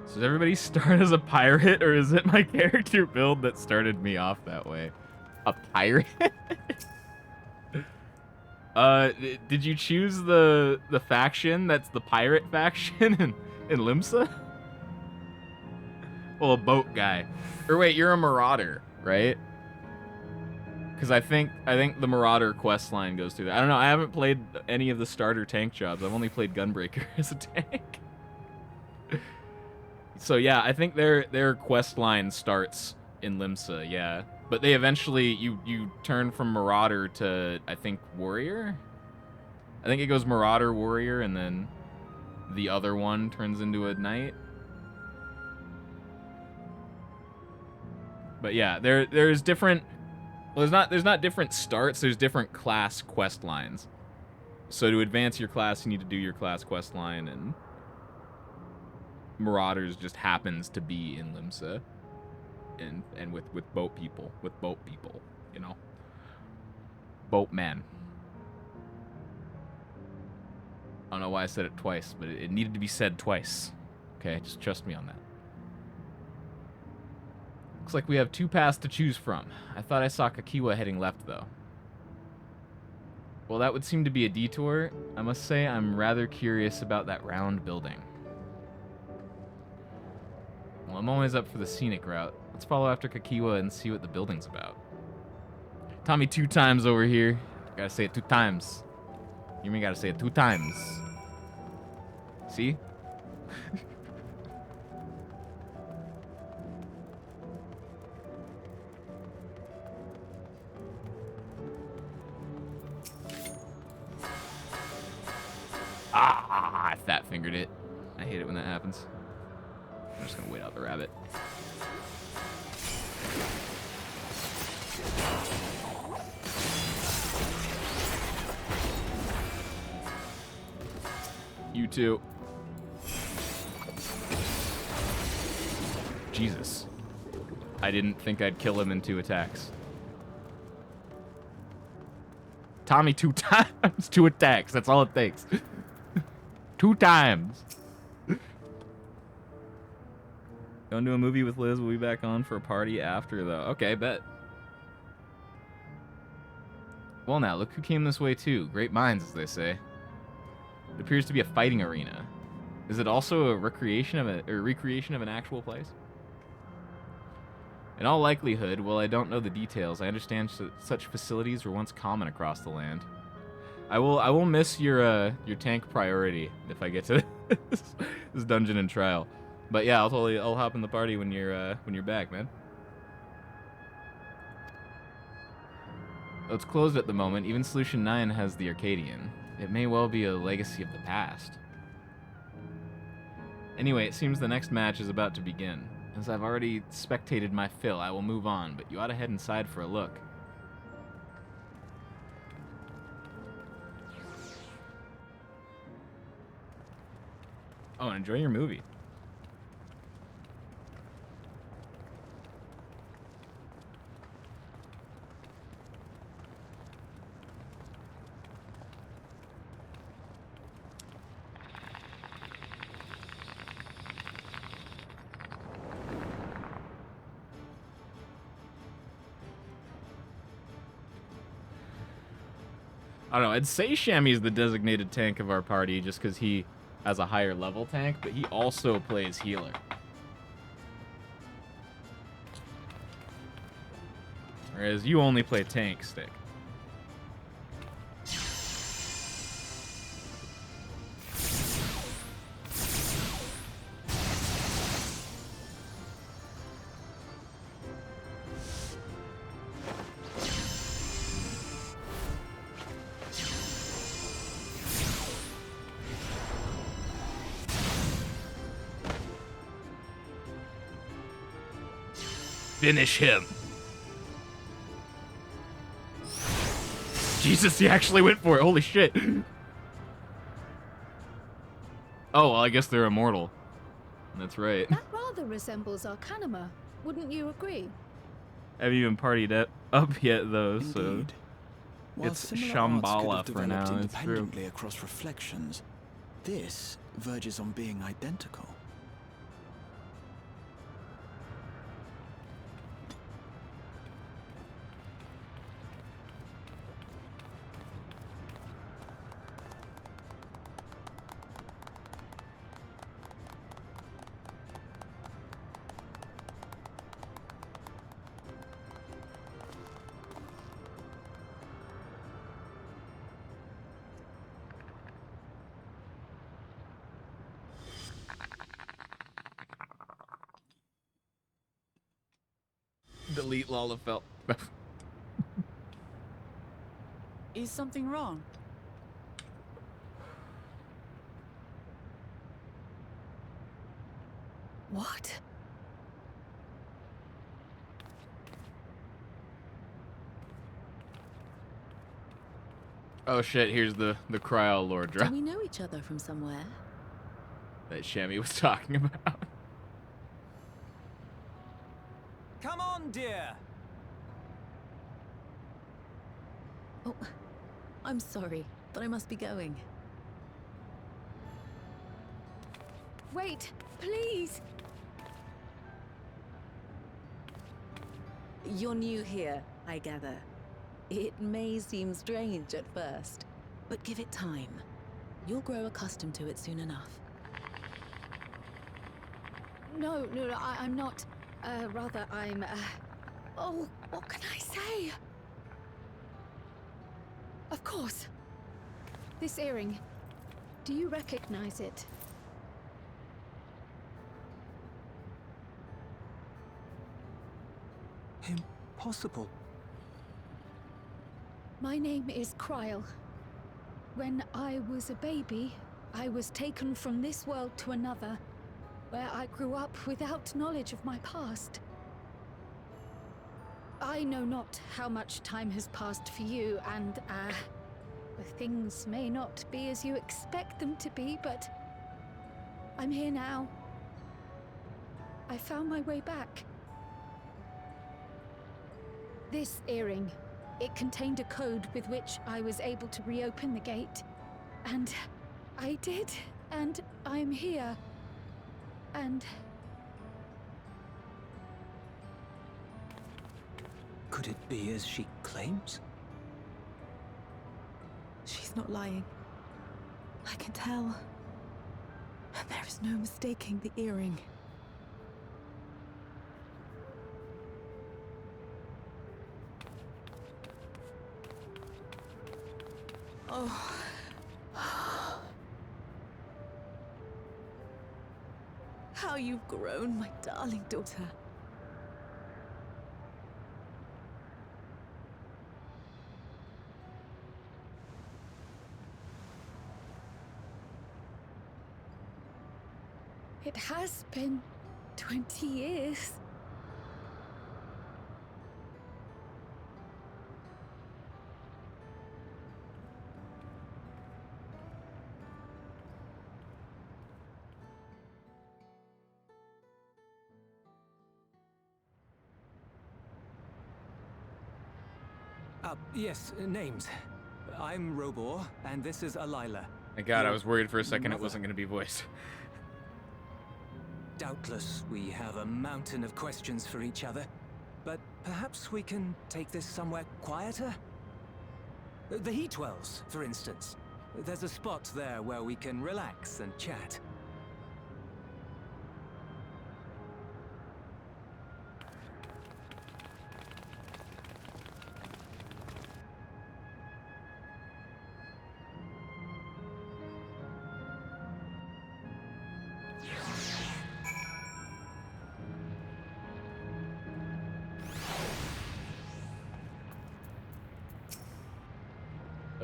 Speaker 1: So does everybody start as a pirate, or is it my character build that started me off that way? A pirate? Did you choose the faction that's the pirate faction in Limsa? Well, a boat guy. Or wait, you're a marauder, right? Because I think the marauder quest line goes through that. I don't know. I haven't played any of the starter tank jobs. I've only played Gunbreaker as a tank. So yeah, I think their quest line starts in Limsa, yeah. But they eventually you turn from Marauder to, I think, Warrior? I think it goes Marauder, Warrior, and then the other one turns into a Knight. But yeah, there's different, well, there's not different starts, there's different class quest lines. So to advance your class, you need to do your class quest line, and Marauders just happens to be in Limsa, and with boat people, you know, boatman. I don't know why I said it twice, but it needed to be said twice. Okay, just trust me on that. Looks like we have two paths to choose from. I thought I saw Kakiwa heading left, though. Well, that would seem to be a detour. I must say I'm rather curious about that round building. Well, I'm always up for the scenic route. Let's follow after Kakiwa and see what the building's about. Tommy 2 times over here. Gotta say it 2 times. You mean gotta say it 2 times. See? Ah, I fat fingered it. I hate it when that happens. I'm just gonna wait out the rabbit. You too. Jesus. I didn't think I'd kill him in 2 attacks. Tommy 2 times, 2 attacks. That's all it takes. 2 times. Going to a movie with Liz. We'll be back on for a party after, though. Okay, bet. Well, now, look who came this way, too. Great minds, as they say. It appears to be a fighting arena. Is it also a recreation of an actual place? In all likelihood, while I don't know the details, I understand such facilities were once common across the land. I will miss your tank priority if I get to this dungeon and trial. But yeah, I'll hop in the party when you're back, man. Though it's closed at the moment, even Solution 9 has the Arcadian. It may well be a legacy of the past. Anyway, it seems the next match is about to begin. As I've already spectated my fill, I will move on, but you ought to head inside for a look. Oh, and enjoy your movie. I don't know, I'd say Shammy's the designated tank of our party just because he has a higher level tank, but he also plays healer. Whereas you only play tank stick. Finish him. Jesus, he actually went for it. Holy shit. Oh, well, I guess they're immortal. That's right.
Speaker 5: That rather resembles Arcanima, wouldn't you agree?
Speaker 1: I haven't even partied up yet, though, so...
Speaker 4: Indeed. While
Speaker 1: It's
Speaker 4: similar arts could have
Speaker 1: Shambhala for
Speaker 4: developed
Speaker 1: now, it's true.
Speaker 4: independently across reflections, this verges on being identical.
Speaker 1: Delete Lalafell.
Speaker 2: Is something wrong?
Speaker 3: What?
Speaker 1: Oh shit, here's the Cryo Lord
Speaker 10: Do
Speaker 1: drop
Speaker 10: we know each other from somewhere?
Speaker 1: that Shammy was talking about.
Speaker 9: Come on, dear.
Speaker 10: Oh, I'm sorry, but I must be going.
Speaker 5: Wait, please!
Speaker 10: You're new here, I gather. It may seem strange at first, but give it time. You'll grow accustomed to it soon enough.
Speaker 5: No, I'm not. Rather, I'm, oh, what can I say? Of course. This earring. Do you recognize it?
Speaker 11: Impossible.
Speaker 5: My name is Kryle. When I was a baby, I was taken from this world to another, where I grew up without knowledge of my past. I know not how much time has passed for you, and, things may not be as you expect them to be, but I'm here now. I found my way back. This earring, it contained a code with which I was able to reopen the gate. And I did, and I'm here. And...
Speaker 11: Could it be as she claims?
Speaker 7: She's not lying. I can tell. And there is no mistaking the earring. Oh. How you've grown, my darling daughter.
Speaker 5: it has been 20 years.
Speaker 11: Yes, names. I'm Robor, and this is Alila.
Speaker 1: My God, I was worried for a second it wasn't going to be voiced.
Speaker 11: Doubtless, we have a mountain of questions for each other, but perhaps we can take this somewhere quieter? The Heatwells, for instance. There's a spot there where we can relax and chat.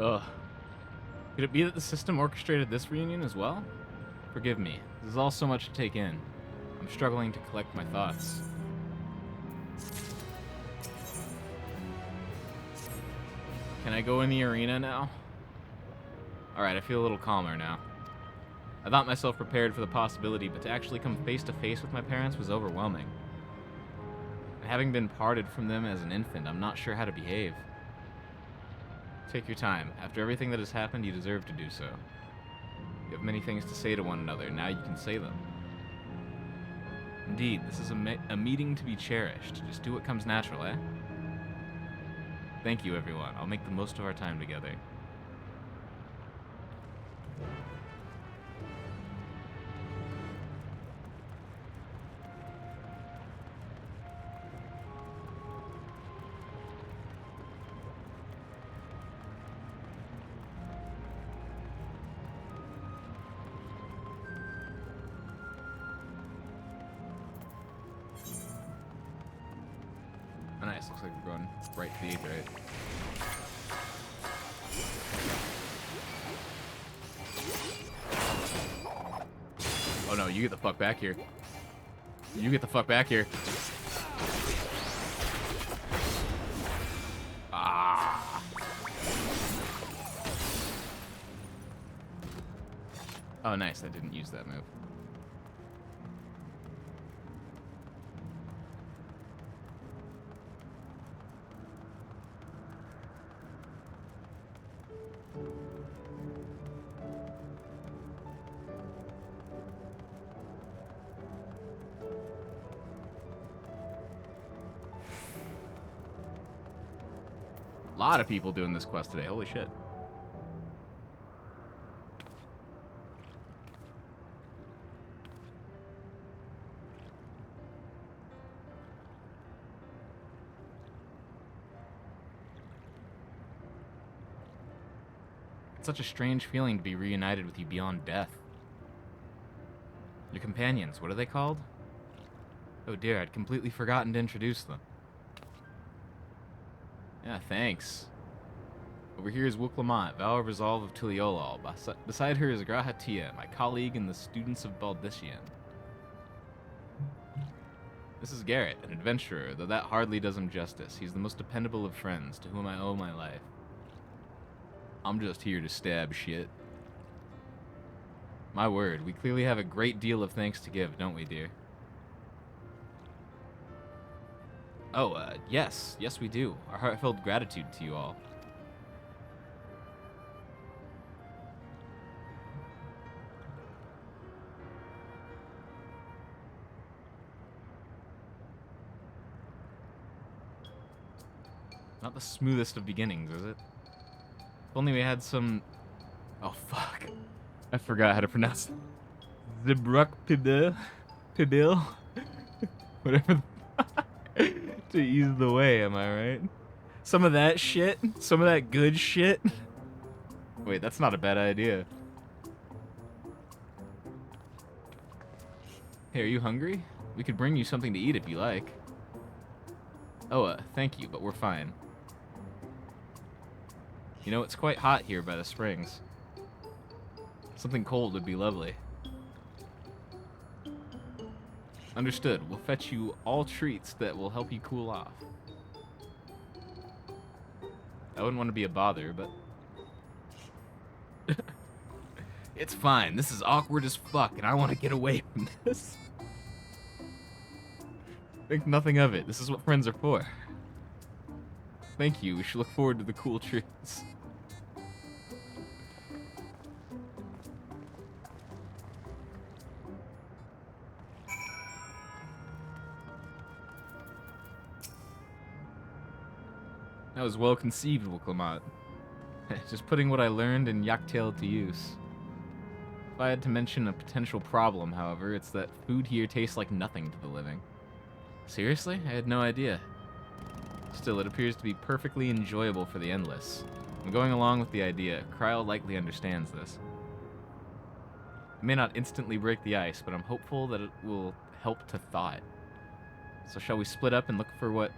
Speaker 1: Ugh. Could it be that the system orchestrated this reunion as well? Forgive me. This is all so much to take in. I'm struggling to collect my thoughts. Can I go in the arena now? Alright, I feel a little calmer now. I thought myself prepared for the possibility, but to actually come face to face with my parents was overwhelming. And having been parted from them as an infant, I'm not sure how to behave. Take your time. After everything that has happened, you deserve to do so. You have many things to say to one another. Now you can say them. Indeed, this is a meeting to be cherished. Just do what comes natural, eh? Thank you, everyone. I'll make the most of our time together. Oh, nice. Looks like we're going right to the Aetheryte. Oh no, you get the fuck back here. You get the fuck back here. Ah. Oh, nice. I didn't use that move. A lot of people doing this quest today. Holy shit. such a strange feeling to be reunited with you beyond death. Your companions, what are they called? Oh dear, I'd completely forgotten to introduce them. Yeah, thanks. Over here is Wuklamant, vow of resolve of Tuliolal. Beside her is Grahatia, my colleague in the students of Baldician. This is Garrett, an adventurer, though that hardly does him justice. He's the most dependable of friends, to whom I owe my life. I'm just here to stab shit. My word, we clearly have a great deal of thanks to give, don't we, dear? Oh, yes. Yes, we do. Our heartfelt gratitude to you all. Not the smoothest of beginnings, is it? If only we had some... Oh, fuck. I forgot how to pronounce it. Zibruk Pidil? Whatever the to ease the way, am I right? Some of that shit? Some of that good shit? Wait, that's not a bad idea. Hey, are you hungry? We could bring you something to eat if you like. Oh, thank you, but we're fine. You know, it's quite hot here by the springs. Something cold would be lovely. Understood. We'll fetch you all treats that will help you cool off. I wouldn't want to be a bother, but... It's fine. This is awkward as fuck, and I want to get away from this. Think nothing of it. This is what friends are for. Thank you. We should look forward to the cool treats. That was well conceived, Wuklamant. Just putting what I learned in Yaktail to use. If I had to mention a potential problem, however, it's that food here tastes like nothing to the living. Seriously? I had no idea. Still, it appears to be perfectly enjoyable for the endless. I'm going along with the idea. Kryle likely understands this. It may not instantly break the ice, but I'm hopeful that it will help to thaw it. So shall we split up and look for what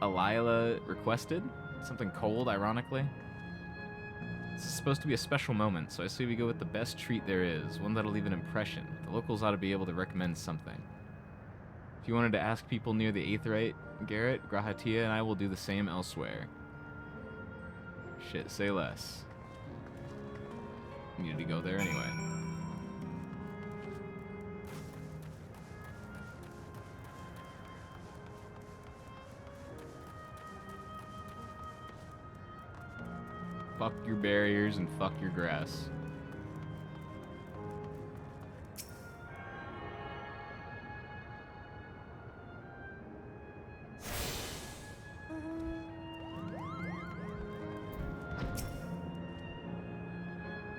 Speaker 1: Alila requested? Something cold, ironically. This is supposed to be a special moment, so I say we go with the best treat there is, one that'll leave an impression. The locals ought to be able to recommend something. If you wanted to ask people near the Aetheryte, Garrett, Grahatia, and I will do the same elsewhere. Shit, say less. Needed to go there anyway. Fuck your barriers and fuck your grass.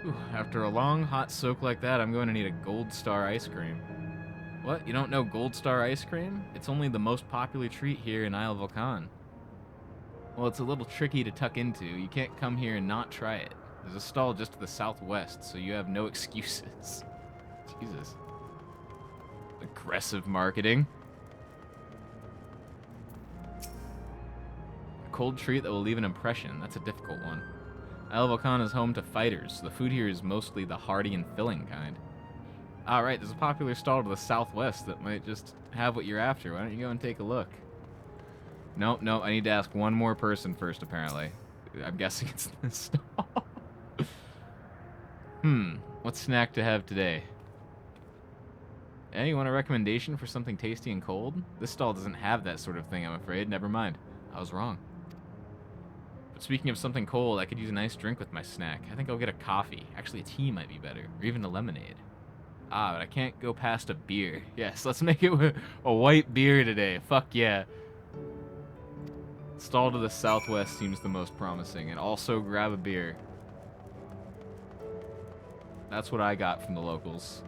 Speaker 1: Ooh, after a long, hot soak like that, I'm going to need a Gold Star ice cream. What? You don't know Gold Star ice cream? It's only the most popular treat here in Isle Volcan. Well, it's a little tricky to tuck into. You can't come here and not try it. There's a stall just to the southwest, so you have no excuses. Jesus. Aggressive marketing. A cold treat that will leave an impression. That's a difficult one. Isle Volcan is home to fighters. The food here is mostly the hearty and filling kind. Alright, there's a popular stall to the southwest that might just have what you're after. Why don't you go and take a look? Nope, I need to ask one more person first, apparently. I'm guessing it's this stall. What snack to have today? Hey, you want a recommendation for something tasty and cold? This stall doesn't have that sort of thing, I'm afraid. Never mind. I was wrong. But speaking of something cold, I could use a nice drink with my snack. I think I'll get a coffee. Actually, a tea might be better. Or even a lemonade. Ah, but I can't go past a beer. Yes, let's make it a white beer today. Fuck yeah. Stall to the southwest seems the most promising. And also grab a beer. That's what I got from the locals.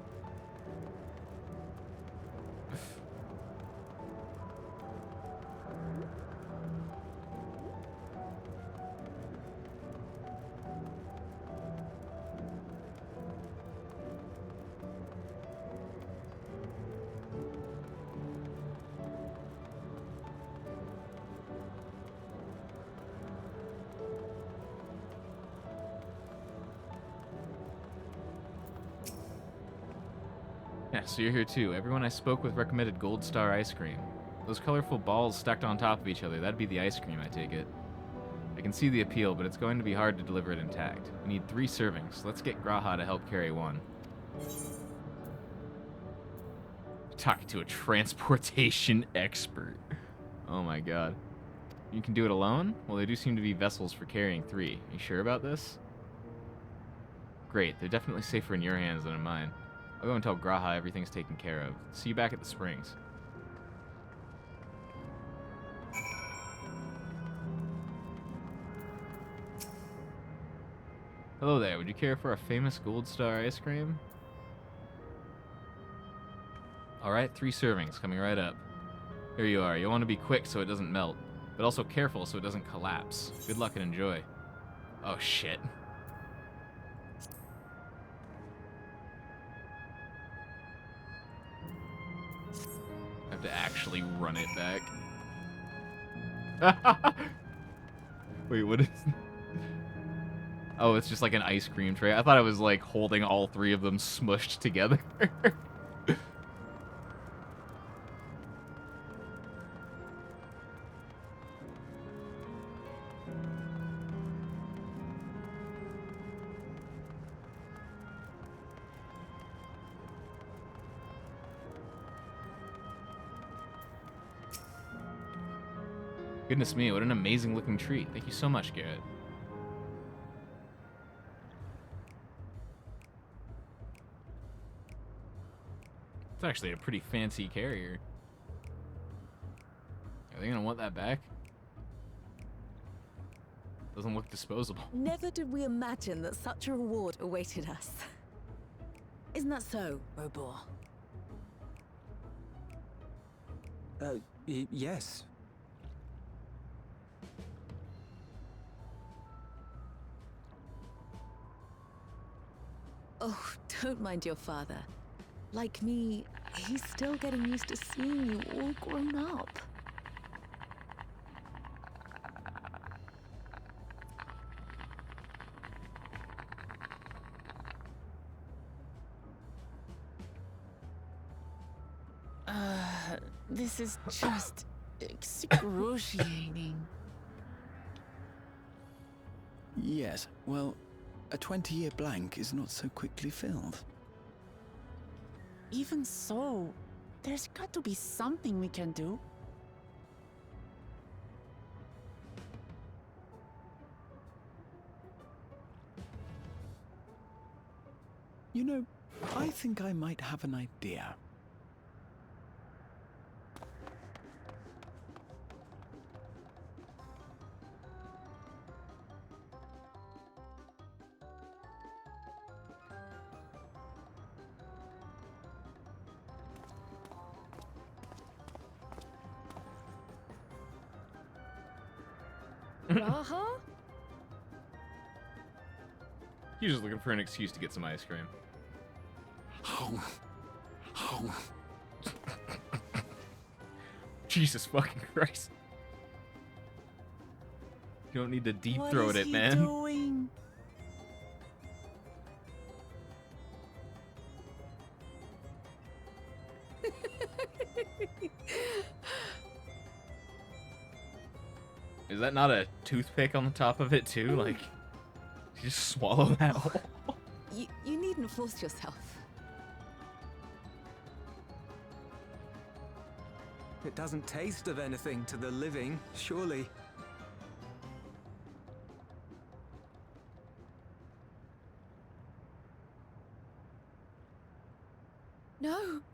Speaker 1: so you're here too. Everyone I spoke with recommended Gold Star ice cream. Those colorful balls stacked on top of each other, that'd be the ice cream, I take it. I can see the appeal, but it's going to be hard to deliver it intact. We need 3 servings. Let's get Graha to help carry 1. Talking to a transportation expert. Oh my god. You can do it alone? Well, there do seem to be vessels for carrying 3. You sure about this? Great, they're definitely safer in your hands than in mine. I'll go and tell Graha everything's taken care of. See you back at the springs. Hello there, would you care for a famous Gold Star ice cream? Alright, 3 servings, coming right up. Here you are. You'll want to be quick so it doesn't melt, but also careful so it doesn't collapse. Good luck and enjoy. Oh shit. I have to actually run it back. Wait, what is... Oh, it's just like an ice cream tray. I thought it was like holding all 3 of them smushed together. Goodness me, what an amazing looking treat. Thank you so much, Garrett. It's actually a pretty fancy carrier. Are they gonna want that back? Doesn't look disposable.
Speaker 10: Never did we imagine that such a reward awaited us. Isn't that so, Robor?
Speaker 11: Yes.
Speaker 10: Oh, don't mind your father. Like me, he's still getting used to seeing you all grown up.
Speaker 2: This is just excruciating.
Speaker 4: Yes, well, a 20-year blank is not so quickly filled.
Speaker 2: Even so, there's got to be something we can do.
Speaker 4: You know, I think I might have an idea.
Speaker 5: Raha?
Speaker 1: He's just looking for an excuse to get some ice cream. Jesus fucking Christ. You don't need to deep throat it, man.
Speaker 2: What is he doing?
Speaker 1: Is that not a toothpick on the top of it too? Like, you just swallow that whole.
Speaker 10: You needn't force yourself.
Speaker 11: It doesn't taste of anything to the living, surely.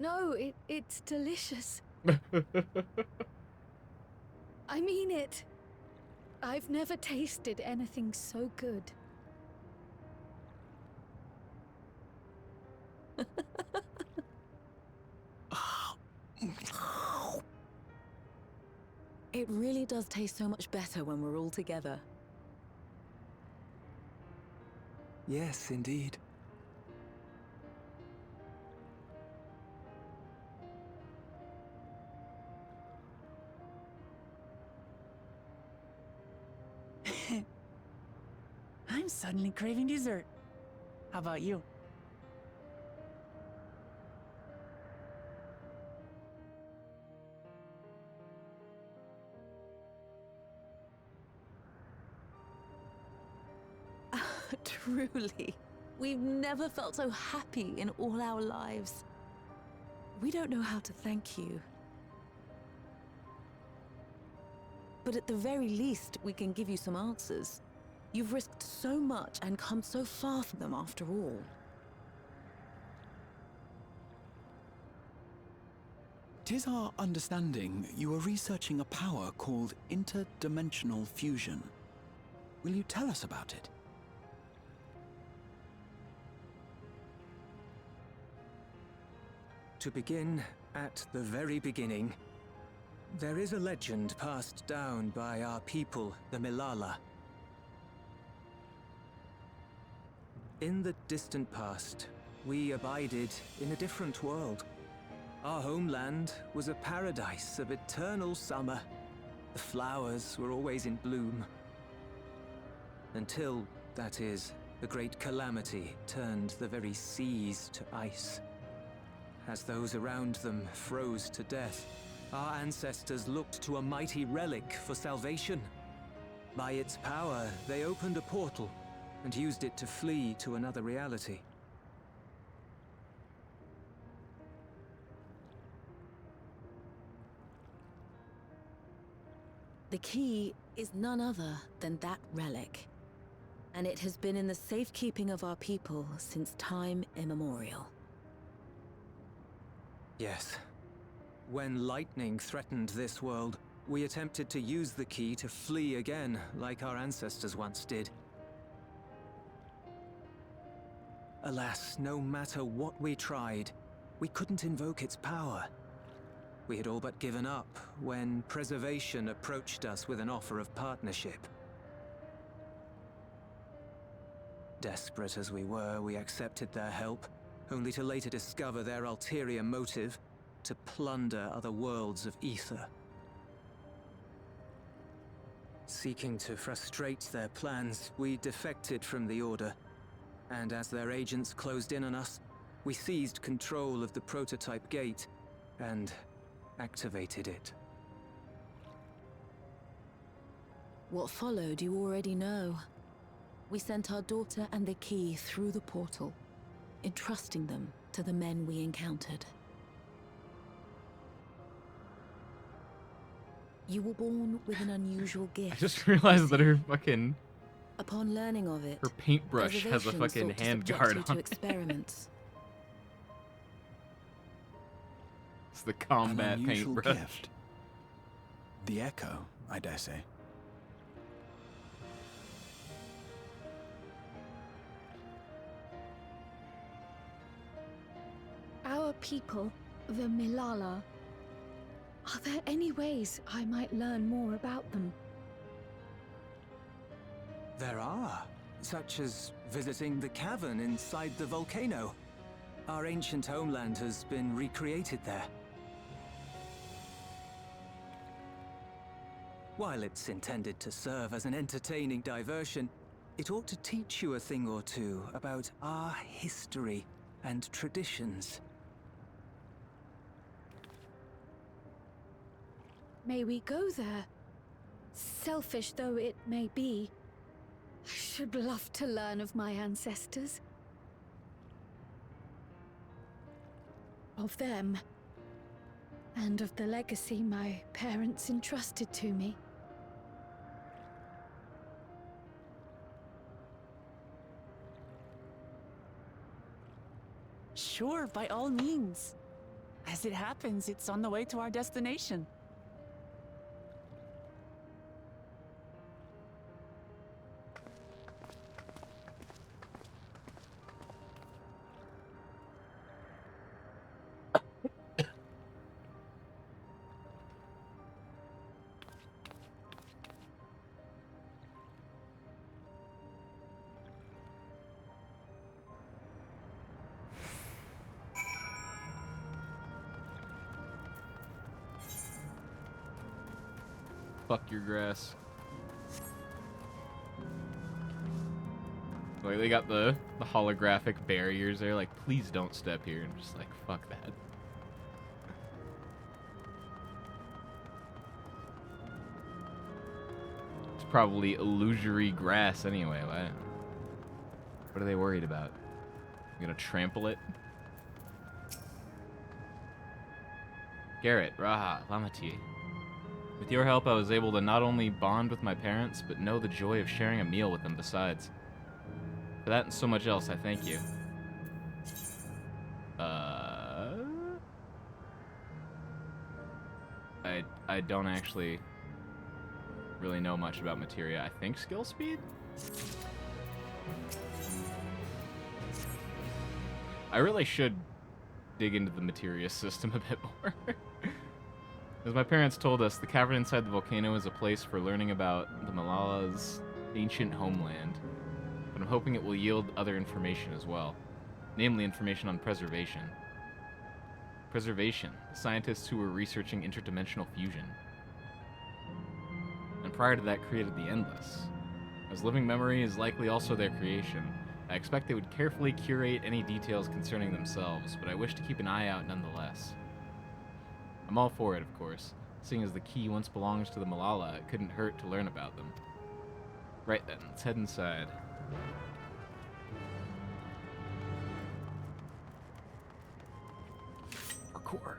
Speaker 5: No, it's delicious. I mean it. I've never tasted anything so good.
Speaker 10: It really does taste so much better when we're all together.
Speaker 11: Yes, indeed.
Speaker 2: I'm suddenly craving dessert. How about you?
Speaker 10: Truly, we've never felt so happy in all our lives. We don't know how to thank you. But at the very least, we can give you some answers. You've risked so much and come so far from them after all.
Speaker 4: Tis our understanding you are researching a power called interdimensional fusion. Will you tell us about it?
Speaker 11: To begin at the very beginning, there is a legend passed down by our people, the Milala. In the distant past, we abided in a different world. Our homeland was a paradise of eternal summer. The flowers were always in bloom. Until, that is, the great calamity turned the very seas to ice. As those around them froze to death, our ancestors looked to a mighty relic for salvation. By its power, they opened a portal and used it to flee to another reality.
Speaker 10: The key is none other than that relic, and it has been in the safekeeping of our people since time immemorial.
Speaker 11: Yes. When lightning threatened this world, we attempted to use the key to flee again, like our ancestors once did. Alas, no matter what we tried, we couldn't invoke its power. We had all but given up when Preservation approached us with an offer of partnership. Desperate as we were, we accepted their help, only to later discover their ulterior motive: to plunder other worlds of ether. Seeking to frustrate their plans, we defected from the Order, and as their agents closed in on us, we seized control of the prototype gate and activated it.
Speaker 10: What followed you already know. We sent our daughter and the key through the portal, entrusting them to the men we encountered. You were born with an unusual gift.
Speaker 1: I just realized that her fucking...
Speaker 10: Upon learning of it,
Speaker 1: her paintbrush has a
Speaker 10: Preservation
Speaker 1: fucking
Speaker 10: sought to
Speaker 1: hand
Speaker 10: subject
Speaker 1: guard
Speaker 10: you
Speaker 1: on
Speaker 10: to
Speaker 1: it.
Speaker 10: experiments.
Speaker 1: It's the combat
Speaker 4: An unusual
Speaker 1: paintbrush.
Speaker 4: gift. The echo, I dare say.
Speaker 3: Our people, the Milala. Are there any ways I might learn more about them?
Speaker 11: There are, such as visiting the cavern inside the volcano. Our ancient homeland has been recreated there. While it's intended to serve as an entertaining diversion, it ought to teach you a thing or two about our history and traditions.
Speaker 3: May we go there? Selfish though it may be, I should love to learn of my ancestors. Of them. And of the legacy my parents entrusted to me.
Speaker 2: Sure, by all means. As it happens, it's on the way to our destination.
Speaker 1: Fuck your grass. Like, they got the holographic barriers there, like, please don't step here, and just like, fuck that. It's probably illusory grass anyway, right? What are they worried about? I'm gonna trample it? Garrett, Raha, Lamati. With your help, I was able to not only bond with my parents, but know the joy of sharing a meal with them besides. For that and so much else, I thank you. I don't actually really know much about materia. I think skill speed? I really should dig into the materia system a bit more. As my parents told us, the cavern inside the volcano is a place for learning about the Malala's ancient homeland, but I'm hoping it will yield other information as well, namely information on preservation. Preservation, the scientists who were researching interdimensional fusion. And prior to that created the Endless. As living memory is likely also their creation, I expect they would carefully curate any details concerning themselves, but I wish to keep an eye out nonetheless. I'm all for it, of course. Seeing as the key once belongs to the Malala, it couldn't hurt to learn about them. Right then, let's head inside. Parkour.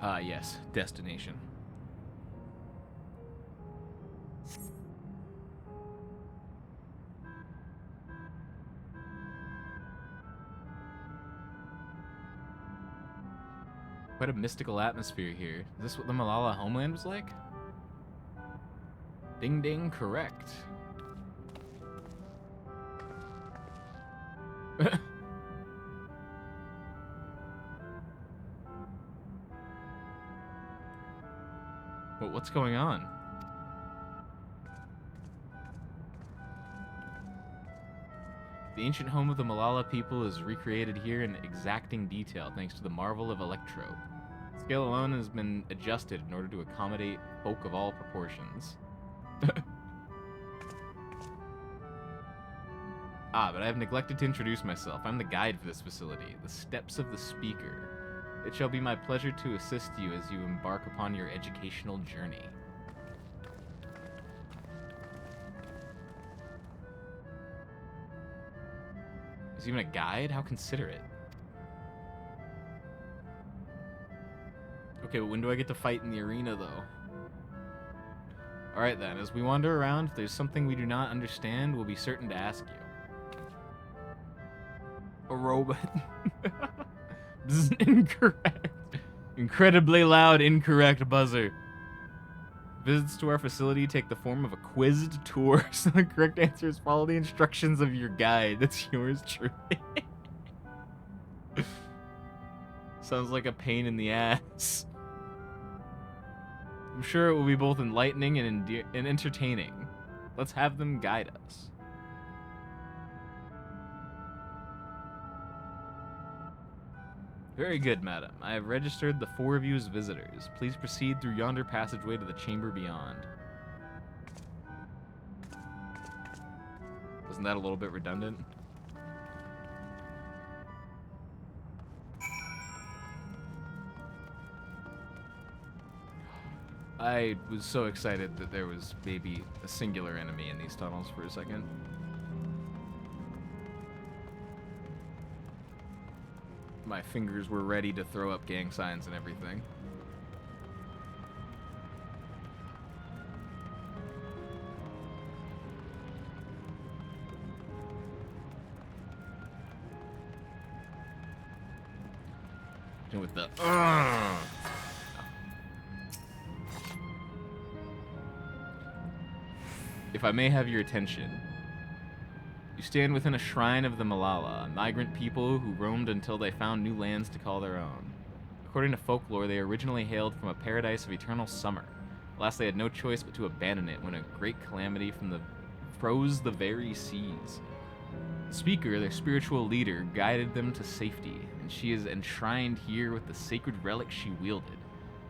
Speaker 1: Ah, yes, destination. Quite a mystical atmosphere here. Is this what the Malala homeland was like? Ding ding, correct. But what's going on? The ancient home of the Malala people is recreated here in exacting detail thanks to the marvel of Electro. The scale alone has been adjusted in order to accommodate folk of all proportions. But I have neglected to introduce myself. I'm the guide for this facility, the Steps of the Speaker. It shall be my pleasure to assist you as you embark upon your educational journey. Is he even a guide? How considerate. Okay, but when do I get to fight in the arena, though? Alright then, as we wander around, if there's something we do not understand, we'll be certain to ask you. A robot. This is incorrect. Incredibly loud, incorrect buzzer. Visits to our facility take the form of a quizzed tour, so the correct answer is follow the instructions of your guide. That's yours truly. Sounds like a pain in the ass. I'm sure it will be both enlightening and entertaining. Let's have them guide us. Very good, madam. I have registered the 4 of you as visitors. Please proceed through yonder passageway to the chamber beyond. Wasn't that a little bit redundant? I was so excited that there was maybe a singular enemy in these tunnels for a second. My fingers were ready to throw up gang signs and everything. And with the If I may have your attention. You stand within a shrine of the Malala, a migrant people who roamed until they found new lands to call their own. According to folklore, they originally hailed from a paradise of eternal summer. Alas, they had no choice but to abandon it when a great calamity froze the very seas. The speaker, their spiritual leader, guided them to safety, and she is enshrined here with the sacred relic she wielded.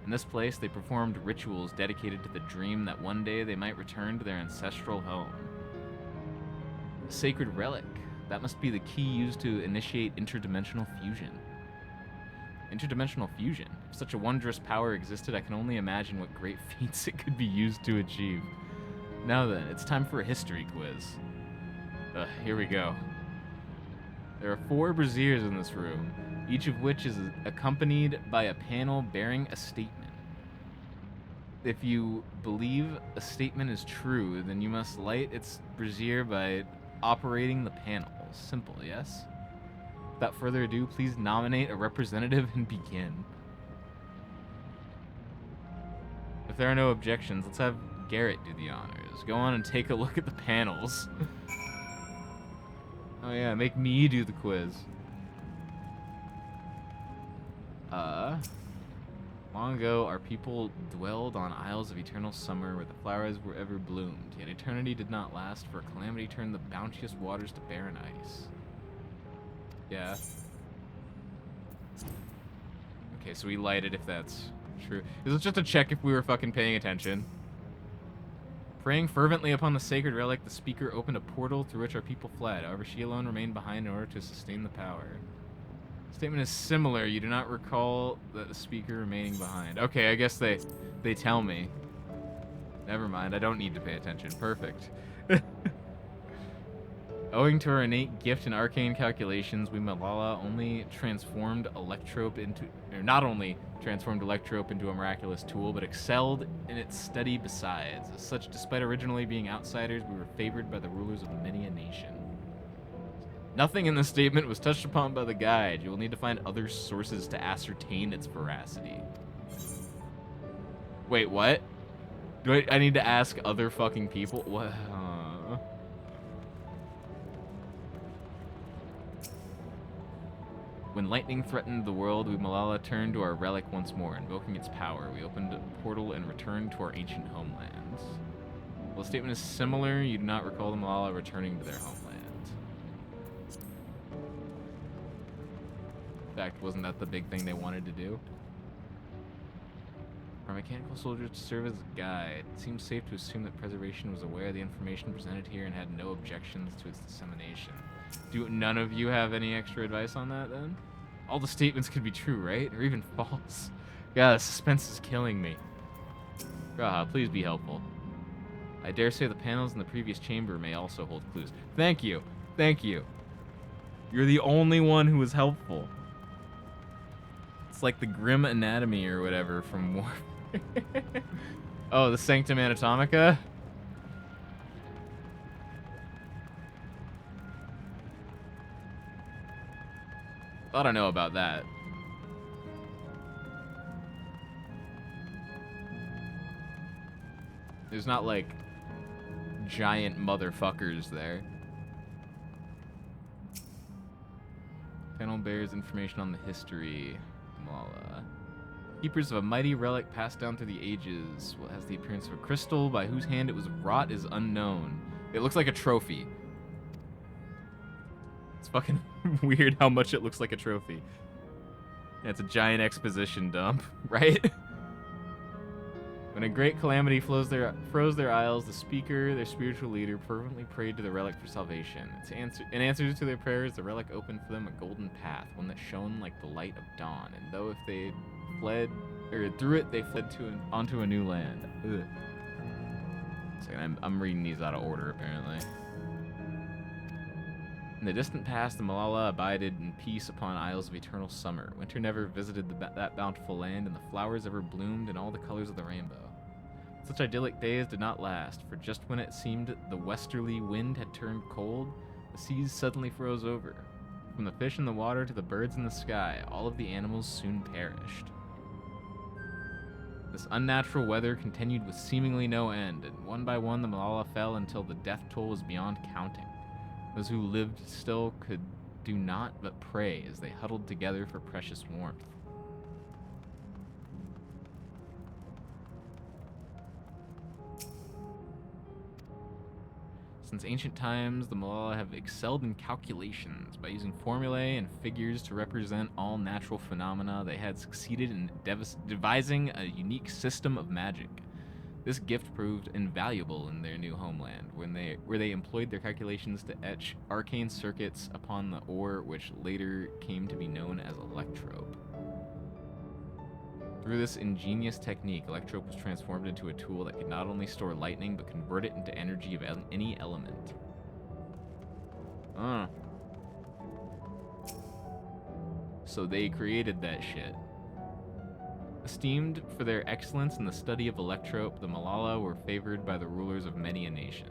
Speaker 1: In this place, they performed rituals dedicated to the dream that one day they might return to their ancestral home. A sacred relic. That must be the key used to initiate interdimensional fusion. Interdimensional fusion. If such a wondrous power existed, I can only imagine what great feats it could be used to achieve. Now then, it's time for a history quiz. Here we go. There are 4 braziers in this room, each of which is accompanied by a panel bearing a statement. If you believe a statement is true, then you must light its brazier by operating the panel. Simple, yes? Without further ado, please nominate a representative and begin. If there are no objections, let's have Garrett do the honors. Go on and take a look at the panels. Oh yeah, make me do the quiz. Long ago, our people dwelled on isles of eternal summer where the flowers were ever bloomed, yet eternity did not last, for a calamity turned the bounteous waters to barren ice. Yeah. Okay, so we light it if that's true. This was just to check if we were fucking paying attention. Praying fervently upon the sacred relic, the speaker opened a portal through which our people fled. However, she alone remained behind in order to sustain the power. Statement is similar. You do not recall that the speaker remaining behind. Okay, I guess they tell me. Never mind. I don't need to pay attention. Perfect. Owing to our innate gift in arcane calculations, we Malala only transformed Electrope into, or not only transformed Electrope into a miraculous tool, but excelled in its study besides. As such, despite originally being outsiders, we were favored by the rulers of many a nation. Nothing in this statement was touched upon by the guide. You will need to find other sources to ascertain its veracity. Wait, what? Do I need to ask other fucking people? What? When lightning threatened the world, we Malala turned to our relic once more. Invoking its power, we opened a portal and returned to our ancient homelands. While the statement is similar, you do not recall the Malala returning to their homeland. In fact, wasn't that the big thing they wanted to do? Our mechanical soldiers to serve as a guide. It seems safe to assume that preservation was aware of the information presented here and had no objections to its dissemination. Do none of you have any extra advice on that, then? All the statements could be true, right? Or even false. God, the suspense is killing me. Graha, please be helpful. I dare say the panels in the previous chamber may also hold clues. Thank you. Thank you. You're the only one who was helpful. It's like the Grim Anatomy or whatever from Warfare. Oh, the Sanctum Anatomica? Thought I know about that. There's not like giant motherfuckers there. Panel bears information on the history. Malala. Keepers of a mighty relic passed down through the ages. What has the appearance of a crystal by whose hand it was wrought is unknown. It looks like a trophy. It's fucking weird how much it looks like a trophy. Yeah, it's a giant exposition dump, right? When a great calamity froze their isles, the speaker, their spiritual leader, fervently prayed to the relic for salvation. In answer to their prayers, the relic opened for them a golden path, one that shone like the light of dawn. And though if they fled, or through it, they fled onto a new land. Ugh. So I'm reading these out of order, apparently. In the distant past, the Malala abided in peace upon isles of eternal summer. Winter never visited that bountiful land, and the flowers ever bloomed in all the colors of the rainbow. Such idyllic days did not last, for just when it seemed the westerly wind had turned cold, the seas suddenly froze over. From the fish in the water to the birds in the sky, all of the animals soon perished. This unnatural weather continued with seemingly no end, and one by one the Malala fell until the death toll was beyond counting. Those who lived still could do naught but pray as they huddled together for precious warmth. Since ancient times, the Malala have excelled in calculations. By using formulae and figures to represent all natural phenomena, they had succeeded in devising a unique system of magic. This gift proved invaluable in their new homeland, where they employed their calculations to etch arcane circuits upon the ore, which later came to be known as Electrope. Through this ingenious technique, Electrope was transformed into a tool that could not only store lightning, but convert it into energy of any element. So they created that shit. Esteemed for their excellence in the study of Electrope, the Malala were favored by the rulers of many a nation.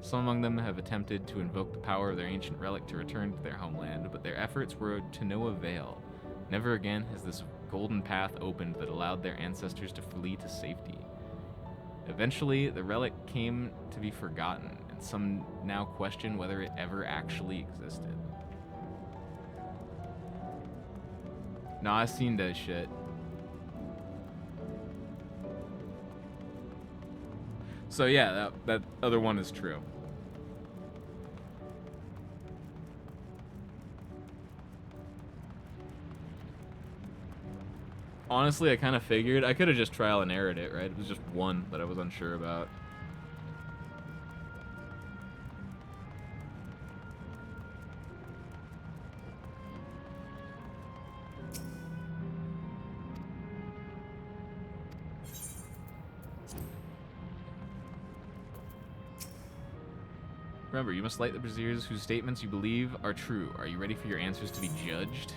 Speaker 1: Some among them have attempted to invoke the power of their ancient relic to return to their homeland, but their efforts were to no avail. Never again has this golden path opened that allowed their ancestors to flee to safety. Eventually, the relic came to be forgotten, and some now question whether it ever actually existed. Nah, I seen that shit. So yeah, that other one is true. Honestly, I kind of figured. I could have just trial and errored it, right? It was just one that I was unsure about. Remember, you must light the braziers whose statements you believe are true. Are you ready for your answers to be judged?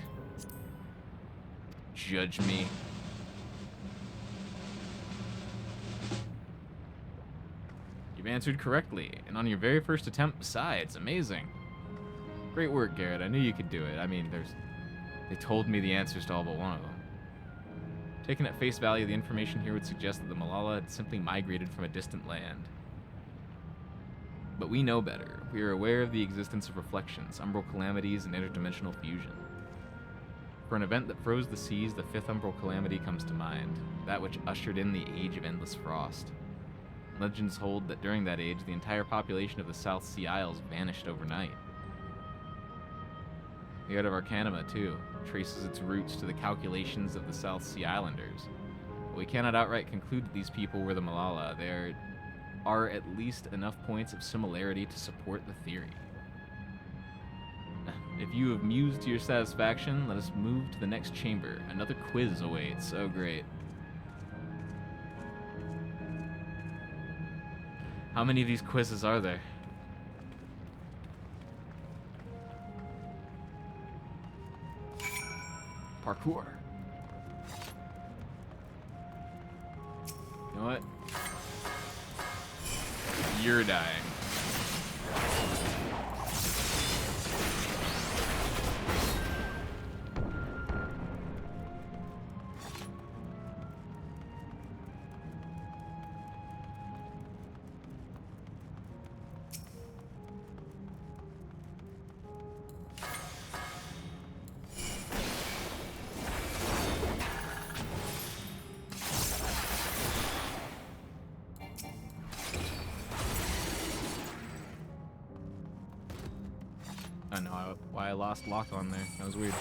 Speaker 1: Judge me. You've answered correctly, and on your very first attempt besides. Amazing. Great work, Garrett. I knew you could do it. I mean, they told me the answers to all but one of them. Taken at face value, the information here would suggest that the Malala had simply migrated from a distant land. But we know better. We are aware of the existence of reflections, umbral calamities, and interdimensional fusion. For an event that froze the seas, the fifth umbral calamity comes to mind, that which ushered in the Age of Endless Frost. Legends hold that during that age, the entire population of the South Sea Isles vanished overnight. The Art of Arcanima, too, traces its roots to the calculations of the South Sea Islanders. But we cannot outright conclude that these people were the Malala. There are at least enough points of similarity to support the theory. If you have mused to your satisfaction, let us move to the next chamber. Another quiz awaits. Oh, great. How many of these quizzes are there? Parkour. You know what? You're dying. I know why I lost lock on there. That was weird.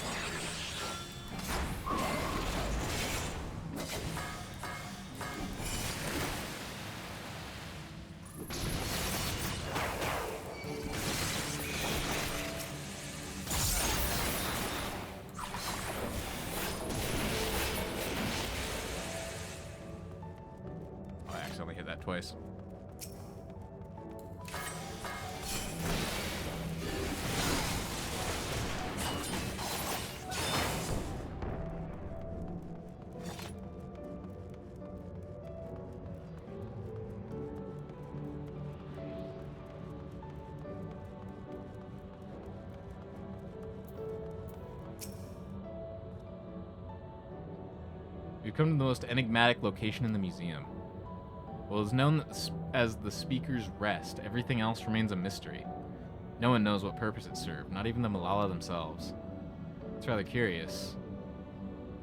Speaker 1: Oh, I accidentally hit that twice. We've come to the most enigmatic location in the museum. Well, it's known as the Speaker's Rest. Everything else remains a mystery. No one knows what purpose it served, not even the Malala themselves. It's rather curious.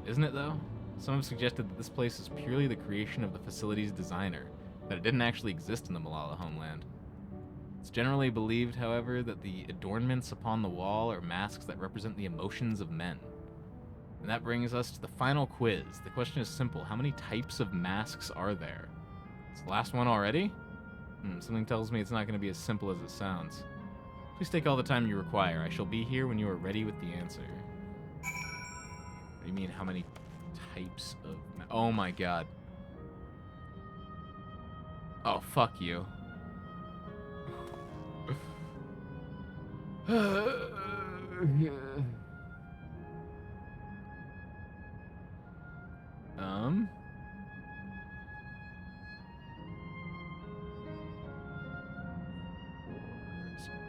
Speaker 1: Isn't it, though? Some have suggested that this place is purely the creation of the facility's designer, that it didn't actually exist in the Malala homeland. It's generally believed, however, that the adornments upon the wall are masks that represent the emotions of men. And that brings us to the final quiz. The question is simple. How many types of masks are there? It's the last one already? Something tells me it's not going to be as simple as it sounds. Please take all the time you require. I shall be here when you are ready with the answer. What do you mean, how many types of... Oh my god. Oh, fuck you. There's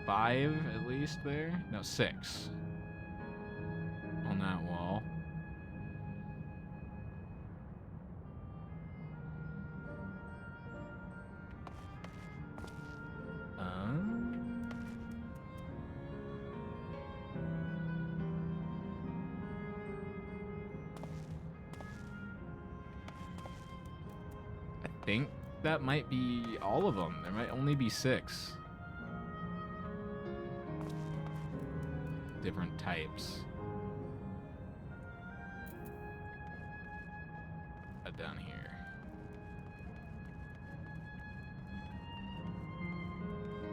Speaker 1: 5 at least there? No, 6. On that wall. I think that might be all of them. There might only be 6 different types. Down here.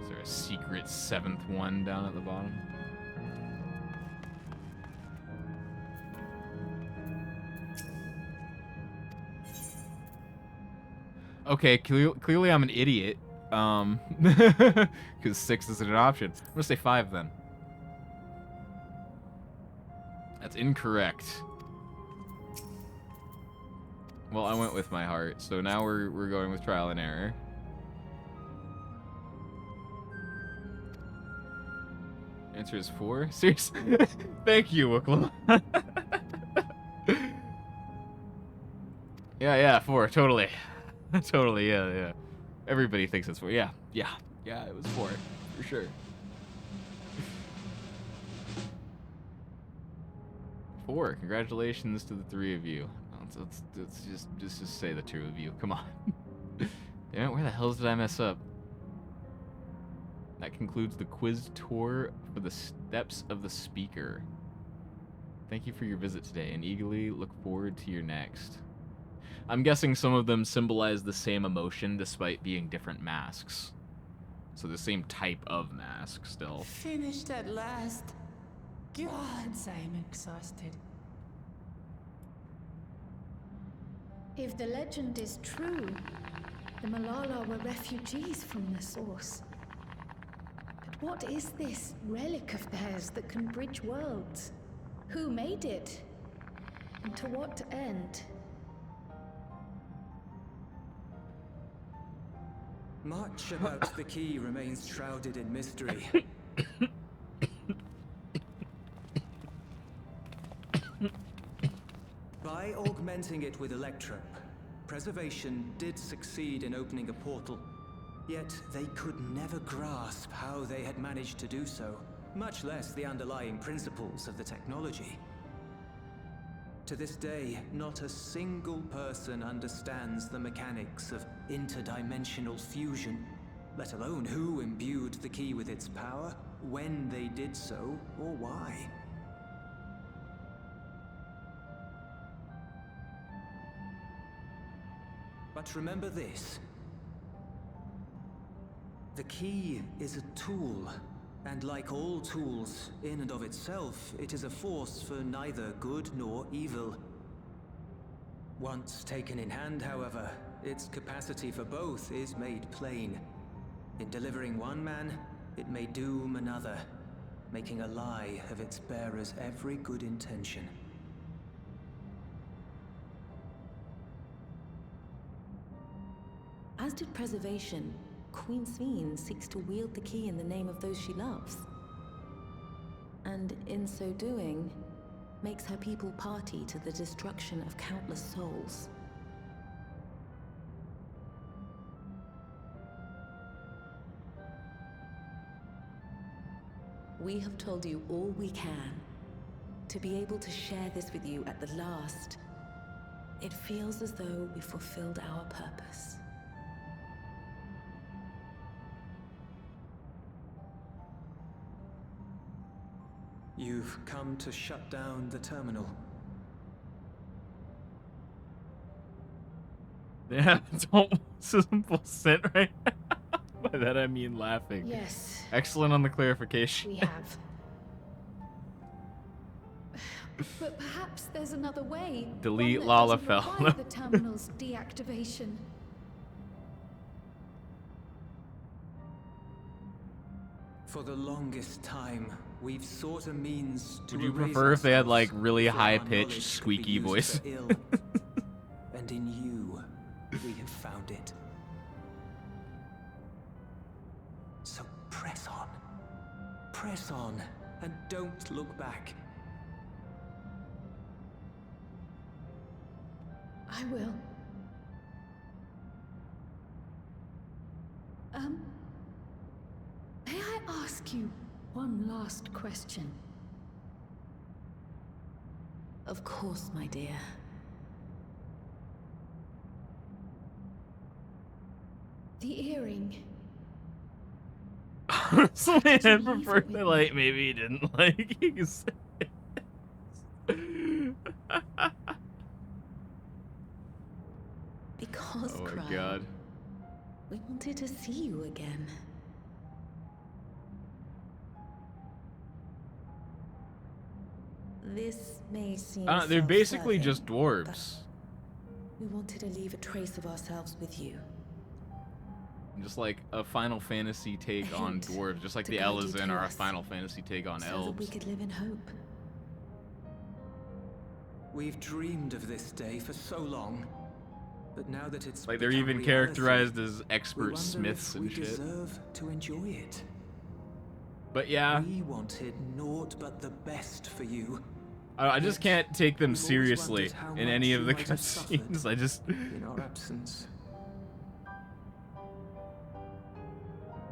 Speaker 1: Is there a secret 7th one down at the bottom? Okay, clearly I'm an idiot. Because 6 isn't an option. I'm gonna say 5 then. That's incorrect. Well, I went with my heart, so now we're going with trial and error. Answer is 4? Seriously? Thank you, Wooklum. Yeah, 4, totally. Totally, yeah. Everybody thinks it's 4. Yeah, it was 4, for sure. 4, congratulations to the 3 of you. Let's just say the 2 of you. Come on. Damn it, where the hell did I mess up? That concludes the quiz tour for the steps of the speaker. Thank you for your visit today, and eagerly look forward to your next. I'm guessing some of them symbolize the same emotion despite being different masks. So the same type of mask still.
Speaker 2: Finished at last. Gods, I'm exhausted.
Speaker 5: If the legend is true, the Malala were refugees from the source. But what is this relic of theirs that can bridge worlds? Who made it? And to what end?
Speaker 11: Much about the key remains shrouded in mystery. By augmenting it with electro, Preservation did succeed in opening a portal. Yet they could never grasp how they had managed to do so, much less the underlying principles of the technology. To this day, not a single person understands the mechanics of interdimensional fusion, let alone who imbued the key with its power, when they did so, or why. But remember this. The key is a tool, and like all tools, in and of itself, it is a force for neither good nor evil. Once taken in hand, however, its capacity for both is made plain. In delivering one man, it may doom another, making a lie of its bearer's every good intention.
Speaker 10: As did Preservation, Queen Sveen seeks to wield the key in the name of those she loves. And in so doing, makes her people party to the destruction of countless souls. We have told you all we can. To be able to share this with you at the last, it feels as though we fulfilled our purpose.
Speaker 11: You've come to shut down the terminal.
Speaker 1: Yeah, it's almost a simple sit right now. By that I mean laughing.
Speaker 5: Yes.
Speaker 1: Excellent on the clarification.
Speaker 5: We have. But perhaps there's another way.
Speaker 1: Delete
Speaker 5: one that doesn't
Speaker 1: Lalafell.
Speaker 5: require the terminal's deactivation.
Speaker 11: For the longest time, we've sought a means to
Speaker 1: Would you
Speaker 11: erase
Speaker 1: prefer if they had like
Speaker 11: ourselves,
Speaker 1: really
Speaker 11: for our
Speaker 1: high-pitched,
Speaker 11: knowledge could be
Speaker 1: squeaky
Speaker 11: used
Speaker 1: voice?
Speaker 11: for ill. And in you, we have found it. So press on, and don't look back.
Speaker 5: I will. May I ask you one last question?
Speaker 10: Of course, my dear.
Speaker 5: The earring.
Speaker 1: Honestly, I prefer to like maybe he didn't like his
Speaker 10: Because,
Speaker 1: Oh my
Speaker 10: Cryle,
Speaker 1: god.
Speaker 10: we wanted to see you again. This may seem
Speaker 1: They're basically
Speaker 10: self-serving,
Speaker 1: just dwarves.
Speaker 10: but we wanted to leave a trace of ourselves with you.
Speaker 1: Just like a Final Fantasy take
Speaker 10: A
Speaker 1: on
Speaker 10: hint
Speaker 1: dwarves, just like
Speaker 10: to
Speaker 1: the
Speaker 10: guide you
Speaker 1: Elezen
Speaker 10: to
Speaker 1: are a
Speaker 10: us,
Speaker 1: Final Fantasy take on
Speaker 10: so that
Speaker 1: elves.
Speaker 10: we could live in hope.
Speaker 11: We've dreamed of this day for so long, but now that it's
Speaker 1: Like they're
Speaker 11: become
Speaker 1: even
Speaker 11: reality,
Speaker 1: characterized as
Speaker 11: we
Speaker 1: expert
Speaker 11: wonder
Speaker 1: smiths
Speaker 11: if
Speaker 1: and
Speaker 11: we
Speaker 1: shit.
Speaker 11: deserve to enjoy it.
Speaker 1: But yeah,
Speaker 11: We wanted naught but the best for you.
Speaker 1: I just can't take them
Speaker 11: We've always
Speaker 1: seriously
Speaker 11: wondered how
Speaker 1: in
Speaker 11: much
Speaker 1: any of
Speaker 11: you
Speaker 1: the
Speaker 11: might have suffered
Speaker 1: cutscenes. I just
Speaker 11: in our absence.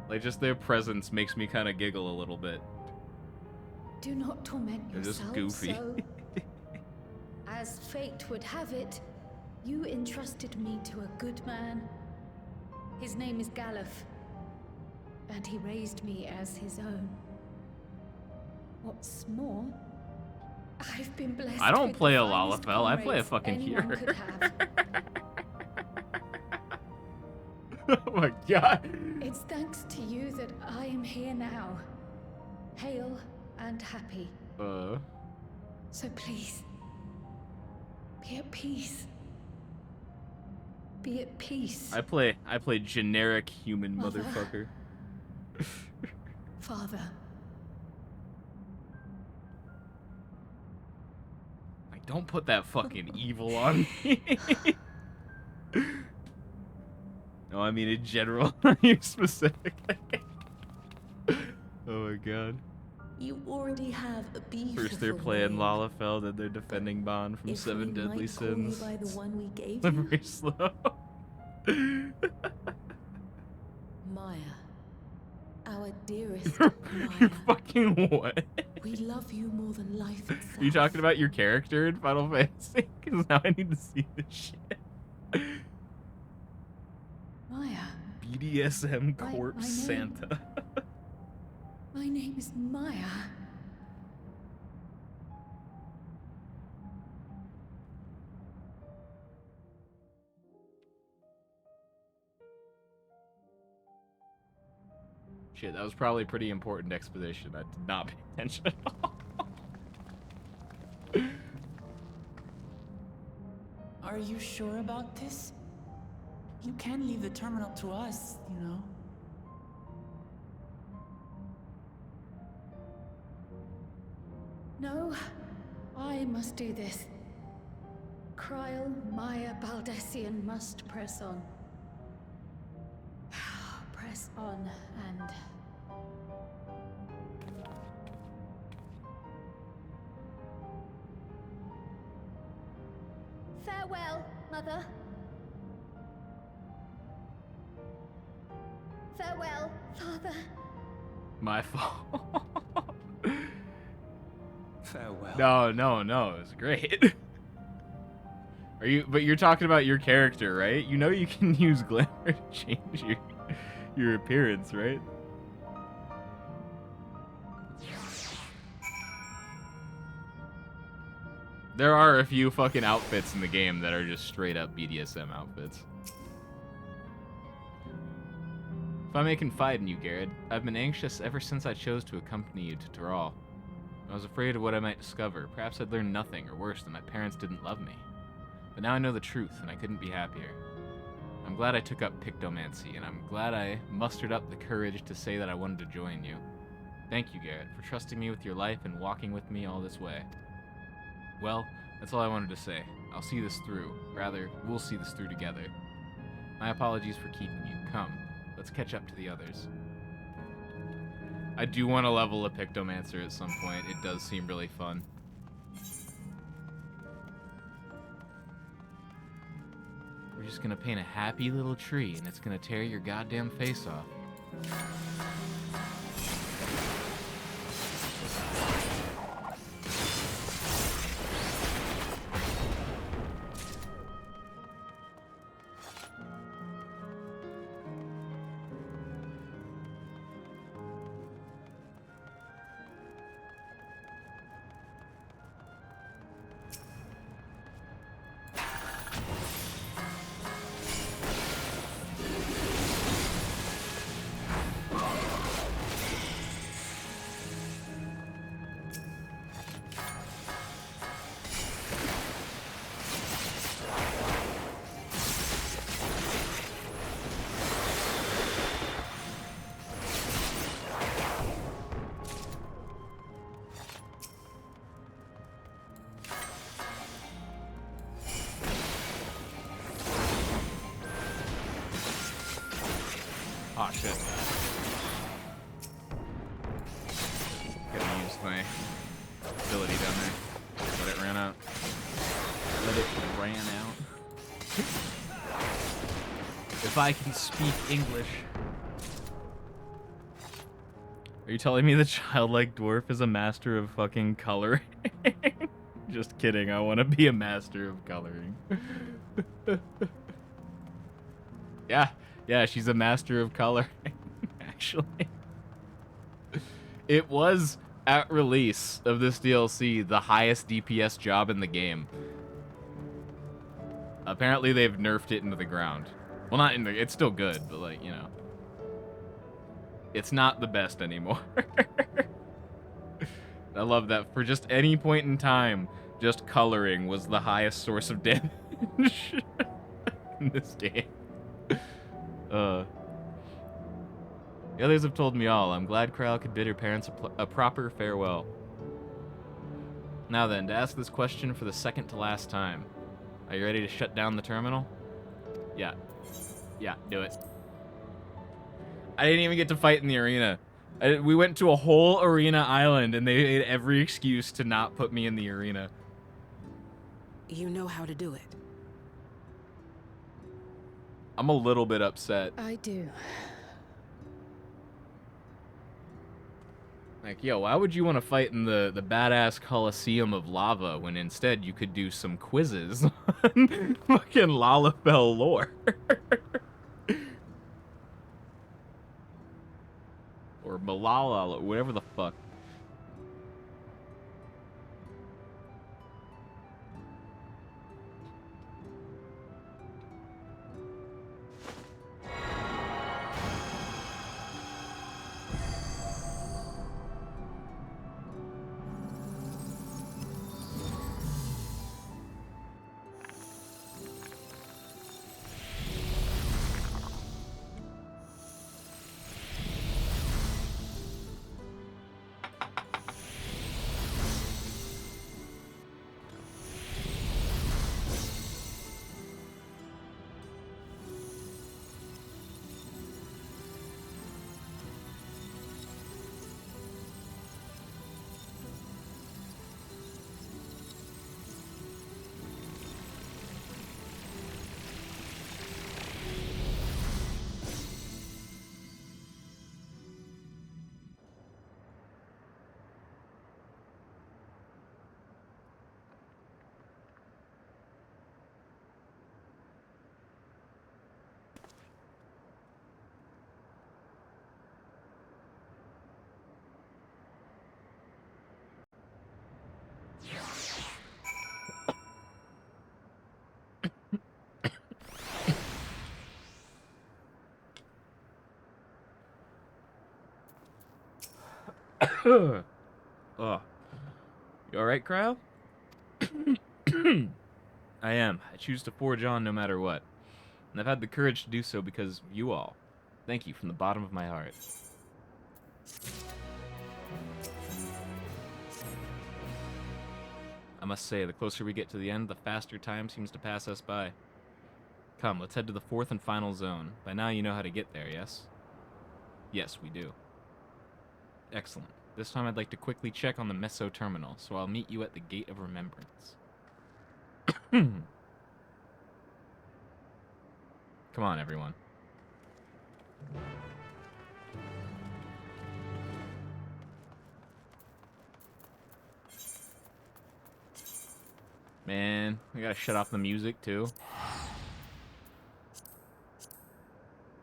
Speaker 1: like just their presence makes me kind of giggle a little bit.
Speaker 5: Do not torment
Speaker 1: They're just
Speaker 5: yourself
Speaker 1: goofy.
Speaker 5: so. As fate would have it, you entrusted me to a good man. His name is Galuf, and he raised me as his own. What's more, I've been blessed.
Speaker 1: I don't
Speaker 5: with
Speaker 1: play
Speaker 5: the
Speaker 1: a
Speaker 5: finest
Speaker 1: Lalafell, I play a
Speaker 5: comrades
Speaker 1: fucking
Speaker 5: anyone
Speaker 1: hero.
Speaker 5: could have.
Speaker 1: Oh my god.
Speaker 5: It's thanks to you that I am here now, hale and happy. So please, be at peace. Be at peace.
Speaker 1: I play generic human
Speaker 5: Mother.
Speaker 1: motherfucker.
Speaker 5: Father.
Speaker 1: Like, don't put that fucking evil on me. No, I mean in general, you specifically. Oh my god.
Speaker 10: You already have a beautiful
Speaker 1: First they're playing
Speaker 10: name.
Speaker 1: Lalafell, then they're defending Bond from
Speaker 10: If
Speaker 1: Seven
Speaker 10: we
Speaker 1: Deadly
Speaker 10: might call you
Speaker 1: Sins.
Speaker 10: by the one we gave you,
Speaker 1: Slippery slow.
Speaker 10: Maya. Our dearest
Speaker 1: You're
Speaker 10: Maya.
Speaker 1: fucking what?
Speaker 10: We love you more than life itself.
Speaker 1: Are you talking about your character in Final Fantasy? Because now I need to see this shit.
Speaker 5: Maya.
Speaker 1: BDSM
Speaker 5: My
Speaker 1: corpse
Speaker 5: name.
Speaker 1: Santa.
Speaker 5: My name is Maya.
Speaker 1: Shit, that was probably pretty important exposition. I did not pay attention at all.
Speaker 2: Are you sure about this? You can leave the terminal to us, you know.
Speaker 5: No, I must do this. Cryle, Maya, Baldessian must press on. Press on and... Farewell, Mother. Farewell, Father.
Speaker 1: My fault.
Speaker 11: Farewell.
Speaker 1: No, it was great. But you're talking about your character, right? You know you can use glamour to change your appearance, right? There are a few fucking outfits in the game that are just straight up BDSM outfits. If I may confide in you, Garrett, I've been anxious ever since I chose to accompany you to Tyrol. I was afraid of what I might discover. Perhaps I'd learn nothing, or worse, that my parents didn't love me. But now I know the truth, and I couldn't be happier. I'm glad I took up pictomancy, and I'm glad I mustered up the courage to say that I wanted to join you. Thank you, Garrett, for trusting me with your life and walking with me all this way. Well, that's all I wanted to say. I'll see this through. Rather, we'll see this through together. My apologies for keeping you. Come, let's catch up to the others. I do want to level a Pictomancer at some point. It does seem really fun. We're just gonna paint a happy little tree, and it's gonna tear your goddamn face off. Oh shit. Gotta use my ability down there. Let it run out. Let it ran out. If I can speak English. Are you telling me the childlike dwarf is a master of fucking coloring? Just kidding, I want to be a master of coloring. Yeah, she's a master of coloring, actually. It was, at release of this DLC, the highest DPS job in the game. Apparently they've nerfed it into the ground. Well, not in the, it's still good, but like, you know. It's not the best anymore. I love that for just any point in time, just coloring was the highest source of damage in this game. The others have told me all. I'm glad Kral could bid her parents a proper farewell. Now then, to ask this question for the second to last time. Are you ready to shut down the terminal? Yeah. Yeah, do it. I didn't even get to fight in the arena. We went to a whole arena island, and they made every excuse to not put me in the arena.
Speaker 6: You know how to do it.
Speaker 1: I'm a little bit upset.
Speaker 5: I do.
Speaker 1: Like, yo, why would you want to fight in the badass Colosseum of lava when instead you could do some quizzes on fucking Lalafell lore? Or Malala, whatever the fuck. Ugh. You alright, Cryo? I am. I choose to forge on no matter what. And I've had the courage to do so because of you all. Thank you from the bottom of my heart. I must say, the closer we get to the end, the faster time seems to pass us by. Come, let's head to the fourth and final zone. By now you know how to get there, yes? Yes, we do. Excellent. This time I'd like to quickly check on the Meso Terminal, so I'll meet you at the Gate of Remembrance. Come on, everyone. Man, I gotta shut off the music, too.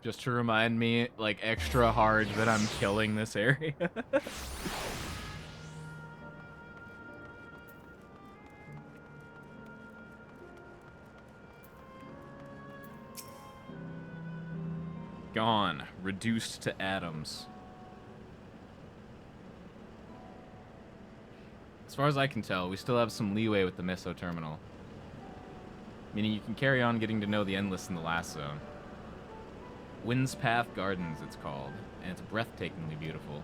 Speaker 1: Just to remind me, like, extra hard that I'm killing this area. Gone. Reduced to atoms. As far as I can tell, we still have some leeway with the Meso Terminal. Meaning you can carry on getting to know the Endless in the last zone. Wind's Path Gardens, it's called, and it's breathtakingly beautiful.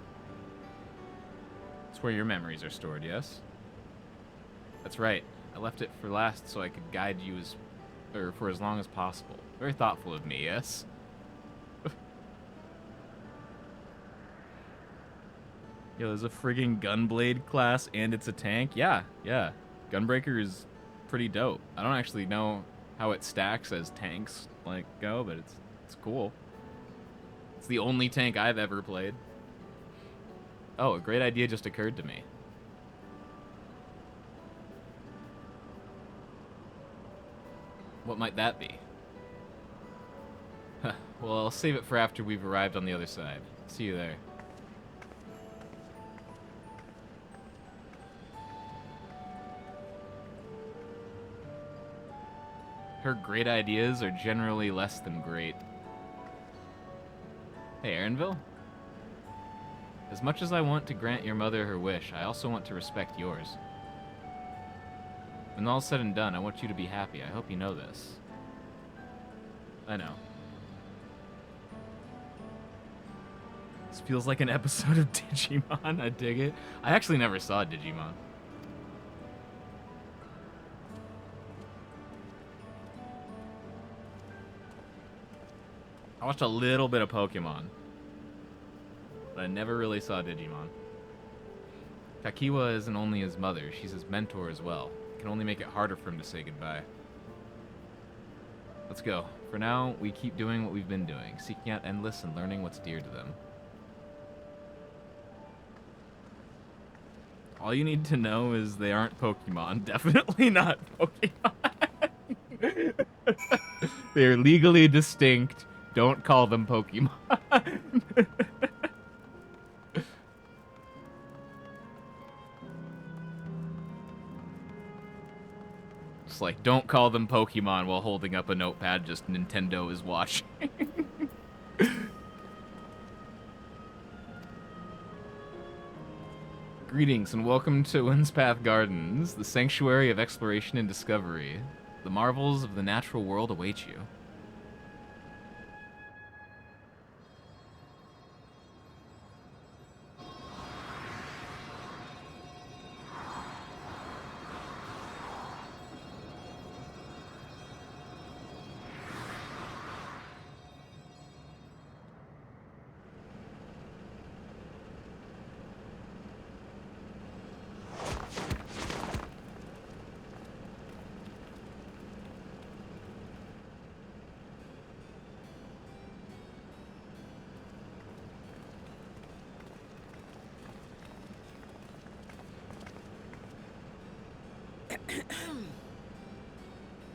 Speaker 1: It's where your memories are stored, yes? That's right. I left it for last so I could guide you for as long as possible. Very thoughtful of me, yes? Yo, there's a friggin' Gunblade class and it's a tank? Yeah. Gunbreaker is pretty dope. I don't actually know how it stacks as tanks like go, but it's cool. It's the only tank I've ever played. Oh, a great idea just occurred to me. What might that be? Well, I'll save it for after we've arrived on the other side. See you there. Her great ideas are generally less than great. Hey, Aaronville? As much as I want to grant your mother her wish, I also want to respect yours. When all's said and done, I want you to be happy. I hope you know this. I know. This feels like an episode of Digimon. I dig it. I actually never saw Digimon. I watched a little bit of Pokemon, but I never really saw Digimon. Kakiwa isn't only his mother, she's his mentor as well. It can only make it harder for him to say goodbye. Let's go. For now, we keep doing what we've been doing, seeking out Endless and learning what's dear to them. All you need to know is they aren't Pokemon. Definitely not Pokemon. They're legally distinct. Don't call them Pokemon. Just like, don't call them Pokemon while holding up a notepad, just Nintendo is watching. Greetings and welcome to Wind's Path Gardens, the sanctuary of exploration and discovery. The marvels of the natural world await you.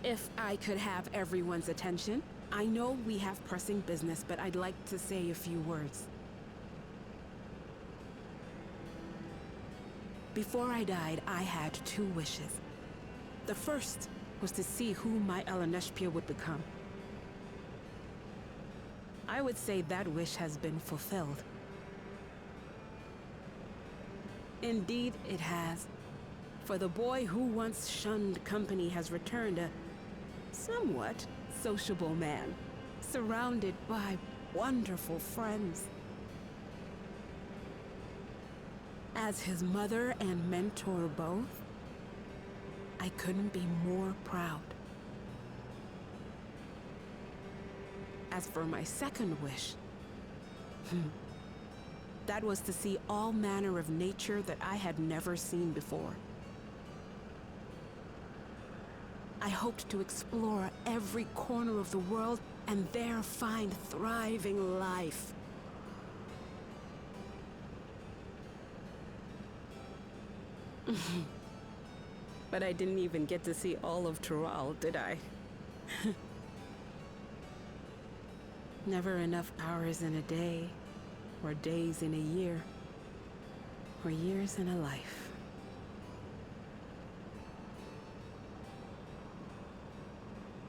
Speaker 6: If I could have everyone's attention, I know we have pressing business, but I'd like to say a few words. Before I died, I had two wishes. The first was to see who my Eleneshpia would become. I would say that wish has been fulfilled. Indeed, it has. For the boy who once shunned company has returned a somewhat sociable man, surrounded by wonderful friends. As his mother and mentor both, I couldn't be more proud. As for my second wish, that was to see all manner of nature that I had never seen before. I hoped to explore every corner of the world and there find thriving life. But I didn't even get to see all of Tural, did I? Never enough hours in a day, or days in a year, or years in a life.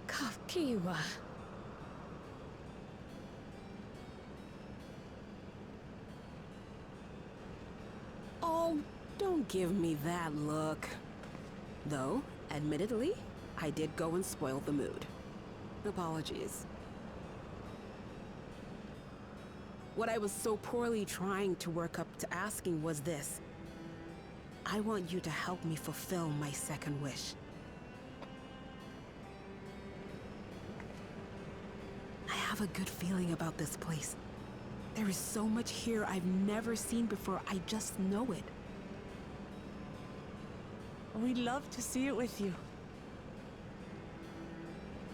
Speaker 5: Kafkiwa.
Speaker 6: Oh, don't give me that look. Though, admittedly, I did go and spoil the mood. Apologies. What I was so poorly trying to work up to asking was this. I want you to help me fulfill my second wish. I have a good feeling about this place. There is so much here I've never seen before, I just know it.
Speaker 2: We'd love to see it with you.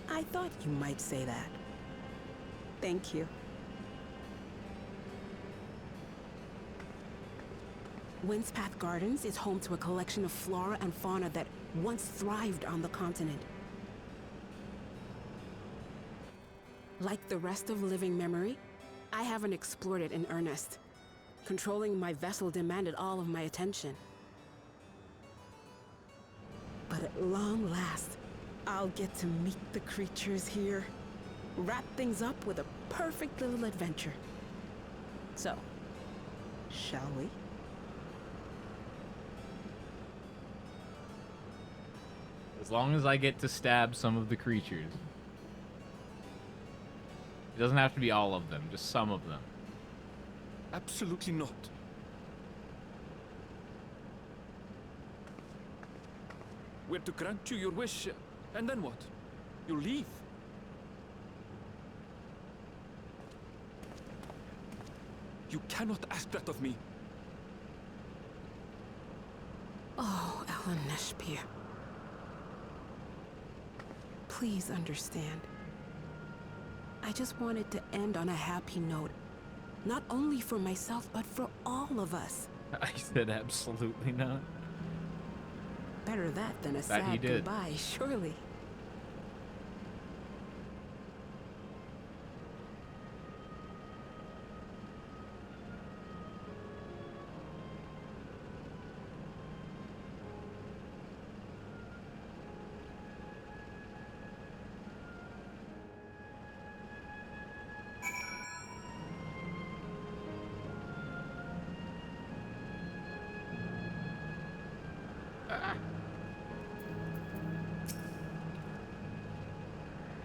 Speaker 6: I thought you might say that. Thank you. Windspath Gardens is home to a collection of flora and fauna that once thrived on the continent. Like the rest of living memory, I haven't explored it in earnest. Controlling my vessel demanded all of my attention. But at long last, I'll get to meet the creatures here. Wrap things up with a perfect little adventure. So, shall we?
Speaker 1: As long as I get to stab some of the creatures. It doesn't have to be all of them, just some of them.
Speaker 12: Absolutely not. We're to grant you your wish, and then what? You leave? You cannot ask that of me.
Speaker 6: Oh, Ellen Neshpir. Please understand. I just wanted to end on a happy note. Not only for myself, but for all of us.
Speaker 1: I said absolutely not.
Speaker 6: Better that than a
Speaker 1: That he
Speaker 6: sad
Speaker 1: did.
Speaker 6: goodbye, surely.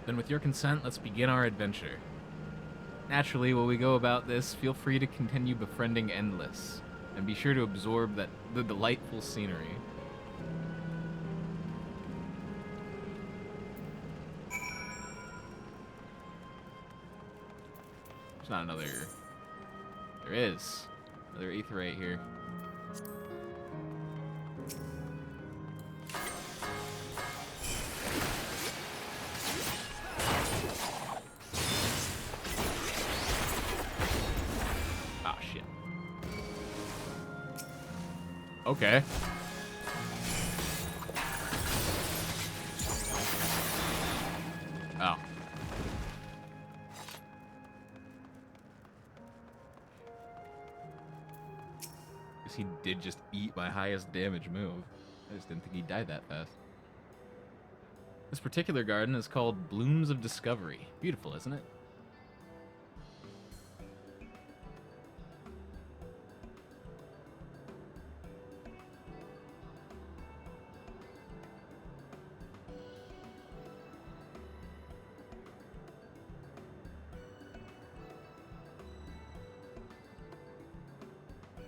Speaker 1: Then with your consent, let's begin our adventure. Naturally, while we go about this, feel free to continue befriending Endless, and be sure to absorb the delightful scenery. There's not another... There is. Another aetheryte here. Okay. Oh. Guess he did just eat my highest damage move. I just didn't think he died that fast. This particular garden is called Blooms of Discovery. Beautiful, isn't it?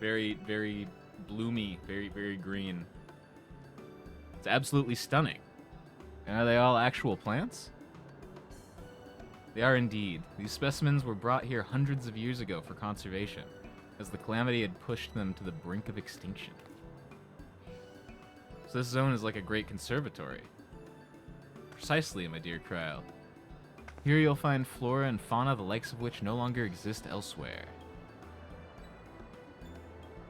Speaker 1: very, very bloomy, very, very green. It's absolutely stunning. And are they all actual plants? They are indeed. These specimens were brought here hundreds of years ago for conservation, as the calamity had pushed them to the brink of extinction. So this zone is like a great conservatory. Precisely, my dear Cryle. Here you'll find flora and fauna the likes of which no longer exist elsewhere.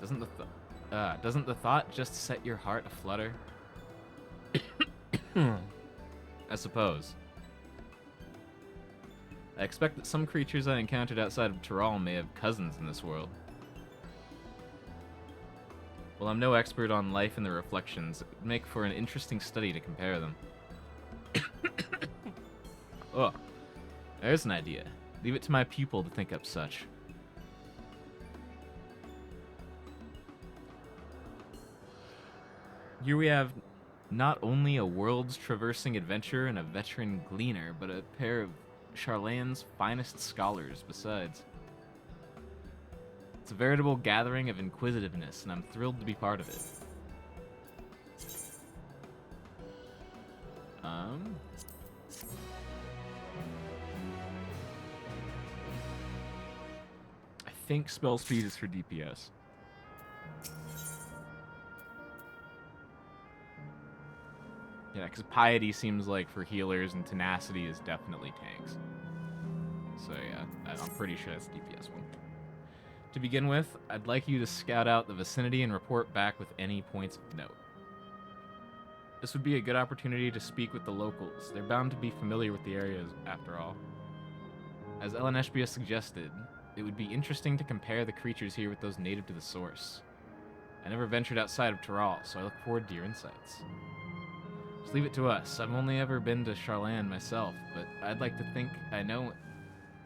Speaker 1: Doesn't the thought just set your heart aflutter? I suppose. I expect that some creatures I encountered outside of Tyrol may have cousins in this world. While I'm no expert on life and the reflections, it would make for an interesting study to compare them. Oh, there's an idea. Leave it to my pupil to think up such. Here we have not only a world's traversing adventurer and a veteran gleaner, but a pair of Charlane's finest scholars besides. It's a veritable gathering of inquisitiveness, and I'm thrilled to be part of it. I think spell speed is for DPS. Yeah, because piety seems like for healers, and tenacity is definitely tanks. So yeah, I'm pretty sure that's the DPS one. To begin with, I'd like you to scout out the vicinity and report back with any points of note. This would be a good opportunity to speak with the locals. They're bound to be familiar with the areas, after all. As Ellen Eshbia suggested, it would be interesting to compare the creatures here with those native to the source. I never ventured outside of Tyrol, so I look forward to your insights. Just leave it to us. I've only ever been to Charlane myself, but I'd like to think I know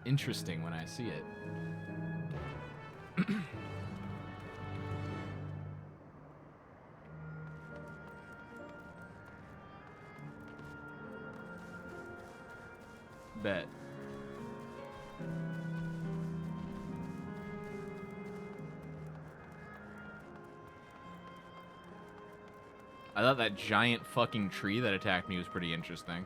Speaker 1: interesting when I see it. Bet. I thought that giant fucking tree that attacked me was pretty interesting.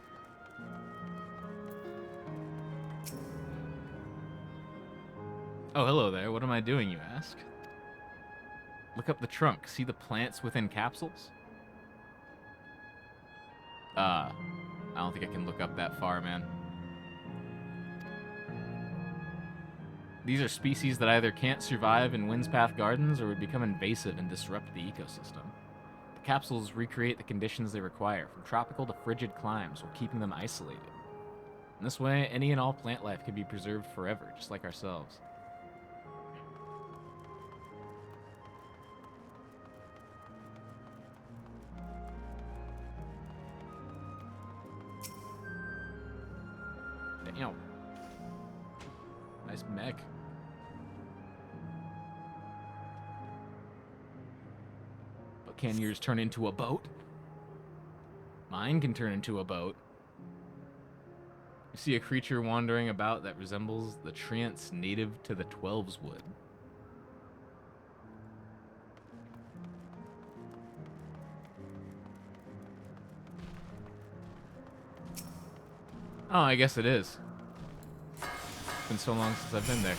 Speaker 1: Oh, hello there. What am I doing, you ask? Look up the trunk. See the plants within capsules? I don't think I can look up that far, man. These are species that either can't survive in Windspath Gardens or would become invasive and disrupt the ecosystem. The capsules recreate the conditions they require, from tropical to frigid climes, while keeping them isolated. In this way, any and all plant life can be preserved forever, just like ourselves. Damn. Nice mech. But can yours turn into a boat? Mine can turn into a boat. You see a creature wandering about that resembles the treants native to the Twelves Wood. Oh, I guess it is. It's been so long since I've been there.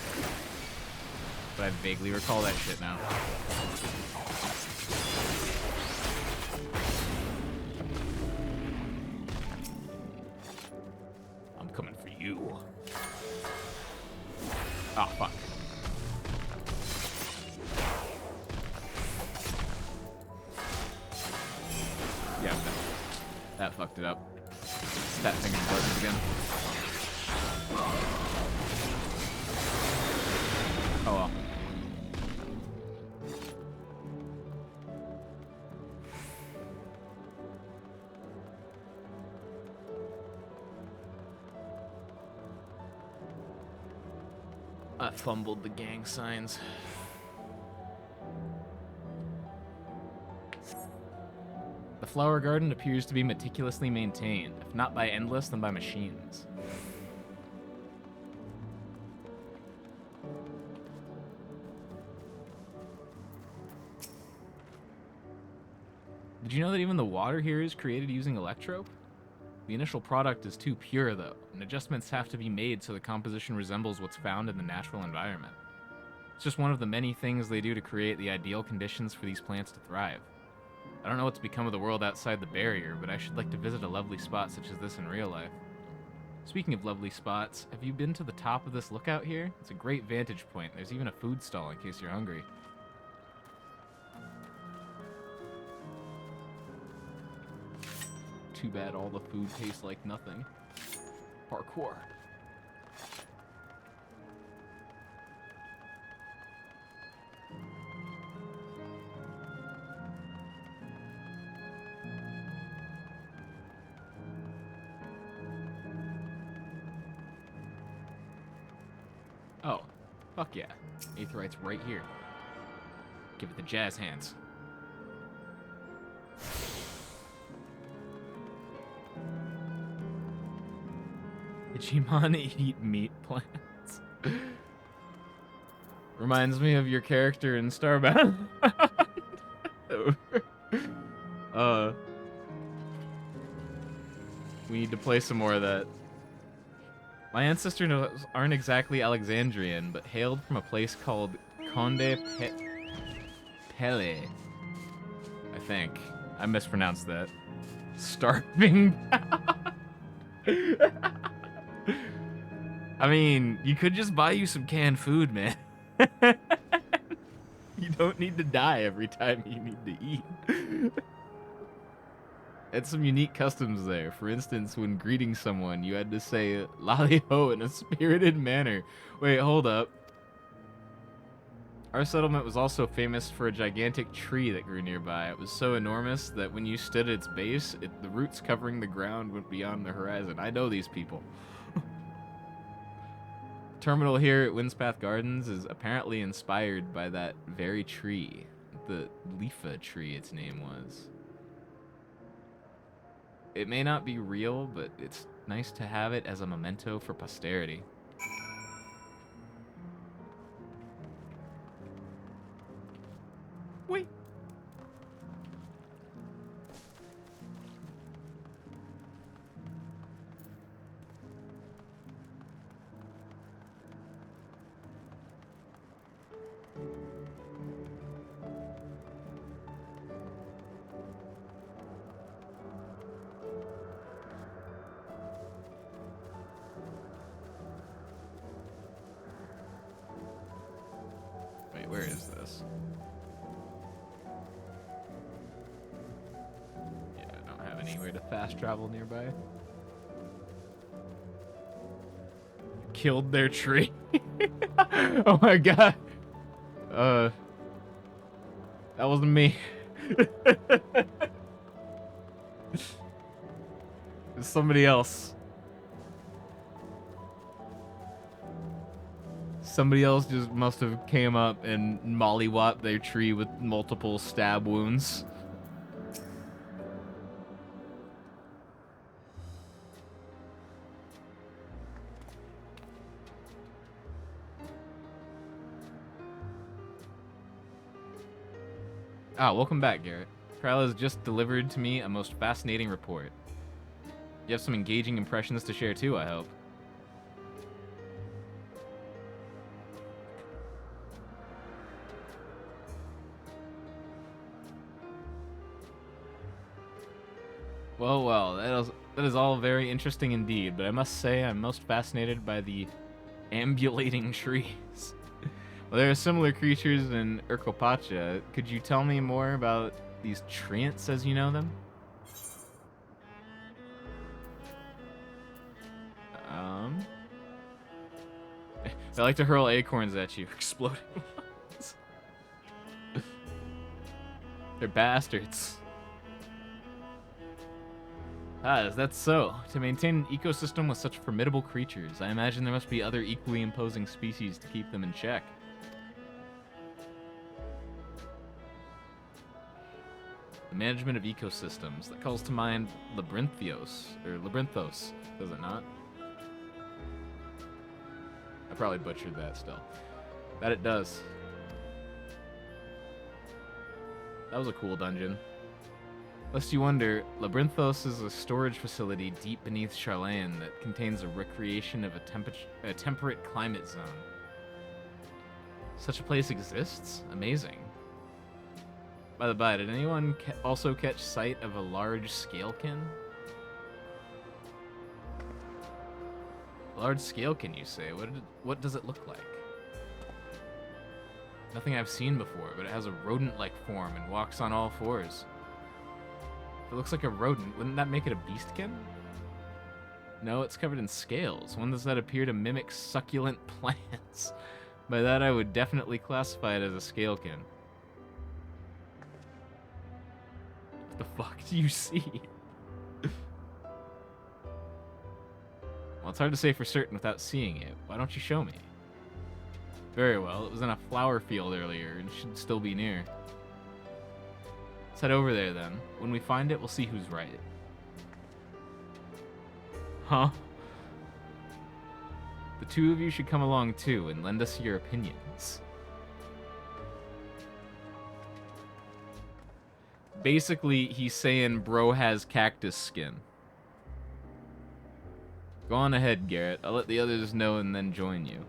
Speaker 1: But I vaguely recall that shit now. I'm coming for you. Oh, fuck. Yeah, that fucked it up. Fat fingers buttons again. Oh well. I fumbled the gang signs. The flower garden appears to be meticulously maintained, if not by Endless, then by machines. Did you know that even the water here is created using electrope? The initial product is too pure, though, and adjustments have to be made so the composition resembles what's found in the natural environment. It's just one of the many things they do to create the ideal conditions for these plants to thrive. I don't know what's become of the world outside the barrier, but I should like to visit a lovely spot such as this in real life. Speaking of lovely spots, have you been to the top of this lookout here? It's a great vantage point. There's even a food stall in case you're hungry. Too bad all the food tastes like nothing. Parkour. Oh, fuck yeah. Aetheryte's right here. Give it the jazz hands. Digimon eat meat plants. Reminds me of your character in Starbound. We need to play some more of that. My ancestors aren't exactly Alexandrian, but hailed from a place called Conde Pele. I think. I mispronounced that. Starving. I mean, you could just buy you some canned food, man. You don't need to die every time you need to eat. Had some unique customs there. For instance, when greeting someone, you had to say "Lally ho" in a spirited manner. Wait, hold up. Our settlement was also famous for a gigantic tree that grew nearby. It was so enormous that when you stood at its base, the roots covering the ground went beyond the horizon. I know these people. Terminal here at Windspath Gardens is apparently inspired by that very tree. The Leafa tree, its name was. It may not be real, but it's nice to have it as a memento for posterity. Wait. Wait, where is this? Yeah, I don't have anywhere to fast travel nearby. Killed their tree. Oh my god. That wasn't me. It's somebody else. Somebody else just must have came up and mollywopped their tree with multiple stab wounds. Ah, welcome back, Garrett. Kryla has just delivered to me a most fascinating report. You have some engaging impressions to share too, I hope. Well, that is all very interesting indeed, but I must say I'm most fascinated by the ambulating trees. Well, there are similar creatures in Urkopacha. Could you tell me more about these treants as you know them? They like to hurl acorns at you, exploding ones. They're bastards. Ah, is that so? To maintain an ecosystem with such formidable creatures, I imagine there must be other equally imposing species to keep them in check. The management of ecosystems. That calls to mind Labyrinthos, does it not? I probably butchered that still. That it does. That was a cool dungeon. Lest you wonder, Labyrinthos is a storage facility deep beneath Charlane that contains a recreation of a temperate climate zone. Such a place exists? Amazing. By the by, did anyone also catch sight of a large scalekin? Large scalekin, you say? What does it look like? Nothing I've seen before, but it has a rodent-like form and walks on all fours. If it looks like a rodent, wouldn't that make it a beastkin? No, it's covered in scales, one that appear to mimic succulent plants. By that, I would definitely classify it as a scalekin. What the fuck do you see? Well, it's hard to say for certain without seeing it. Why don't you show me? Very well. It was in a flower field earlier and should still be near. Let's head over there then. When we find it, we'll see who's right. Huh? The two of you should come along too and lend us your opinions. Basically, he's saying bro has cactus skin. Go on ahead, Garrett. I'll let the others know and then join you.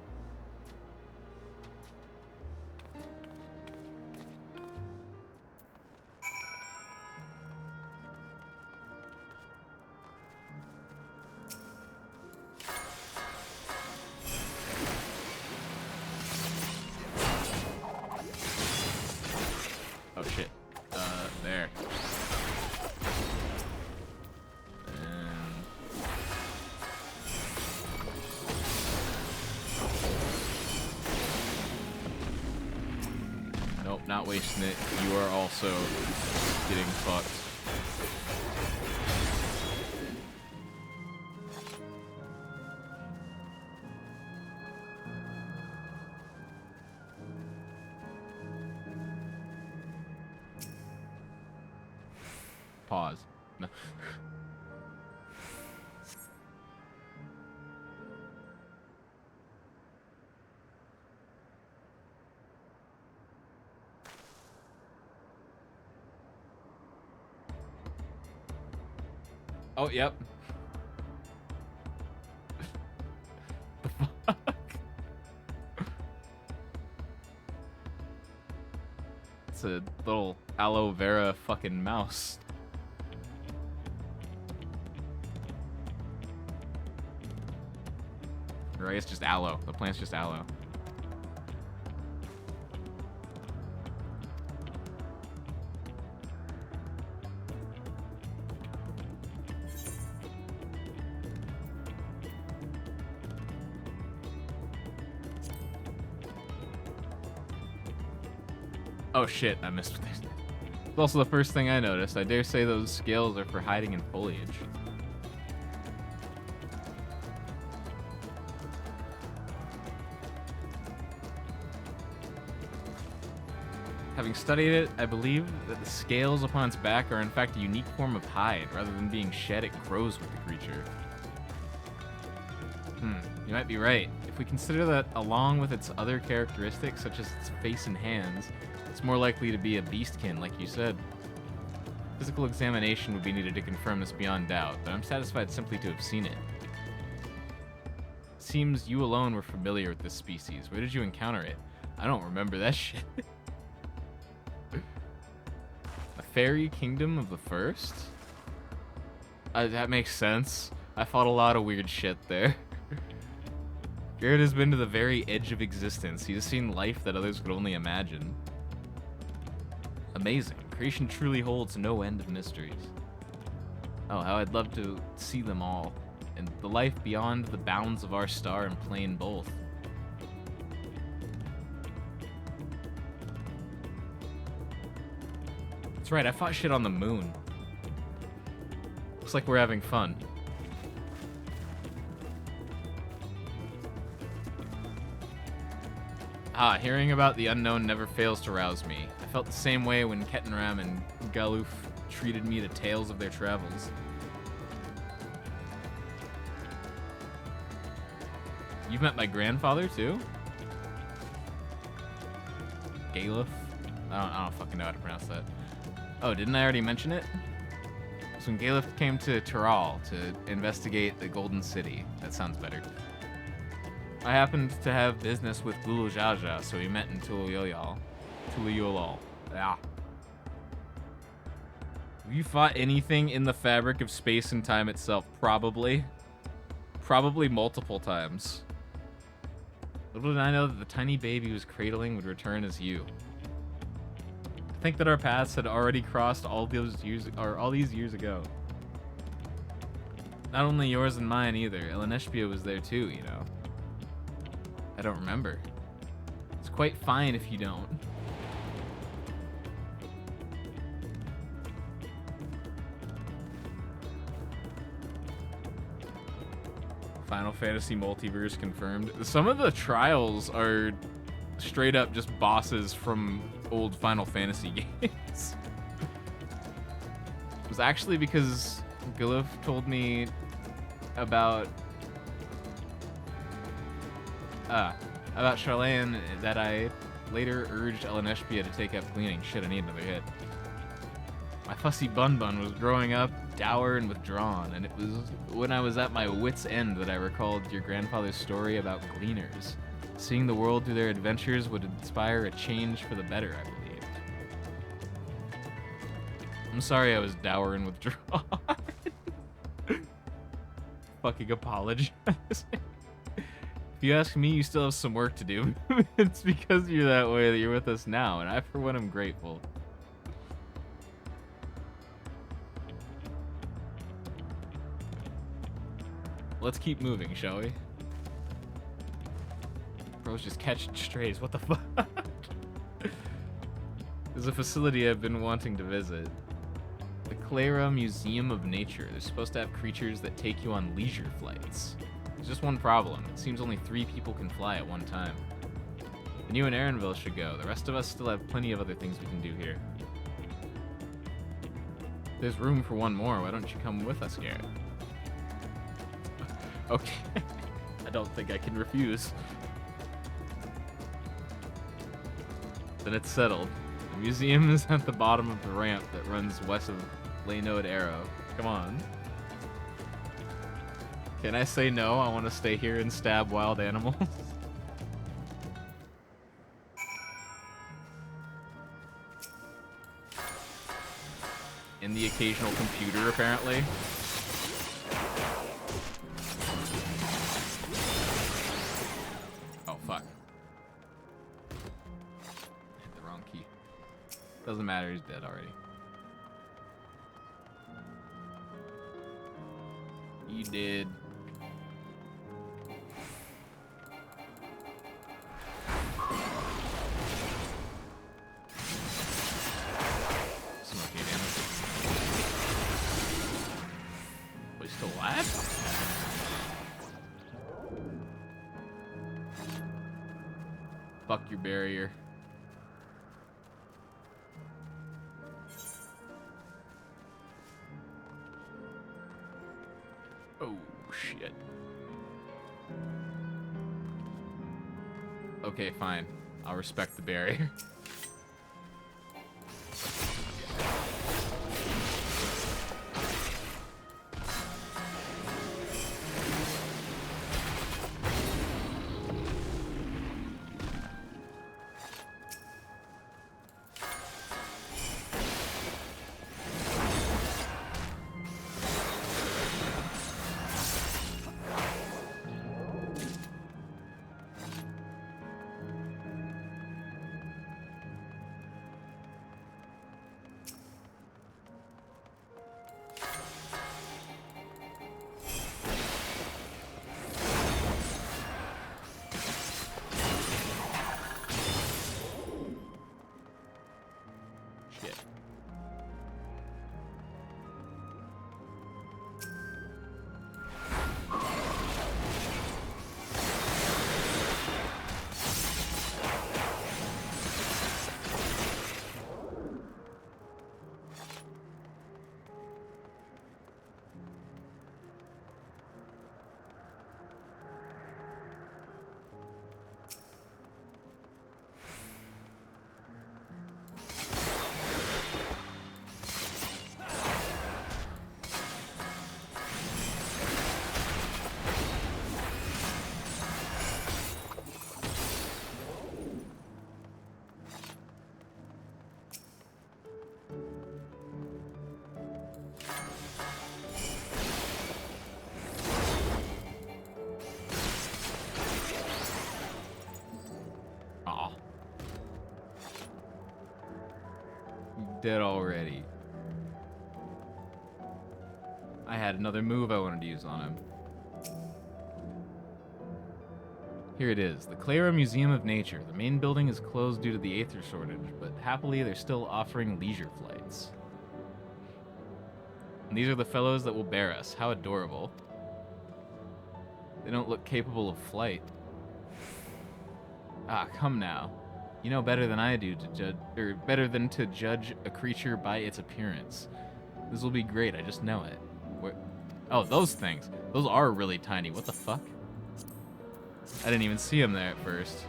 Speaker 1: Oh shit. There. Nope, not wasting it. You are also getting fucked. Pause. No. Oh, yep. The fuck? It's a little aloe vera fucking mouse. Or I guess just aloe. The plant's just aloe. Oh shit, I missed this. It's also the first thing I noticed. I dare say those scales are for hiding in foliage. Having studied it, I believe that the scales upon its back are in fact a unique form of hide. Rather than being shed, it grows with the creature. You might be right. If we consider that along with its other characteristics, such as its face and hands, it's more likely to be a beastkin, like you said. Physical examination would be needed to confirm this beyond doubt, but I'm satisfied simply to have seen it. Seems you alone were familiar with this species. Where did you encounter it? I don't remember that shit. A fairy kingdom of the first? That makes sense. I fought a lot of weird shit there. Garrett has been to the very edge of existence. He has seen life that others could only imagine. Amazing. Creation truly holds no end of mysteries. Oh, how I'd love to see them all. And the life beyond the bounds of our star and plane both. That's right, I fought shit on the moon. Looks like we're having fun. Ah, hearing about the unknown never fails to rouse me. I felt the same way when Ketenram and Galuf treated me to tales of their travels. You've met my grandfather, too? Galuf? I don't fucking know how to pronounce that. Oh, didn't I already mention it? So when Galef came to Tyrol to investigate the Golden City. That sounds better. I happened to have business with Gulu Jaja, so we met in Tuloyolal. Yeah. Have you fought anything in the fabric of space and time itself? Probably. Probably multiple times. Little did I know that the tiny baby was cradling would return as you. I think that our paths had already crossed all these years ago. Not only yours and mine either. Eleneshpia was there too, you know. I don't remember. It's quite fine if you don't. Final Fantasy Multiverse confirmed. Some of the trials are straight up just bosses from old Final Fantasy games. It was actually because Galuf told me about Charlene that I later urged Eleneshpia to take up cleaning. Shit, I need another hit. My fussy Bun Bun was growing up, dour and withdrawn, and it was when I was at my wit's end that I recalled your grandfather's story about gleaners. Seeing the world through their adventures would inspire a change for the better, I believed. I'm sorry I was dour and withdrawn. Fucking apologize. If you ask me, you still have some work to do. It's because you're that way that you're with us now, and I, for one, am grateful. Let's keep moving, shall we? Bro's just catching strays. What the fuck? There's a facility I've been wanting to visit. The Clara Museum of Nature. They're supposed to have creatures that take you on leisure flights. There's just one problem. It seems only 3 people can fly at one time. And you and Aaronville should go. The rest of us still have plenty of other things we can do here. There's room for one more. Why don't you come with us, Garrett? Okay. I don't think I can refuse. Then it's settled. The museum is at the bottom of the ramp that runs west of Laynode Arrow. Come on. Can I say no? I want to stay here and stab wild animals. And the occasional computer, apparently. Oh, fuck. Hit the wrong key. Doesn't matter, he's dead already. He did. Wait, still alive? Fuck your barrier. Oh, shit. Okay, fine. I'll respect the barrier. dead already. I had another move I wanted to use on him. Here it is, the Clara Museum of Nature. The main building is closed due to the aether shortage, but happily they're still offering leisure flights. And these are the fellows that will bear us. How adorable. They don't look capable of flight. Ah, come now. You know better than I do to judge, or better than to judge a creature by its appearance. This will be great, I just know it. Where? Oh, those things. Those are really tiny. What the fuck? I didn't even see him there at first.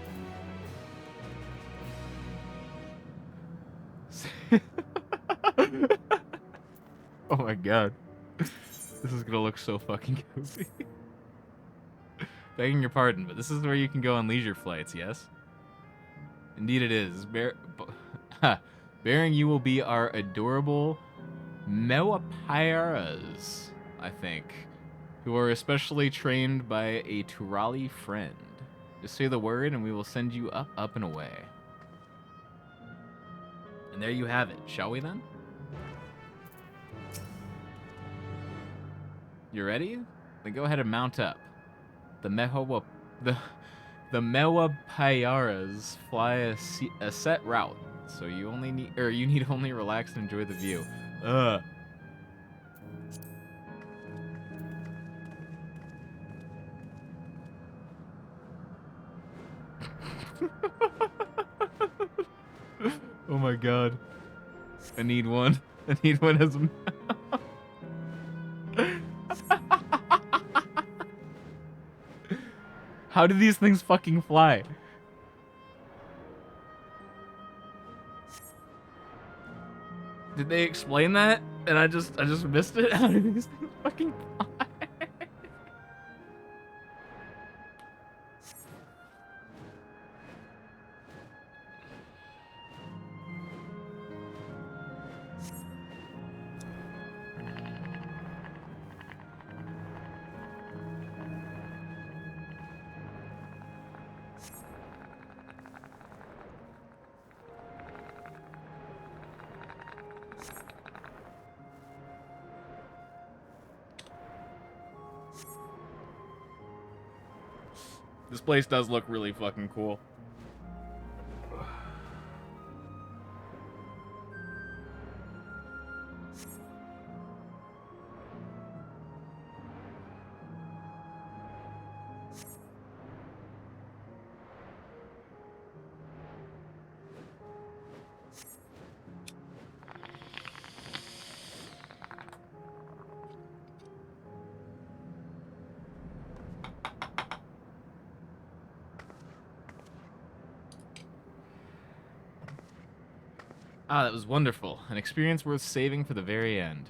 Speaker 1: Oh my god. This is gonna look so fucking goofy. Begging your pardon, but this is where you can go on leisure flights, yes? Indeed it is. Bearing you will be our adorable Mewapairas, I think, who are especially trained by a Turali friend. Just say the word and we will send you up, up, and away. And there you have it. Shall we then? You ready? Then go ahead and mount up. The Mewapairas fly a set route, so you need only relax and enjoy the view. Oh my god. I need one. I need one as a... How do these things fucking fly? Did they explain that? And I just missed it? How do these things fucking fly? This place does look really fucking cool. Ah, that was wonderful. An experience worth saving for the very end.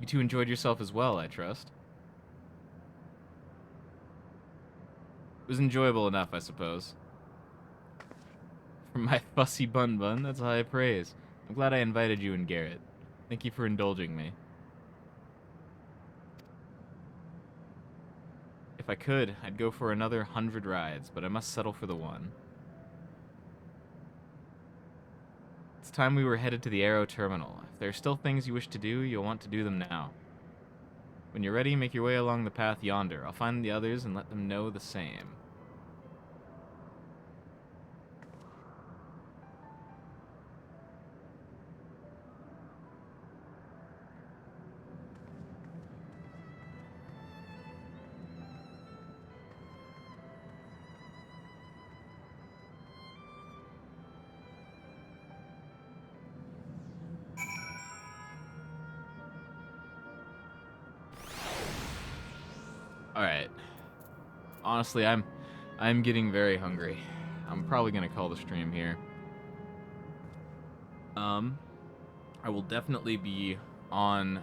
Speaker 1: You two enjoyed yourself as well, I trust. It was enjoyable enough, I suppose. From my fussy bun, that's high praise. I'm glad I invited you and Garrett. Thank you for indulging me. If I could, I'd go for another 100 rides, but I must settle for the one. It's time we were headed to the Arrow Terminal. If there are still things you wish to do, you'll want to do them now. When you're ready, make your way along the path yonder. I'll find the others and let them know the same. Alright. Honestly, I'm getting very hungry. I'm probably gonna call the stream here. I will definitely be on,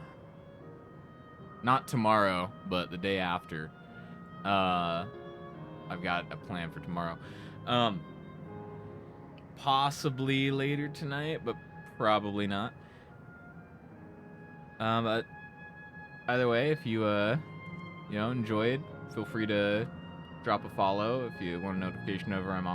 Speaker 1: not tomorrow, but the day after. I've got a plan for tomorrow. Possibly later tonight, but probably not. But either way, if you enjoyed, feel free to drop a follow if you want a notification over I'm on.